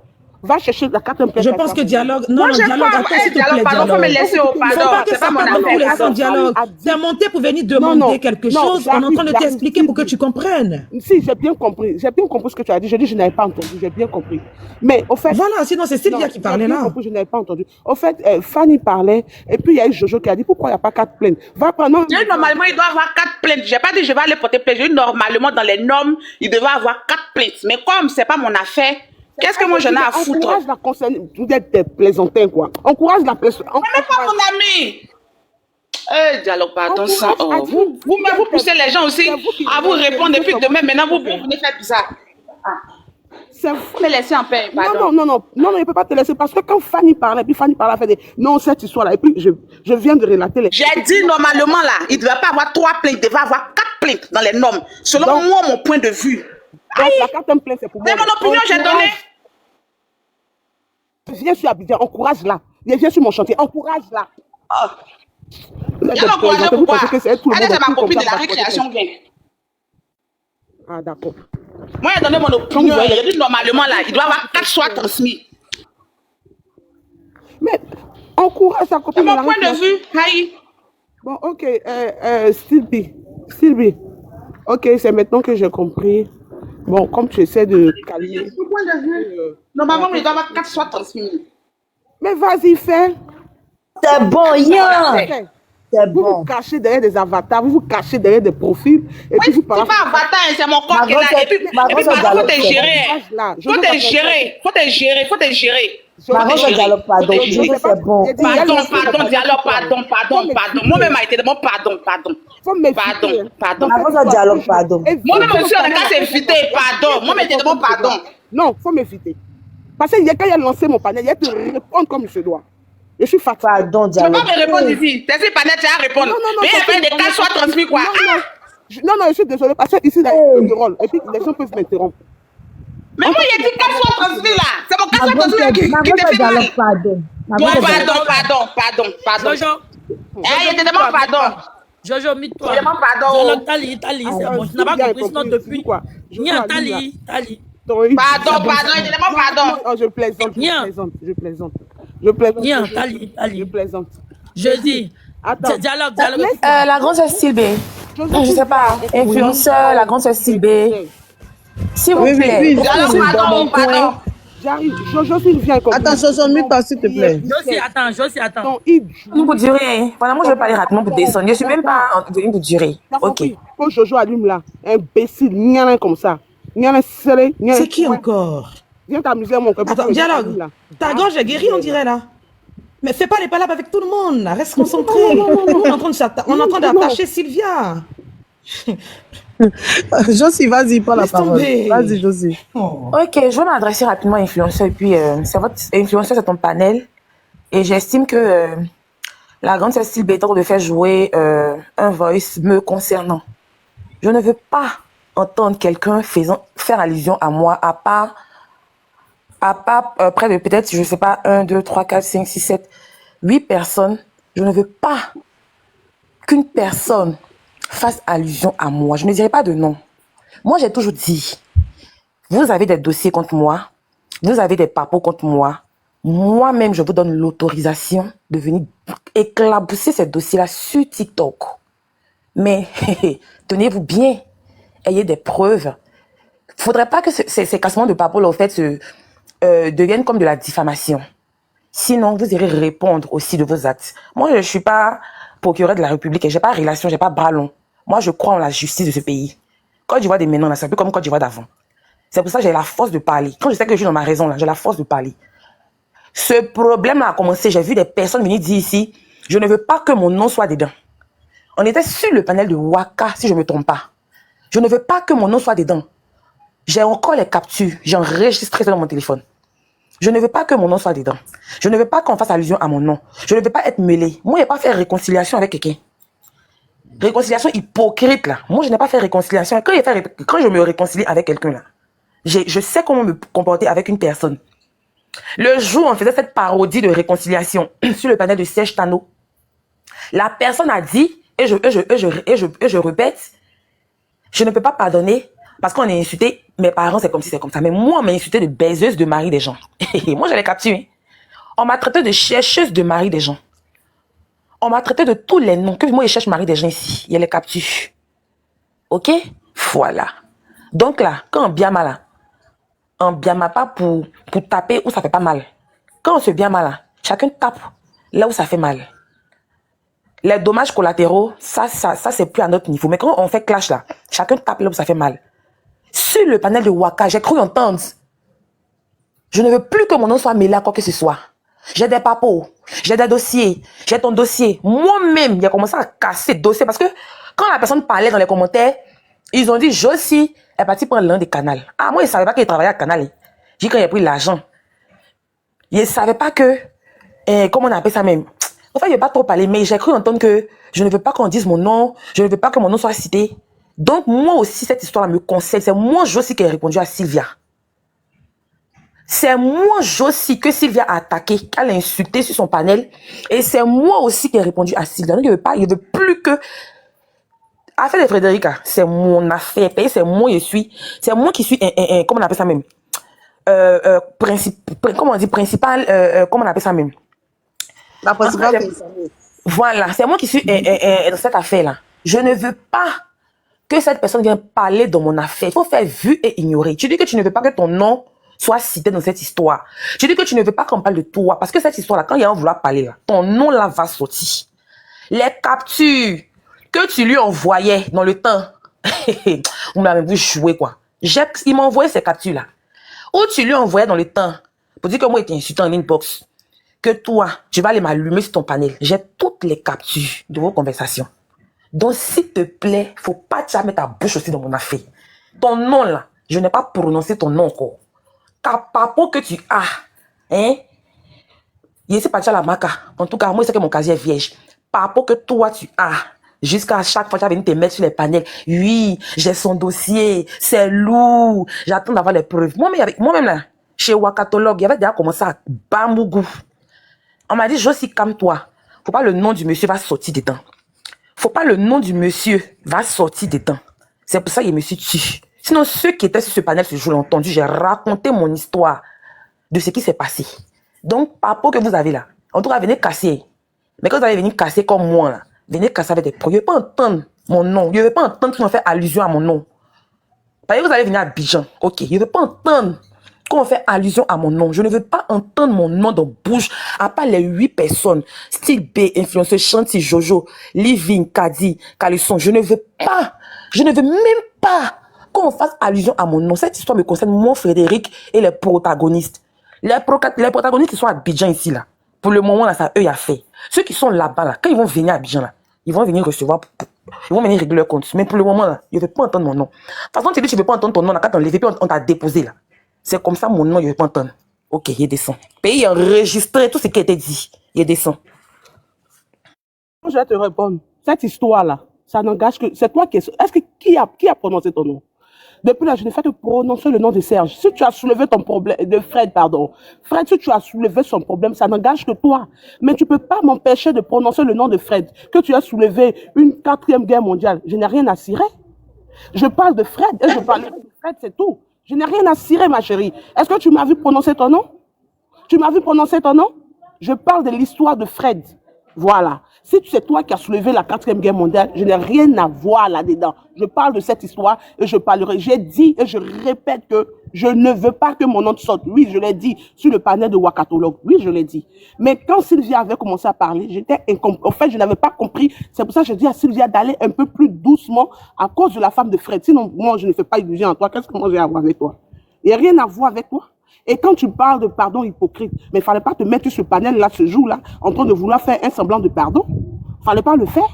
Va chercher la quatrième plainte. Je pense que dialogue... Non, dialogue, attends, s'il te plaît, dialogue. Faut me laisser au pardon. C'est pas mon affaire. Dialogue. T'es monté pour venir demander quelque chose. On est en train de t'expliquer pour que tu comprennes. Si, j'ai bien compris. J'ai bien compris ce que tu as dit. Je dis, je n'avais pas entendu. J'ai bien compris. Mais au fait... Voilà, sinon c'est Sylvia qui parlait là. Je n'avais pas entendu. Au fait, Fanny parlait. Et puis, il y a eu Jojo qui a dit, pourquoi il n'y a pas 4 plaintes? Va prendre... Normalement, il doit avoir 4 plaintes. J'ai pas dit, je vais aller porter plainte. J'ai dit, normalement, dans les normes, il devrait avoir 4 plaintes. Mais comme c'est pas mon affaire... Qu'est-ce que moi j'en ai à foutre? Encourage la concerne, vous êtes des plaisantins quoi. Encourage la personne. Mais même pas mon ami. Dialogue, pardon, ça. Vous poussez les gens aussi à vous répondre depuis demain. Maintenant, vous venez faire bizarre. C'est Vous me laissez en paix, non, pardon. non, il ne peut pas te laisser parce que quand Fanny parlait, puis Fanny parlait, elle fait des non, cette histoire-là, et puis je viens de relater les. J'ai dit normalement là, il ne devait pas avoir 3 plaintes, il devait avoir 4 plaintes dans les normes. Selon Donc- moi, mon point de vue. Donc, la quatrième plainte, c'est pour moi. C'est mon opinion, j'ai donné. Viens sur Abidjan, encourage-la. Viens sur mon chantier, encourage-la. Il y a l'encourager pourquoi? Elle c'est ma copine de la récréation, viens. Ah, d'accord. Moi, j'ai donné mon opinion. J'ai dit normalement là, il doit avoir 4 soins transmis. Mais encourage sa copine. C'est mon de la point de récréation. vue. Aïe. Bon, ok, Sylvie. Ok, c'est maintenant que j'ai compris. Bon, comme tu essaies de calmer. Mon point de vue. Normalement, il doit avoir 4 soins transmis. Mais vas-y, fais. C'est bon, yeah. Fais. C'est Vous bon. vous cachez derrière des avatars, vous vous cachez derrière des profils. Et puis vous C'est parlez. pas avatar, c'est mon corps qui est là. Et puis, pardon, faut te gérer. Faut te gérer. Faut te gérer. Faut te gérer. Maman, je dialogue, pardon. Je sais que c'est bon. Pardon, dialogue, pardon. Moi-même, a été de mon pardon. Pardon. Maman, je dialogue, pardon. Moi-même, monsieur, on a qu'à s'inviter, pardon. Moi-même, j'ai de mon pardon. Non, faut m'éviter. Parce que quand il a lancé mon panel, il a te répondre comme il se doit. Je suis fatiguée. Pardon, Tu ne peux dialogue. pas me répondre ici. T'es si panel, tu vas répondre. Mais il fait des cas soit transmis, quoi. Non, je suis désolée parce que ici, il y a un rôle. Et puis, les gens peuvent m'interrompre. Mais moi, il y a dit cas soit transmis, là. C'est mon cas soit transmis qui te fait mal. Pardon. Jojo. Il te demande pardon. Jojo, mets-toi. Je demande pardon. Dialogue, Tali, c'est bon. Je n'ai pas compris, sinon depuis. Nia, Tali. Pardon, il te demande pardon. Oh, je plaisante. Nia, Tali. Je plaisante. Je dis. Attends. Dialogue. La grande sœur Sylvie. Je sais pas. Influenceur, la grande sœur Sylvie. S'il vous plaît. Pardon. J'arrive. Jojo, s'il vient comme Attends, Jojo, mute-toi, s'il te plaît. Josie, attends. Nous pour durer. Voilà, moi je vais parler rapidement pour descendre. Je suis même pas venue pour durer. Ok. Quand Jojo allume là, imbécile, rien comme ça. C'est qui encore? Viens t'amuser, mon copain. Attends, dialogue. Ta gorge est guérie, on dirait là. Mais fais pas les palabres avec tout le monde, là. Reste concentré. On est en train d'attacher Sylvia. Josie, vas-y, prends la Laisse parole. tomber. Vas-y, Josie. Ok, je vais m'adresser rapidement à l'influenceur. Et puis, c'est votre influenceur, c'est ton panel. Et j'estime que la grande sœur Sylvie est en train de faire jouer un voice me concernant. Je ne veux pas entendre quelqu'un faire allusion à moi, à part près de peut-être, je ne sais pas, 1, 2, 3, 4, 5, 6, 7, 8 personnes. Je ne veux pas qu'une personne fasse allusion à moi. Je ne dirai pas de nom. Moi, j'ai toujours dit, vous avez des dossiers contre moi, vous avez des papos contre moi. Moi-même, je vous donne l'autorisation de venir éclabousser ces dossiers-là sur TikTok. Mais, tenez-vous bien, ayez des preuves. Il ne faudrait pas que ces cassements de papos, là, au fait, deviennent comme de la diffamation. Sinon, vous irez répondre aussi de vos actes. Moi, je ne suis pas procureur de la République et je n'ai pas relation, je n'ai pas bras long. Moi, je crois en la justice de ce pays. Quand je vois des maintenant, c'est un peu comme quand je vois d'avant. C'est pour ça que j'ai la force de parler. Quand je sais que je suis dans ma raison, là, j'ai la force de parler. Ce problème-là a commencé, j'ai vu des personnes venir dire ici, je ne veux pas que mon nom soit dedans. On était sur le panel de Waka, si je ne me trompe pas. Je ne veux pas que mon nom soit dedans. J'ai encore les captures, j'ai enregistré ça dans mon téléphone. Je ne veux pas que mon nom soit dedans. Je ne veux pas qu'on fasse allusion à mon nom. Je ne veux pas être mêlé. Moi, je n'ai pas fait réconciliation avec quelqu'un. Réconciliation hypocrite, là. Moi, je n'ai pas fait réconciliation. Quand je me réconcilie avec quelqu'un, là, je sais comment me comporter avec une personne. Le jour où on faisait cette parodie de réconciliation sur le panel de Serge Tano, la personne a dit, et je répète, je ne peux pas pardonner parce qu'on est insulté. Mes parents, c'est comme si c'est comme ça. Mais moi, on m'a insulté de baiseuse de mari des gens. Moi, je l'ai capturé. On m'a traité de chercheuse de mari des gens. On m'a traité de tous les noms. Que moi, je cherche mari des gens ici. Il y a les captures. Ok? Voilà. Donc là, quand on bien mal, là, on bien mal pas pour taper où ça fait pas mal. Quand on se bien mal, là, chacun tape là où ça fait mal. Les dommages collatéraux, ça c'est plus à notre niveau. Mais quand on fait clash là, chacun tape là où ça fait mal. Sur le panel de Waka, j'ai cru entendre. Je ne veux plus que mon nom soit mêlé à quoi que ce soit. J'ai des papos, j'ai des dossiers, j'ai ton dossier. Moi-même, j'ai commencé à casser le dossier parce que quand la personne parlait dans les commentaires, ils ont dit Josie, Elle est partie prendre l'un des canaux. Ah, moi, je ne savais pas qu'elle travaillait à Canal. J'ai dit quand il a pris l'argent. Je ne savais pas que, comment on appelle ça même. En fait, je ne vais pas trop parler, mais j'ai cru entendre que je ne veux pas qu'on dise mon nom, je ne veux pas que mon nom soit cité. Donc, moi aussi, cette histoire-là me concerne. C'est moi, Josie, qui ai répondu à Sylvia. C'est moi, Josie, que Sylvia a attaqué, qu'elle a insulté sur son panel. Et c'est moi aussi qui ai répondu à Sylvia. Donc, je ne veux plus que... Affaire de Frédérica, c'est mon affaire. C'est moi, c'est moi qui suis, comment on appelle ça même? Comment on dit, principal, comment on appelle ça même? La principale. Voilà, c'est moi qui suis dans cette affaire-là. Je ne veux pas que cette personne vienne parler de mon affaire. Il faut faire vu et ignorer. Tu dis que tu ne veux pas que ton nom soit cité dans cette histoire. Tu dis que tu ne veux pas qu'on parle de toi. Parce que cette histoire-là, quand il y a un vouloir parler, là, ton nom là va sortir. Les captures que tu lui envoyais dans le temps, on m'a même vu jouer quoi. Il m'a envoyé ces captures-là. Ou tu lui envoyais dans le temps, pour dire que moi, il était insulté en inbox, que toi, tu vas aller m'allumer sur ton panel. J'ai toutes les captures de vos conversations. Donc, s'il te plaît, faut pas te mettre ta bouche aussi dans mon affaire. Ton nom là, je n'ai pas prononcé ton nom encore. Ta papo que tu as, hein? Il est pas la maca. En tout cas, moi, c'est que mon casier est vierge. Papo que toi tu as. Jusqu'à chaque fois, tu vas venir te mettre sur les panels. Oui, j'ai son dossier. C'est lourd. J'attends d'avoir les preuves. Moi-même, là, chez Wakatologue, il y avait déjà commencé à Bamougou. On m'a dit, Josie, calme-toi. Faut pas le nom du monsieur va sortir dedans. Faut pas le nom du monsieur va sortir dedans. C'est pour ça qu'il me suis tué. Sinon, ceux qui étaient sur ce panel ce jour l'ont entendu. J'ai raconté mon histoire de ce qui s'est passé. Donc, papo que vous avez là, en tout cas, venez casser. Mais quand vous allez venir casser comme moi, là, venez casser avec des preuves. Je ne veux pas entendre mon nom. Je ne veux pas entendre qu'on fait allusion à mon nom. Parce que vous allez venir à Abidjan. Ok. Je ne veux pas entendre qu'on fait allusion à mon nom. Je ne veux pas entendre mon nom dans bouche. À part les 8 personnes. Style B, influenceur, Chanty, Jojo, Living, Kadi, Calisson. Je ne veux pas. Je ne veux même pas qu'on fasse allusion à mon nom. Cette histoire me concerne moi, Frédéric, et les protagonistes. Les protagonistes qui sont à Abidjan ici, là. Pour le moment, là, ça, eux, y a fait. Ceux qui sont là-bas, là, quand ils vont venir à Abidjan, là, ils vont venir recevoir, ils vont venir régler leur compte. Mais pour le moment, là, je ne veux pas entendre mon nom. De toute façon, tu dis que tu ne veux pas entendre ton nom, là, quand on l'a levé, puis on t'a déposé, là. C'est comme ça, mon nom, je ne veux pas entendre. Ok, il descend. Pays enregistré, tout ce qui a été dit, il descend. Je vais te répondre. Cette histoire-là, ça n'engage que... C'est toi qui... Est-ce que... Qui a prononcé ton nom? Depuis là, je n'ai fait que prononcer le nom de Serge. Si tu as soulevé ton problème, de Fred, pardon. Fred, si tu as soulevé son problème, ça n'engage que toi. Mais tu ne peux pas m'empêcher de prononcer le nom de Fred. Que tu as soulevé une 4e guerre mondiale. Je n'ai rien à cirer. Je parle de Fred et je parle de Fred, c'est tout. Je n'ai rien à cirer, ma chérie. Est-ce que tu m'as vu prononcer ton nom? Tu m'as vu prononcer ton nom? Je parle de l'histoire de Fred. Voilà. Si c'est toi qui as soulevé la 4e guerre mondiale, je n'ai rien à voir là-dedans. Je parle de cette histoire et je parlerai. J'ai dit et je répète que je ne veux pas que mon nom sorte. Oui, je l'ai dit sur le panel de Wakatologue. Oui, je l'ai dit. Mais quand Sylvia avait commencé à parler, j'étais incompris. En fait, je n'avais pas compris. C'est pour ça que je dis à Sylvia d'aller un peu plus doucement à cause de la femme de Fred. Sinon, moi, je ne fais pas illusion à toi. Qu'est-ce que moi j'ai à voir avec toi? Il n'y a rien à voir avec toi. Et quand tu parles de pardon hypocrite, mais il ne fallait pas te mettre sur ce panel-là, ce jour-là, en train de vouloir faire un semblant de pardon. Il ne fallait pas le faire.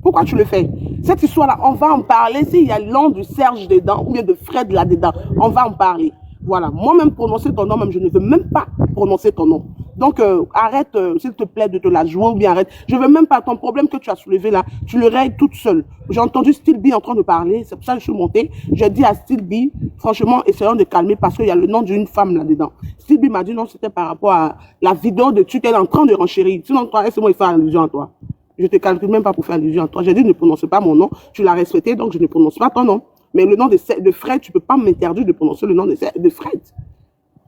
Pourquoi tu le fais? Cette histoire-là, on va en parler. S'il y a le nom de Serge dedans, ou bien de Fred là-dedans, on va en parler. Voilà. Moi-même, prononcer ton nom, même, je ne veux même pas prononcer ton nom. Donc, arrête, s'il te plaît, de te la jouer, ou bien arrête. Je ne veux même pas ton problème que tu as soulevé là, tu le règles toute seule. J'ai entendu Style B en train de parler, c'est pour ça que je suis montée. J'ai dit à Style B, franchement, essayons de calmer parce qu'il y a le nom d'une femme là-dedans. Style B m'a dit non, c'était par rapport à la vidéo de tu qu'elle est en train de renchérir. Sinon, toi, laisse-moi faire allusion à toi. Je ne te calcule même pas pour faire allusion à toi. J'ai dit ne prononce pas mon nom, tu l'as respecté, donc je ne prononce pas ton nom. Mais le nom de Fred, tu ne peux pas m'interdire de prononcer le nom de Fred.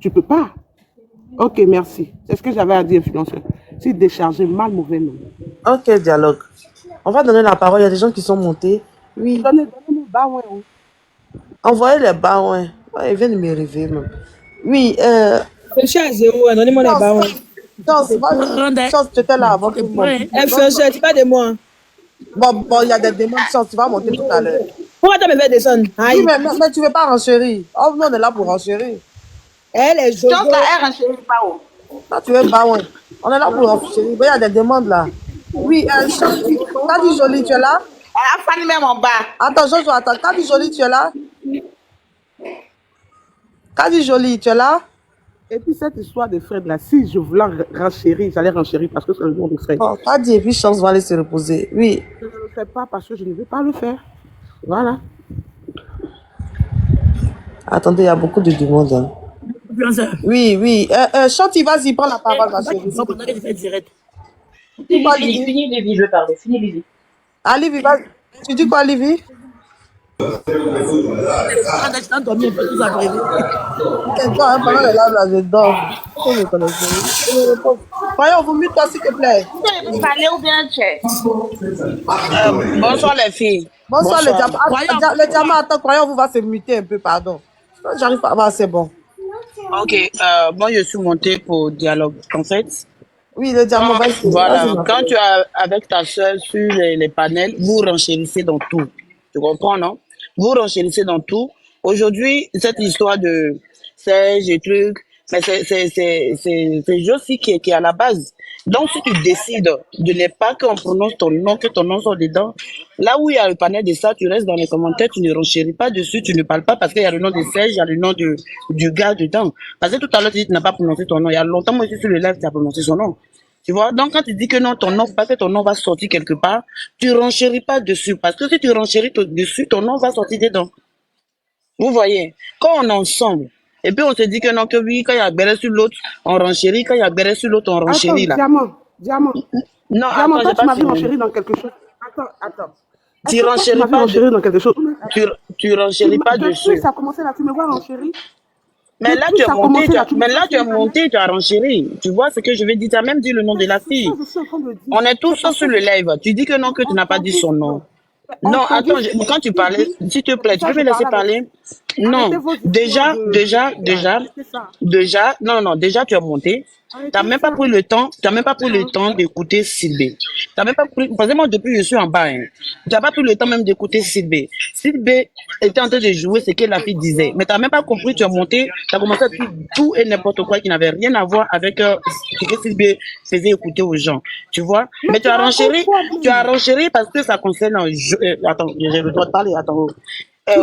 Tu ne peux pas. Ok, merci. C'est ce que j'avais à dire, influenceur. C'est décharger mal mauvais nom. Ok, dialogue. On va donner la parole. Il y a des gens qui sont montés. Oui. Donnez-moi baouin. Envoyez les baouins. Ouais, ils viennent de me réveiller même. Oui. Je suis à 0, donnez-moi les baouins. Chance, tu étais là avant tout le monde. Influenceur, tu pas de moi. Bon, il y a des demandes. Chance, tu vas monter tout à l'heure. Pourquoi tu me fais descendre? Oui, mais tu ne veux pas renchérir. Oh, nous, on est là pour renchérir. Elle est jolie. Chance, là, elle renchérit pas où? Là, tu veux baouin. On est là pour renchérir. Il y a des demandes là. Oui, Chance, t'as dit Jolie, tu es là? Elle a Fanny même en bas. Attends, Jojo, attends. T'as dit Jolie, tu es là? Qu'a dit Jolie, tu es là? Et puis cette histoire de Fred là, si je voulais renchérir, j'allais renchérir parce que c'est le nom de Fred. Oh, qu'a dit, et puis chance va aller se reposer. Oui. Je ne le fais pas parce que je ne veux pas le faire. Voilà. Attendez, il y a beaucoup de demandes. Hein. Oui, oui. Chanty, vas-y, prends la parole, ma chérie. Fini, Lévi, je veux parler. Fini, Lévi. Ah, Lévi, vas-y. Tu dis quoi, Lévi? Pendant les lives, là, je dors. Voyons, vous mute toi, s'il te plaît. Parler ou bien bonsoir les filles. Bonsoir, les diamants. Les diamants, attends, croyons, vous va se muter un peu, pardon. J'arrive pas à voir, c'est bon. Ok, moi je suis montée pour dialogue. En fait, oui, le diamant va se voilà, quand tu es avec ta soeur sur les panels, vous renchérissez dans tout. Tu comprends, non? Vous renchérissez dans tout. Aujourd'hui, cette histoire de Serge et trucs, mais c'est Josie qui est à la base. Donc, si tu décides de ne pas qu'on prononce ton nom, que ton nom soit dedans, là où il y a le panel de ça, tu restes dans les commentaires, tu ne renchéris pas dessus, tu ne parles pas parce qu'il y a le nom de Serge, il y a le nom du gars dedans. Parce que tout à l'heure, tu dis que tu n'as pas prononcé ton nom. Il y a longtemps, moi, je suis sur le live, tu as prononcé son nom. Tu vois, donc quand tu dis que non, ton nom, parce que ton nom va sortir quelque part, tu renchéris pas dessus. Parce que si tu renchéris dessus, ton nom va sortir dedans. Vous voyez, quand on est ensemble, et puis on se dit que non, que oui, quand il y a Béré sur l'autre, on renchérit, quand il y a Béré sur l'autre, on renchérit là. Diamant. Non, Diamant, attends, toi, j'ai tu pas m'as vu fini. renchérir dans quelque chose. Attends. Tu renchéris pas dans quelque chose. tu renchéris pas dessus. Ça a commencé là, tu me vois renchérir. Mais là, tu es monté, tu as renchéri. Tu vois ce que je vais dire. Tu as même dit le nom de la fille. On est tous sur le live. Tu dis que non, que tu n'as pas dit son nom. Non, attends, quand tu parlais, s'il te plaît, tu peux me laisser parler? Non, déjà, déjà, tu as monté. T'as même pas pris le temps d'écouter Sylvie. T'as même pas pris, parce que moi, depuis, je suis en bas, hein. Tu n'as pas pris le temps même d'écouter Sylvie. Sylvie était en train de jouer ce que la fille disait. Mais t'as même pas compris, tu as monté, tu as commencé à dire tout et n'importe quoi qui n'avait rien à voir avec ce que Sylvie faisait écouter aux gens. Tu vois? Mais tu as renchéri parce que ça concerne, attends, j'ai le droit de parler, attends.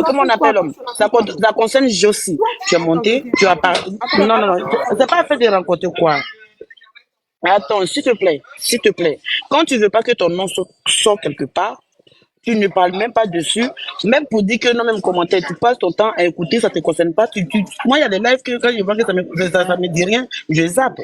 Comment on appelle l'homme? Ça concerne Josie. Tu es monté, tu as parlé. Non. C'est pas fait de rencontrer quoi. Attends, s'il te plaît. Quand tu veux pas que ton nom sorte quelque part, tu ne parles même pas dessus, même pour dire que non, même commentaire, tu passes ton temps à écouter, ça te concerne pas. Moi, il y a des lives que quand je vois que ça me dit rien, je zappe.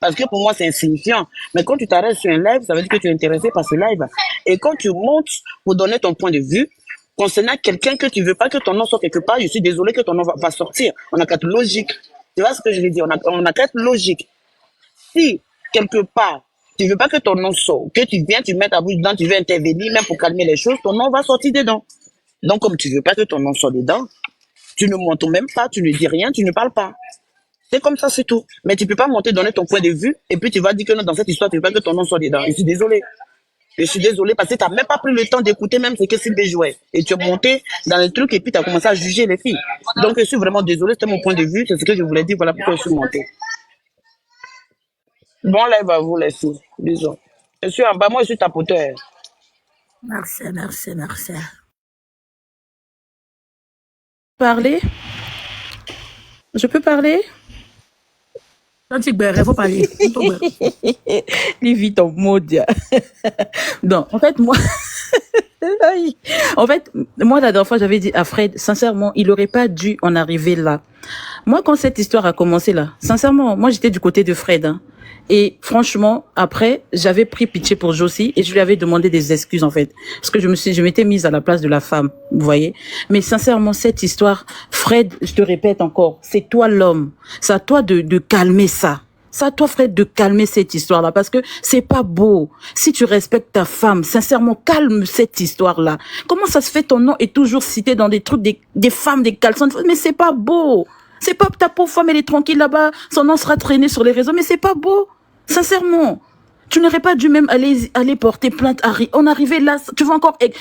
Parce que pour moi, c'est insignifiant. Mais quand tu t'arrêtes sur un live, ça veut dire que tu es intéressé par ce live. Et quand tu montes pour donner ton point de vue, concernant quelqu'un que tu veux pas que ton nom sorte quelque part, je suis désolé que ton nom va sortir. On a qu'à être logique. Tu vois ce que je veux dire? On a qu'à être logique. Si, quelque part, tu veux pas que ton nom sorte, que tu viens, tu mets ta bouche dedans, tu veux intervenir, même pour calmer les choses, ton nom va sortir dedans. Donc, comme tu veux pas que ton nom sorte dedans, tu ne montes même pas, tu ne dis rien, tu ne parles pas. C'est comme ça, c'est tout. Mais tu peux pas monter, donner ton point de vue, et puis tu vas dire que non, dans cette histoire, tu veux pas que ton nom sorte dedans. Je suis désolé. Parce que tu n'as même pas pris le temps d'écouter même ce que Sylvie jouait. Et tu es monté dans le truc et puis tu as commencé à juger les filles. Donc je suis vraiment désolé, c'était mon point de vue, c'est ce que je voulais dire, voilà pourquoi je suis monté. Bon live à vous les filles, bisous. Je suis en bas, moi je suis tapoteur. Merci. Parler? Je peux parler? Il faut parler. Livy, ton mot. Donc, en fait, moi, la dernière fois, j'avais dit à Fred, sincèrement, il n'aurait pas dû en arriver là. Moi, quand cette histoire a commencé là, sincèrement, moi, j'étais du côté de Fred, hein. Et franchement, après, j'avais pris pitié pour Josie et je lui avais demandé des excuses, en fait. Parce que je m'étais mise à la place de la femme, vous voyez. Mais sincèrement, cette histoire, Fred, je te répète encore, c'est toi l'homme. C'est à toi de calmer ça. C'est à toi, Fred, de calmer cette histoire-là, parce que c'est pas beau. Si tu respectes ta femme, sincèrement, calme cette histoire-là. Comment ça se fait ton nom est toujours cité dans des trucs, des femmes, des caleçons, mais c'est pas beau. C'est pas ta pauvre femme, elle est tranquille là-bas, son nom sera traîné sur les réseaux, mais c'est pas beau. Sincèrement, tu n'aurais pas dû même aller porter plainte. On arrivait là,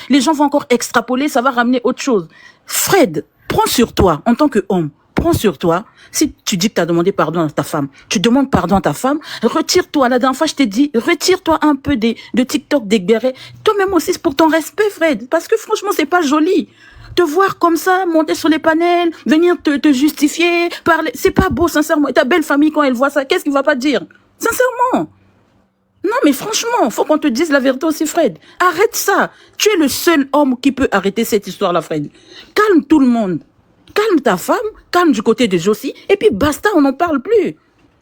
les gens vont encore extrapoler, ça va ramener autre chose. Fred, prends sur toi, en tant qu'homme, prends sur toi. Si tu dis que tu as demandé pardon à ta femme, tu demandes pardon à ta femme, retire-toi. La dernière fois, je t'ai dit, retire-toi un peu de TikTok, des bérets. Toi-même aussi, c'est pour ton respect, Fred. Parce que franchement, c'est pas joli. te voir comme ça, monter sur les panels, venir te justifier, parler, c'est pas beau, sincèrement. Et ta belle famille, quand elle voit ça, qu'est-ce qu'il va pas dire? Sincèrement. Non, mais franchement, faut qu'on te dise la vérité aussi, Fred. Arrête ça. Tu es le seul homme qui peut arrêter cette histoire-là, Fred. Calme tout le monde. Calme ta femme, calme du côté de Josie, et puis basta, on n'en parle plus.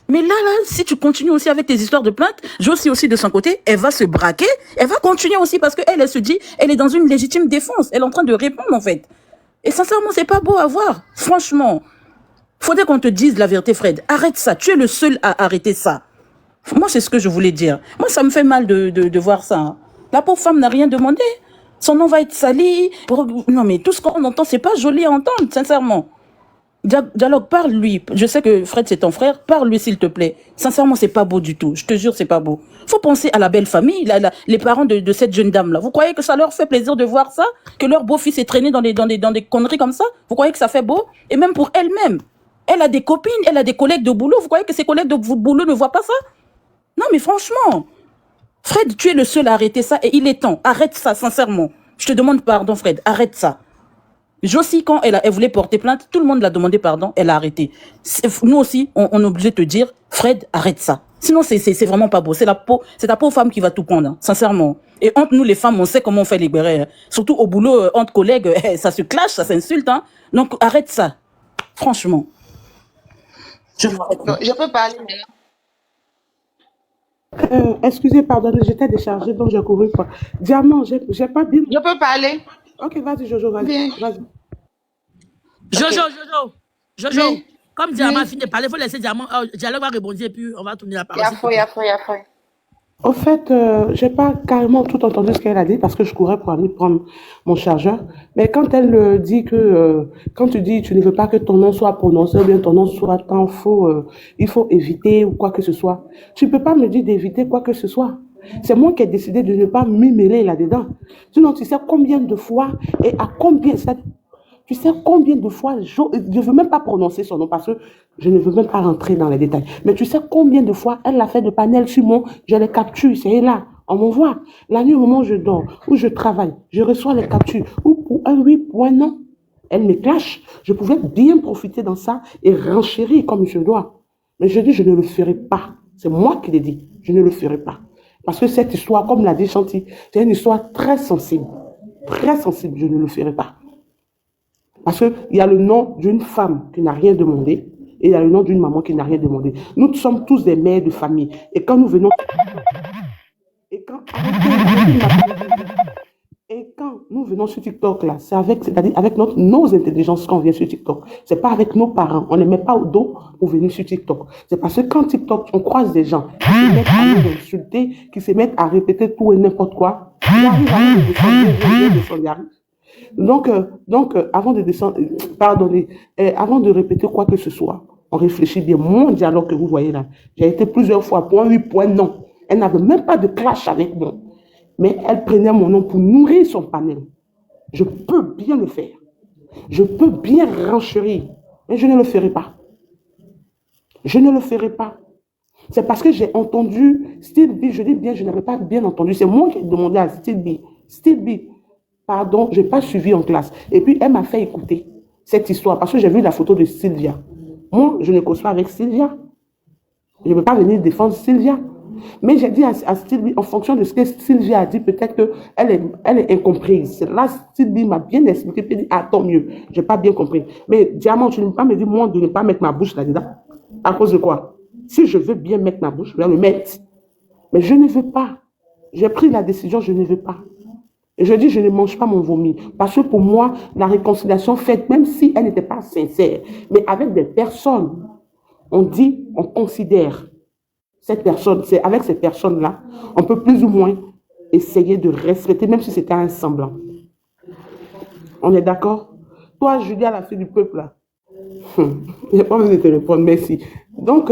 Mais là, si tu continues aussi avec tes histoires de plainte, Josie aussi de son côté, elle va se braquer, elle va continuer aussi parce qu'elle, elle se dit, elle est dans une légitime défense. Elle est en train de répondre, en fait. Et sincèrement, c'est pas beau à voir. Franchement. Faudrait qu'on te dise la vérité, Fred. Arrête ça. Tu es le seul à arrêter ça. Moi, c'est ce que je voulais dire. Moi, ça me fait mal de voir ça. Hein. La pauvre femme n'a rien demandé. Son nom va être sali. Non, mais tout ce qu'on entend, c'est pas joli à entendre, sincèrement. Dialogue, parle-lui. Je sais que Fred, c'est ton frère. Parle-lui, s'il te plaît. Sincèrement, c'est pas beau du tout. Je te jure, c'est pas beau. Faut penser à la belle famille, les parents de cette jeune dame-là. Vous croyez que ça leur fait plaisir de voir ça? Que leur beau-fils est traîné dans des conneries comme ça? Vous croyez que ça fait beau? Et même pour elle-même. Elle a des copines, elle a des collègues de boulot. Vous croyez que ses collègues de boulot ne voient pas ça? Non, mais franchement. Fred, tu es le seul à arrêter ça et il est temps. Arrête ça, sincèrement. Je te demande pardon, Fred. Arrête ça. Josie, quand elle voulait porter plainte, tout le monde l'a demandé pardon, elle a arrêté. Nous aussi, on est obligé de te dire, Fred, arrête ça. Sinon, c'est vraiment pas beau. C'est ta pauvre femme qui va tout prendre, hein, sincèrement. Et entre nous, les femmes, on sait comment on fait les bérets. Hein. Surtout au boulot, entre collègues, ça se clash, ça s'insulte. Hein. Donc, arrête ça. Franchement. Je peux parler maintenant. Excusez, pardonnez, j'étais déchargée, donc j'ai couru quoi. Diamant, j'ai pas bien. Je peux parler. Ok, vas-y, Jojo, vas-y. Jojo, Oui. comme Diamant a fini de parler, il faut laisser Diamant. Dialogue va rebondir et puis on va tourner la parole. Y'a Au fait, j'ai pas carrément tout entendu ce qu'elle a dit parce que je courais pour aller prendre mon chargeur. Mais quand elle dit que, quand tu dis tu ne veux pas que ton nom soit prononcé ou bien ton nom soit tant faux, il faut éviter ou quoi que ce soit. Tu peux pas me dire d'éviter quoi que ce soit. C'est moi qui ai décidé de ne pas m'y mêler là-dedans. Sinon, tu sais combien de fois et à combien, tu sais combien de fois, je ne veux même pas prononcer son nom parce que je ne veux même pas rentrer dans les détails. Mais tu sais combien de fois elle l'a fait de panel sur moi, je les capture, c'est là, on m'envoie. La nuit au moment où je dors, où je travaille, je reçois les captures, ou pour un oui, pour un non. Elle me clash. Je pouvais bien profiter dans ça et renchérir comme je dois. Mais je dis, je ne le ferai pas. C'est moi qui l'ai dit, je ne le ferai pas. Parce que cette histoire, comme l'a dit Chanty, c'est une histoire très sensible. Très sensible, je ne le ferai pas. Parce qu'il y a le nom d'une femme qui n'a rien demandé et il y a le nom d'une maman qui n'a rien demandé. Nous sommes tous des mères de famille. Et quand nous venons... Et quand nous venons sur TikTok, là, c'est-à-dire avec nos intelligences qu'on vient sur TikTok. C'est pas avec nos parents. On ne les met pas au dos pour venir sur TikTok. C'est parce que quand TikTok, on croise des gens qui se mettent à nous insulter, qui se mettent à répéter tout et n'importe quoi, il arrive à nous descendre. Donc, avant de descendre, pardonnez, avant de répéter quoi que ce soit, on réfléchit bien. Mon dialogue que vous voyez là, j'ai été plusieurs fois, point oui, point non. Elle n'avait même pas de clash avec moi. Mais elle prenait mon nom pour nourrir son panel. Je peux bien le faire. Je peux bien renchérir. Mais je ne le ferai pas. Je ne le ferai pas. C'est parce que j'ai entendu Style B, je dis bien, je n'avais pas bien entendu. C'est moi qui ai demandé à Style B. Style B, pardon, je n'ai pas suivi en classe. Et puis, elle m'a fait écouter cette histoire parce que j'ai vu la photo de Sylvia. Moi, je ne cause pas avec Sylvia. Je ne peux pas venir défendre Sylvia. Mais j'ai dit à Sylvie, en fonction de ce que Sylvia a dit, peut-être qu'elle est incomprise. Là, Sylvie m'a bien expliqué, puis dit, ah, tant mieux, je n'ai pas bien compris. Mais Diamant, tu ne peux pas me dire, moi, de ne pas mettre ma bouche là-dedans. À cause de quoi? Si je veux bien mettre ma bouche, je vais le mettre. Mais je ne veux pas. J'ai pris la décision, je ne veux pas. Et je dis, je ne mange pas mon vomi. Parce que pour moi, la réconciliation faite, même si elle n'était pas sincère, mais avec des personnes, on dit, on considère cette personne, c'est avec ces personnes-là, on peut plus ou moins essayer de respecter, même si c'était un semblant. On est d'accord? Toi, Julia, la fille du peuple, là, il n'y a pas besoin de te répondre, merci. Donc,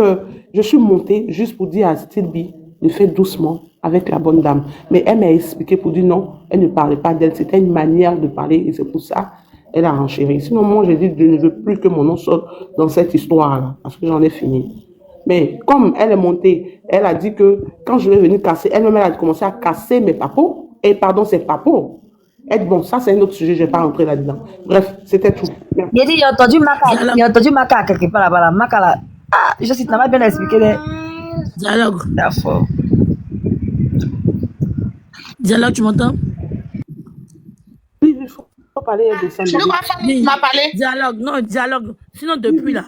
je suis montée juste pour dire à Stilby de faire doucement avec la bonne dame. Mais elle m'a expliqué pour dire non, elle ne parlait pas d'elle, c'était une manière de parler et c'est pour ça elle a renchéri. Sinon, moi, j'ai dit, je ne veux plus que mon nom sorte dans cette histoire-là, parce que j'en ai fini. Mais comme elle est montée, elle a dit que quand je vais venir casser, elle-même elle a commencé à casser mes papos, et pardon, ses papos. Être bon, ça c'est un autre sujet, je ne vais pas rentrer là-dedans. Bref, c'était tout. Merci. Il a dit, j'ai entendu Maka à quelque part là-bas. Là. Maka là. Ah, je sais, tu n'as pas bien expliqué. Dialogue. D'accord. Dialogue, tu m'entends? Oui, il faut parler de ça. Tu m'as parlé? Dialogue, non, dialogue. Sinon, depuis là.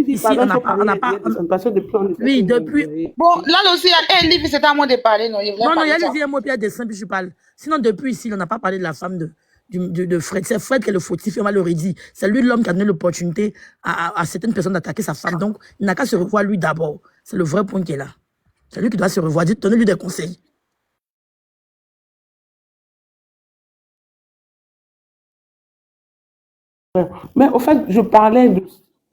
Ici, on n'a pas. Oui, depuis. Bon, là aussi, Livy, c'était à moi de parler. Non, Non, il y a Livy et moi, puis il y a des seins, puis je parle. Sinon, depuis ici, on n'a pas parlé de la femme de Fred. C'est Fred qui est le fautif, il m'a le redit. C'est lui l'homme qui a donné l'opportunité à certaines personnes d'attaquer sa femme. Donc, il n'a qu'à se revoir lui d'abord. C'est le vrai point qui est là. C'est lui qui doit se revoir. Donnez-lui des conseils. Mais au fait, je parlais de...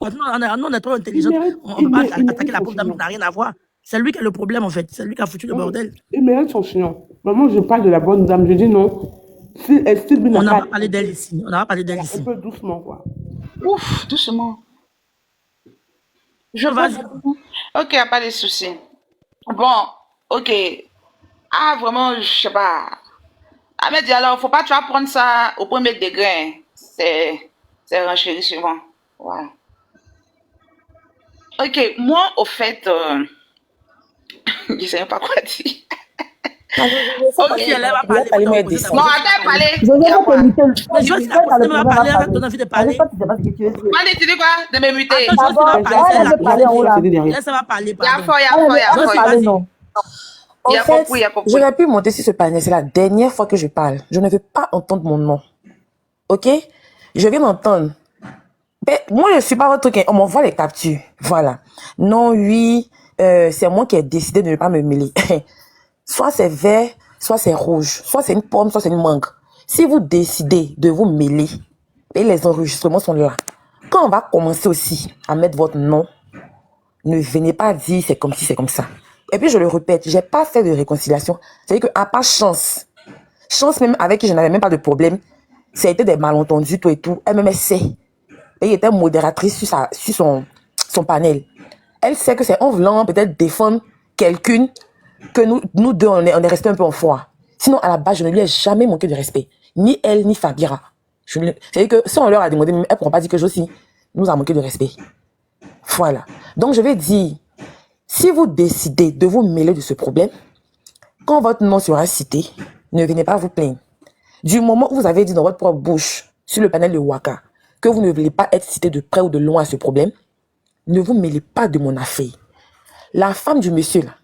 Non, on est trop intelligent. On ne va pas attaquer la pauvre dame qui n'a rien à voir. C'est lui qui a le problème, en fait. C'est lui qui a foutu le bordel. Il mérite son chignon. Maman, je parle de la bonne dame. Je dis non. On n'a pas parlé d'elle ici. On n'a pas parlé d'elle ici. Un peu doucement, quoi. Ouf, doucement. Je vais. Ok, y a pas de souci. Bon, ok. Ah, vraiment, je sais pas. Ah, mais dis alors, faut pas, tu vas prendre ça au premier degré. Hein. C'est renchérissement. Voilà. Ok, moi, au fait, je sais même pas quoi dire. Ok, elle va parler. Non, attends, parler. Mais je vais pas parler, arrête ton envie de parler. Allez, tu dis quoi? De me muter. Laisse, elle va parler. Il y a fort. En fait, j'aurais pu monter sur ce panel. C'est la dernière fois que je parle. Je ne veux pas entendre mon nom. Ok? Je viens d'entendre. Mais moi, je ne suis pas votre truc. On m'envoie les captures. Voilà. Non, oui, c'est moi qui ai décidé de ne pas me mêler. Soit c'est vert, soit c'est rouge. Soit c'est une pomme, soit c'est une mangue. Si vous décidez de vous mêler, et les enregistrements sont là. Quand on va commencer aussi à mettre votre nom, ne venez pas dire c'est comme si c'est comme ça. Et puis je le répète, j'ai pas fait de réconciliation. C'est-à-dire qu'à part chance même avec qui je n'avais même pas de problème, ça a été des malentendus, tout et tout. Elle-même, elle sait. Elle était modératrice sur son panel. Elle sait que c'est en voulant peut-être défendre quelqu'une que nous deux, on est restés un peu en froid. Sinon, à la base, je ne lui ai jamais manqué de respect. Ni elle, ni Fabira. C'est-à-dire que si on leur a demandé, elles ne pourront pas dire que aussi nous a manqué de respect. Voilà. Donc, je vais dire, si vous décidez de vous mêler de ce problème, quand votre nom sera cité, ne venez pas vous plaindre. Du moment où vous avez dit dans votre propre bouche, sur le panel de Waka, que vous ne voulez pas être cité de près ou de loin à ce problème, ne vous mêlez pas de mon affaire. La femme du monsieur, là,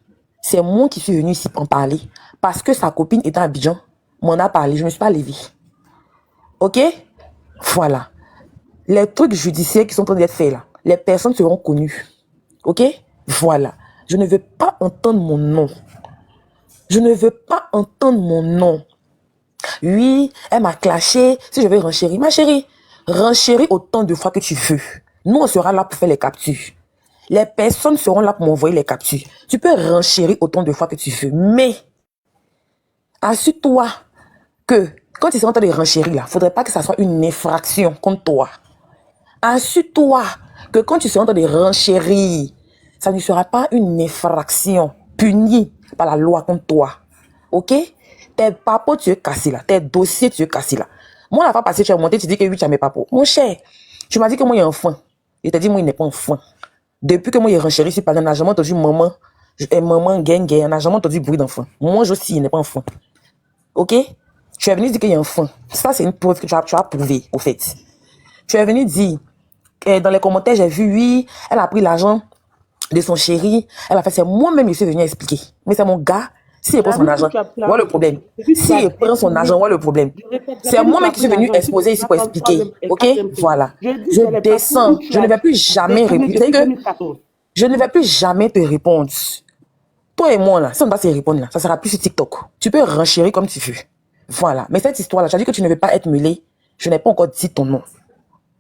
c'est moi qui suis venue ici en parler, parce que sa copine étant à Abidjan, m'en a parlé, je ne me suis pas levée. Ok? Voilà. Les trucs judiciaires qui sont en train d'être faits là, les personnes seront connues. Ok? Voilà. Je ne veux pas entendre mon nom. Je ne veux pas entendre mon nom. Oui, elle m'a clashé. Si je veux renchérir, ma chérie, renchéris autant de fois que tu veux. Nous, on sera là pour faire les captures. Les personnes seront là pour m'envoyer les captures. Tu peux renchérir autant de fois que tu veux. Mais, assure-toi que quand tu seras en train de renchérir, il ne faudrait pas que ça soit une infraction contre toi. Assure-toi que quand tu seras en train de renchérir, ça ne sera pas une infraction punie par la loi contre toi. Ok? Tes papos, tu es cassé là. Tes dossiers, tu es cassé là. Moi, la fois passée, tu es monté, tu dis que oui, tu as mes papos. Mon cher, tu m'as dit que moi, il y a un enfant. Je t'ai dit, moi, il n'est pas un enfant. Depuis que moi, il est renchéri sur panel, on n'a jamais entendu maman, gang, on n'a jamais entendu bruit d'enfant. Moi, je aussi, il n'est pas enfant. Ok? Tu es venu dire qu'il y a un enfant. Ça, c'est une preuve que tu as prouvé, au fait. Tu es venu dire, dans les commentaires, j'ai vu, oui, elle a pris l'argent de son chéri. Elle a fait, c'est moi-même, je suis venu expliquer. Mais c'est mon gars. S'il prend son argent, voilà le problème. S'il prend son argent, voilà le problème. C'est moi-même qui suis venu exposer ici pour expliquer. Ok? Voilà. Je descends. Je ne vais plus jamais répondre. Je ne vais plus jamais te répondre. Toi et moi, là, si on ne va pas se répondre, là, ça sera plus sur TikTok. Tu peux renchérir comme tu veux. Voilà. Mais cette histoire-là, tu as dit que tu ne veux pas être mêlé. Je n'ai pas encore dit ton nom.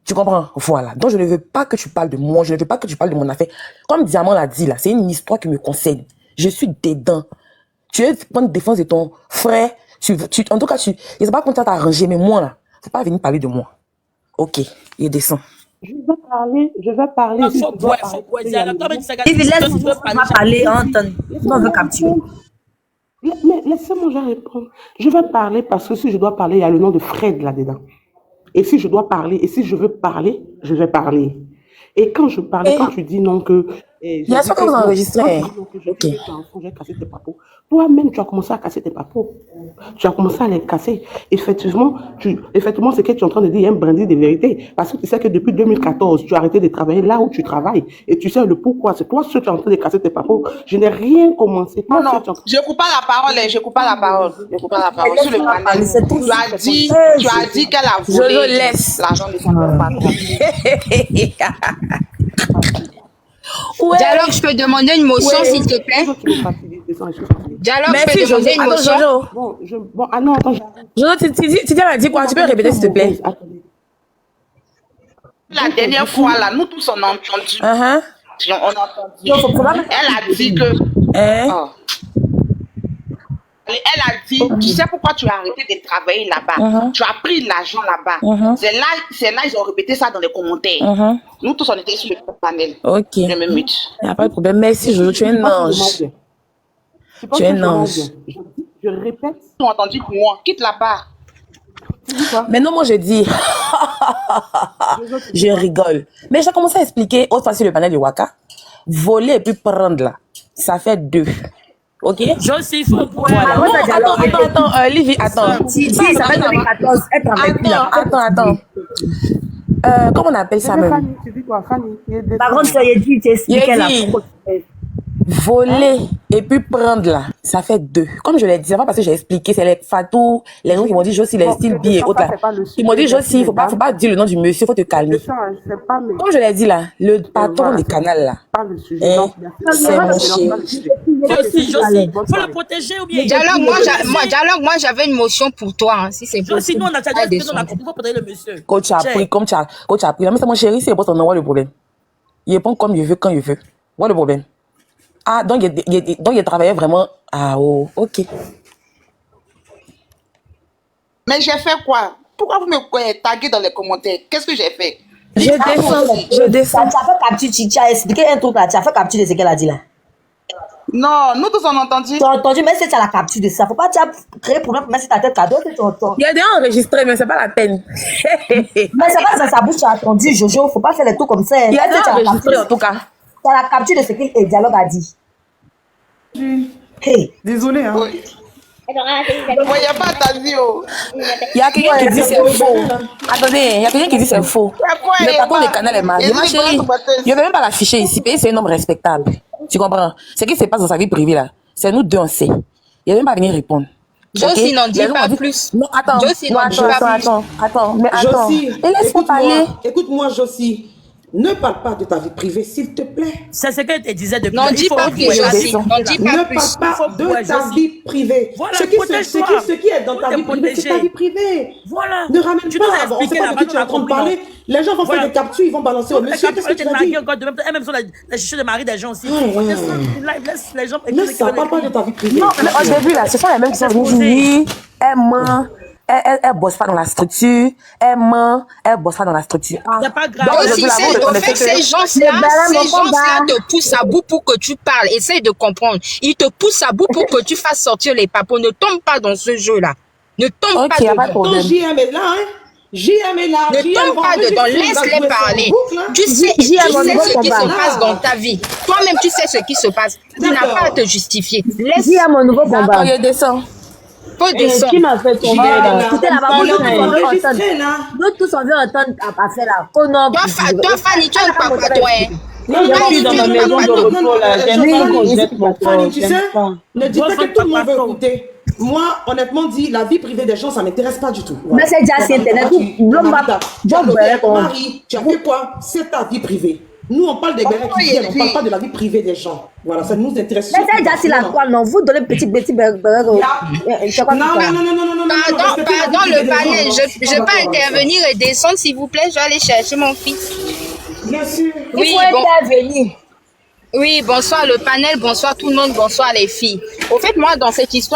Tu comprends? Voilà. Donc, je ne veux pas que tu parles de moi. Je ne veux pas que tu parles de mon affaire. Comme Diamant l'a dit, là, c'est une histoire qui me concerne. Je suis dedans. Tu veux prendre défense de ton frère. En tout cas, je ne sais pas comment tu as arrangé, mais moi, là, faut pas venir parler de moi. Ok, il descend. Je vais parler. Il laisse parler, Anton. On veut capturer. Mais laissez-moi je répondre. Je vais parler parce que si je dois parler, il y a le nom de Fred là-dedans. Et si je dois parler, et si je veux parler, je vais parler. Et quand je parlais, quand tu dis non que... Il y a ça que vous enregistrez. J'ai cassé tes papos. Toi-même, tu as commencé à casser tes papos. Tu as commencé à les casser. Effectivement, c'est que tu es en train de dire, il y a un brindis de vérité. Parce que tu sais que depuis 2014, tu as arrêté de travailler là où tu travailles. Et tu sais le pourquoi. C'est toi seul qui es en train de casser tes papos. Je n'ai rien commencé. Non, je ne coupe pas la parole. Je coupe pas la parole. Je coupe pas la parole. Sur le panel, tu as dit qu'elle a volé l'argent de son patron. Ouais. Dialogue, je peux demander une motion, s'il te plaît. Dialogue, je peux demander une motion. Jojo, tu as dit quoi? Tu peux répéter, s'il te plaît? La dernière fois, là, nous tous, on a entendu. On a entendu. Elle a dit que... Elle a dit, tu sais pourquoi tu as arrêté de travailler là-bas. Tu as pris l'argent là-bas. C'est là, ils ont répété ça dans les commentaires. Nous tous, on était sur le panel. Ok. Je me mute. Il n'y a pas de problème. Merci, Jojo. Tu es un ange. Tu es un ange. Je répète. Ils ont entendu pour moi. Quitte là-bas. Mais non, moi, je dis... je rigole. Mais j'ai commencé à expliquer, autre fois sur le panel de Waka, voler et puis prendre là, ça fait 2. Ok? Je aussi, il faut pouvoir. Attends, Livy, attends. Si, ça va être 2014. Attends. Comment on appelle ça même? Tu dis quoi, Fanny? Par contre, tu expliquais la voler et puis prendre là, ça fait 2. Comme je l'ai dit, c'est pas parce que j'ai expliqué, c'est les Fatou, les gens qui m'ont dit Josie, les styles bi et autres là. Ils m'ont dit Josie, faut pas dire le nom du monsieur, faut te calmer. Comme je l'ai dit là, le patron du canal là, c'est mon chien. Josie, faut le protéger ou bien. Dialogue, moi j'avais une motion pour toi, hein, si c'est possible. Sinon, on a déjà dit qu'on a compris, faut protéger le monsieur. Coach a pris, coach a pris. Mais c'est mon chéri, c'est pour ton nom, le problème. Il répond comme il veut, quand il veut. Voilà le problème. Ah, donc il travaillait vraiment. Ah, oh, ok. Mais j'ai fait quoi? Pourquoi vous me taguez dans les commentaires? Qu'est-ce que j'ai fait? Je descends. Tu as fait capture, tu as expliqué un truc là, tu as fait capture de ce qu'elle a dit là. Non, nous tous on a entendu. Tu as entendu, mais si tu as la capture de ça, faut pas créer problème pour mettre ta tête cadeau que tu entends. Il y a déjà enregistré, mais c'est pas la peine. Mais c'est pas dans sa bouche, tu as entendu, Jojo, faut pas faire les trucs comme ça. Il y a déjà enregistré en tout cas. Tu as la capture de ce que Dialogue a dit. Hey. Désolé, hein. Oui. Il n'y a pas entendu. Il y a quelqu'un qui dit c'est faux. Attendez, il y a quelqu'un qui dit c'est faux. Le patron du canal est marié. Ma chérie, je ne vais même pas l'afficher ici. C'est un homme respectable. Tu comprends? Ce qui se passe dans sa vie privée là, c'est nous deux on sait. Il ne va même pas venir répondre. Josie n'en dit pas plus. Non, attends. Josie n'en dit pas plus. Attends. Mais attends. Josie, laisse-moi parler. Écoute-moi, Josie. Ne parle pas de ta vie privée, s'il te plaît. C'est ce qu'elle te disait depuis. N'en dis pas plus, Josie. N'en dis pas plus. Ne parle pas de ta vie privée. Voilà, ce qui est dans ta vie privée, c'est ta vie privée. Voilà. Ne ramène pas. On ne sait pas de qui tu es en train de parler. Les gens vont faire des captures, ils vont balancer au monsieur. Qu'est-ce que tu vas dire? Elles-même sont les chichets de mari des gens aussi. Laisse les gens. Ne parle pas de ta vie privée. Non, mais au début, là, ce sont les mêmes qui sont venus. Elle ment. Elle bosse pas dans la structure. Elle ment. Elle bosse pas dans la structure. C'est pas grave. En fait, ces gens-là te poussent à bout pour que tu parles. Essaye de comprendre. Ils te poussent à bout pour que tu fasses sortir les papos. Ne tombe pas dans ce jeu-là. Ne tombe pas dedans. JM est là, hein. JM est là. Ne tombe pas dedans. Laisse-les parler. Tu sais ce qui se passe dans ta vie. Toi-même, tu sais ce qui se passe. Tu n'as pas à te justifier. Laisse. JM, mon nouveau combat. Faut descendre. Qui m'a fait tomber là? Écoutez là-bas, nous tous on veut entendre à faire là. Toi, Fanny, tu es un papa, toi. Non, je suis dans ma maison de repos là. J'aime pas qu'on jette mon corps. Tu sais, ne dis pas que tout le monde veut écouter. Moi, honnêtement dit, la vie privée des gens, ça m'intéresse pas du tout. Mais c'est déjà sur Internet. Tu as fait quoi? C'est ta vie privée. Nous, on parle des bérets qui viennent, on parle pas de la vie privée des gens. Voilà, ça nous intéresse. Mais c'est déjà si la quoi, non? Vous donnez petit bérets. Non, pardon, le panel. Je peux intervenir et descendre, s'il vous plaît. Je vais aller chercher mon fils. Bien sûr. Oui, il faut intervenir. Oui, bonsoir le panel, bonsoir tout le monde, bonsoir les filles. Au fait, moi, dans cette histoire,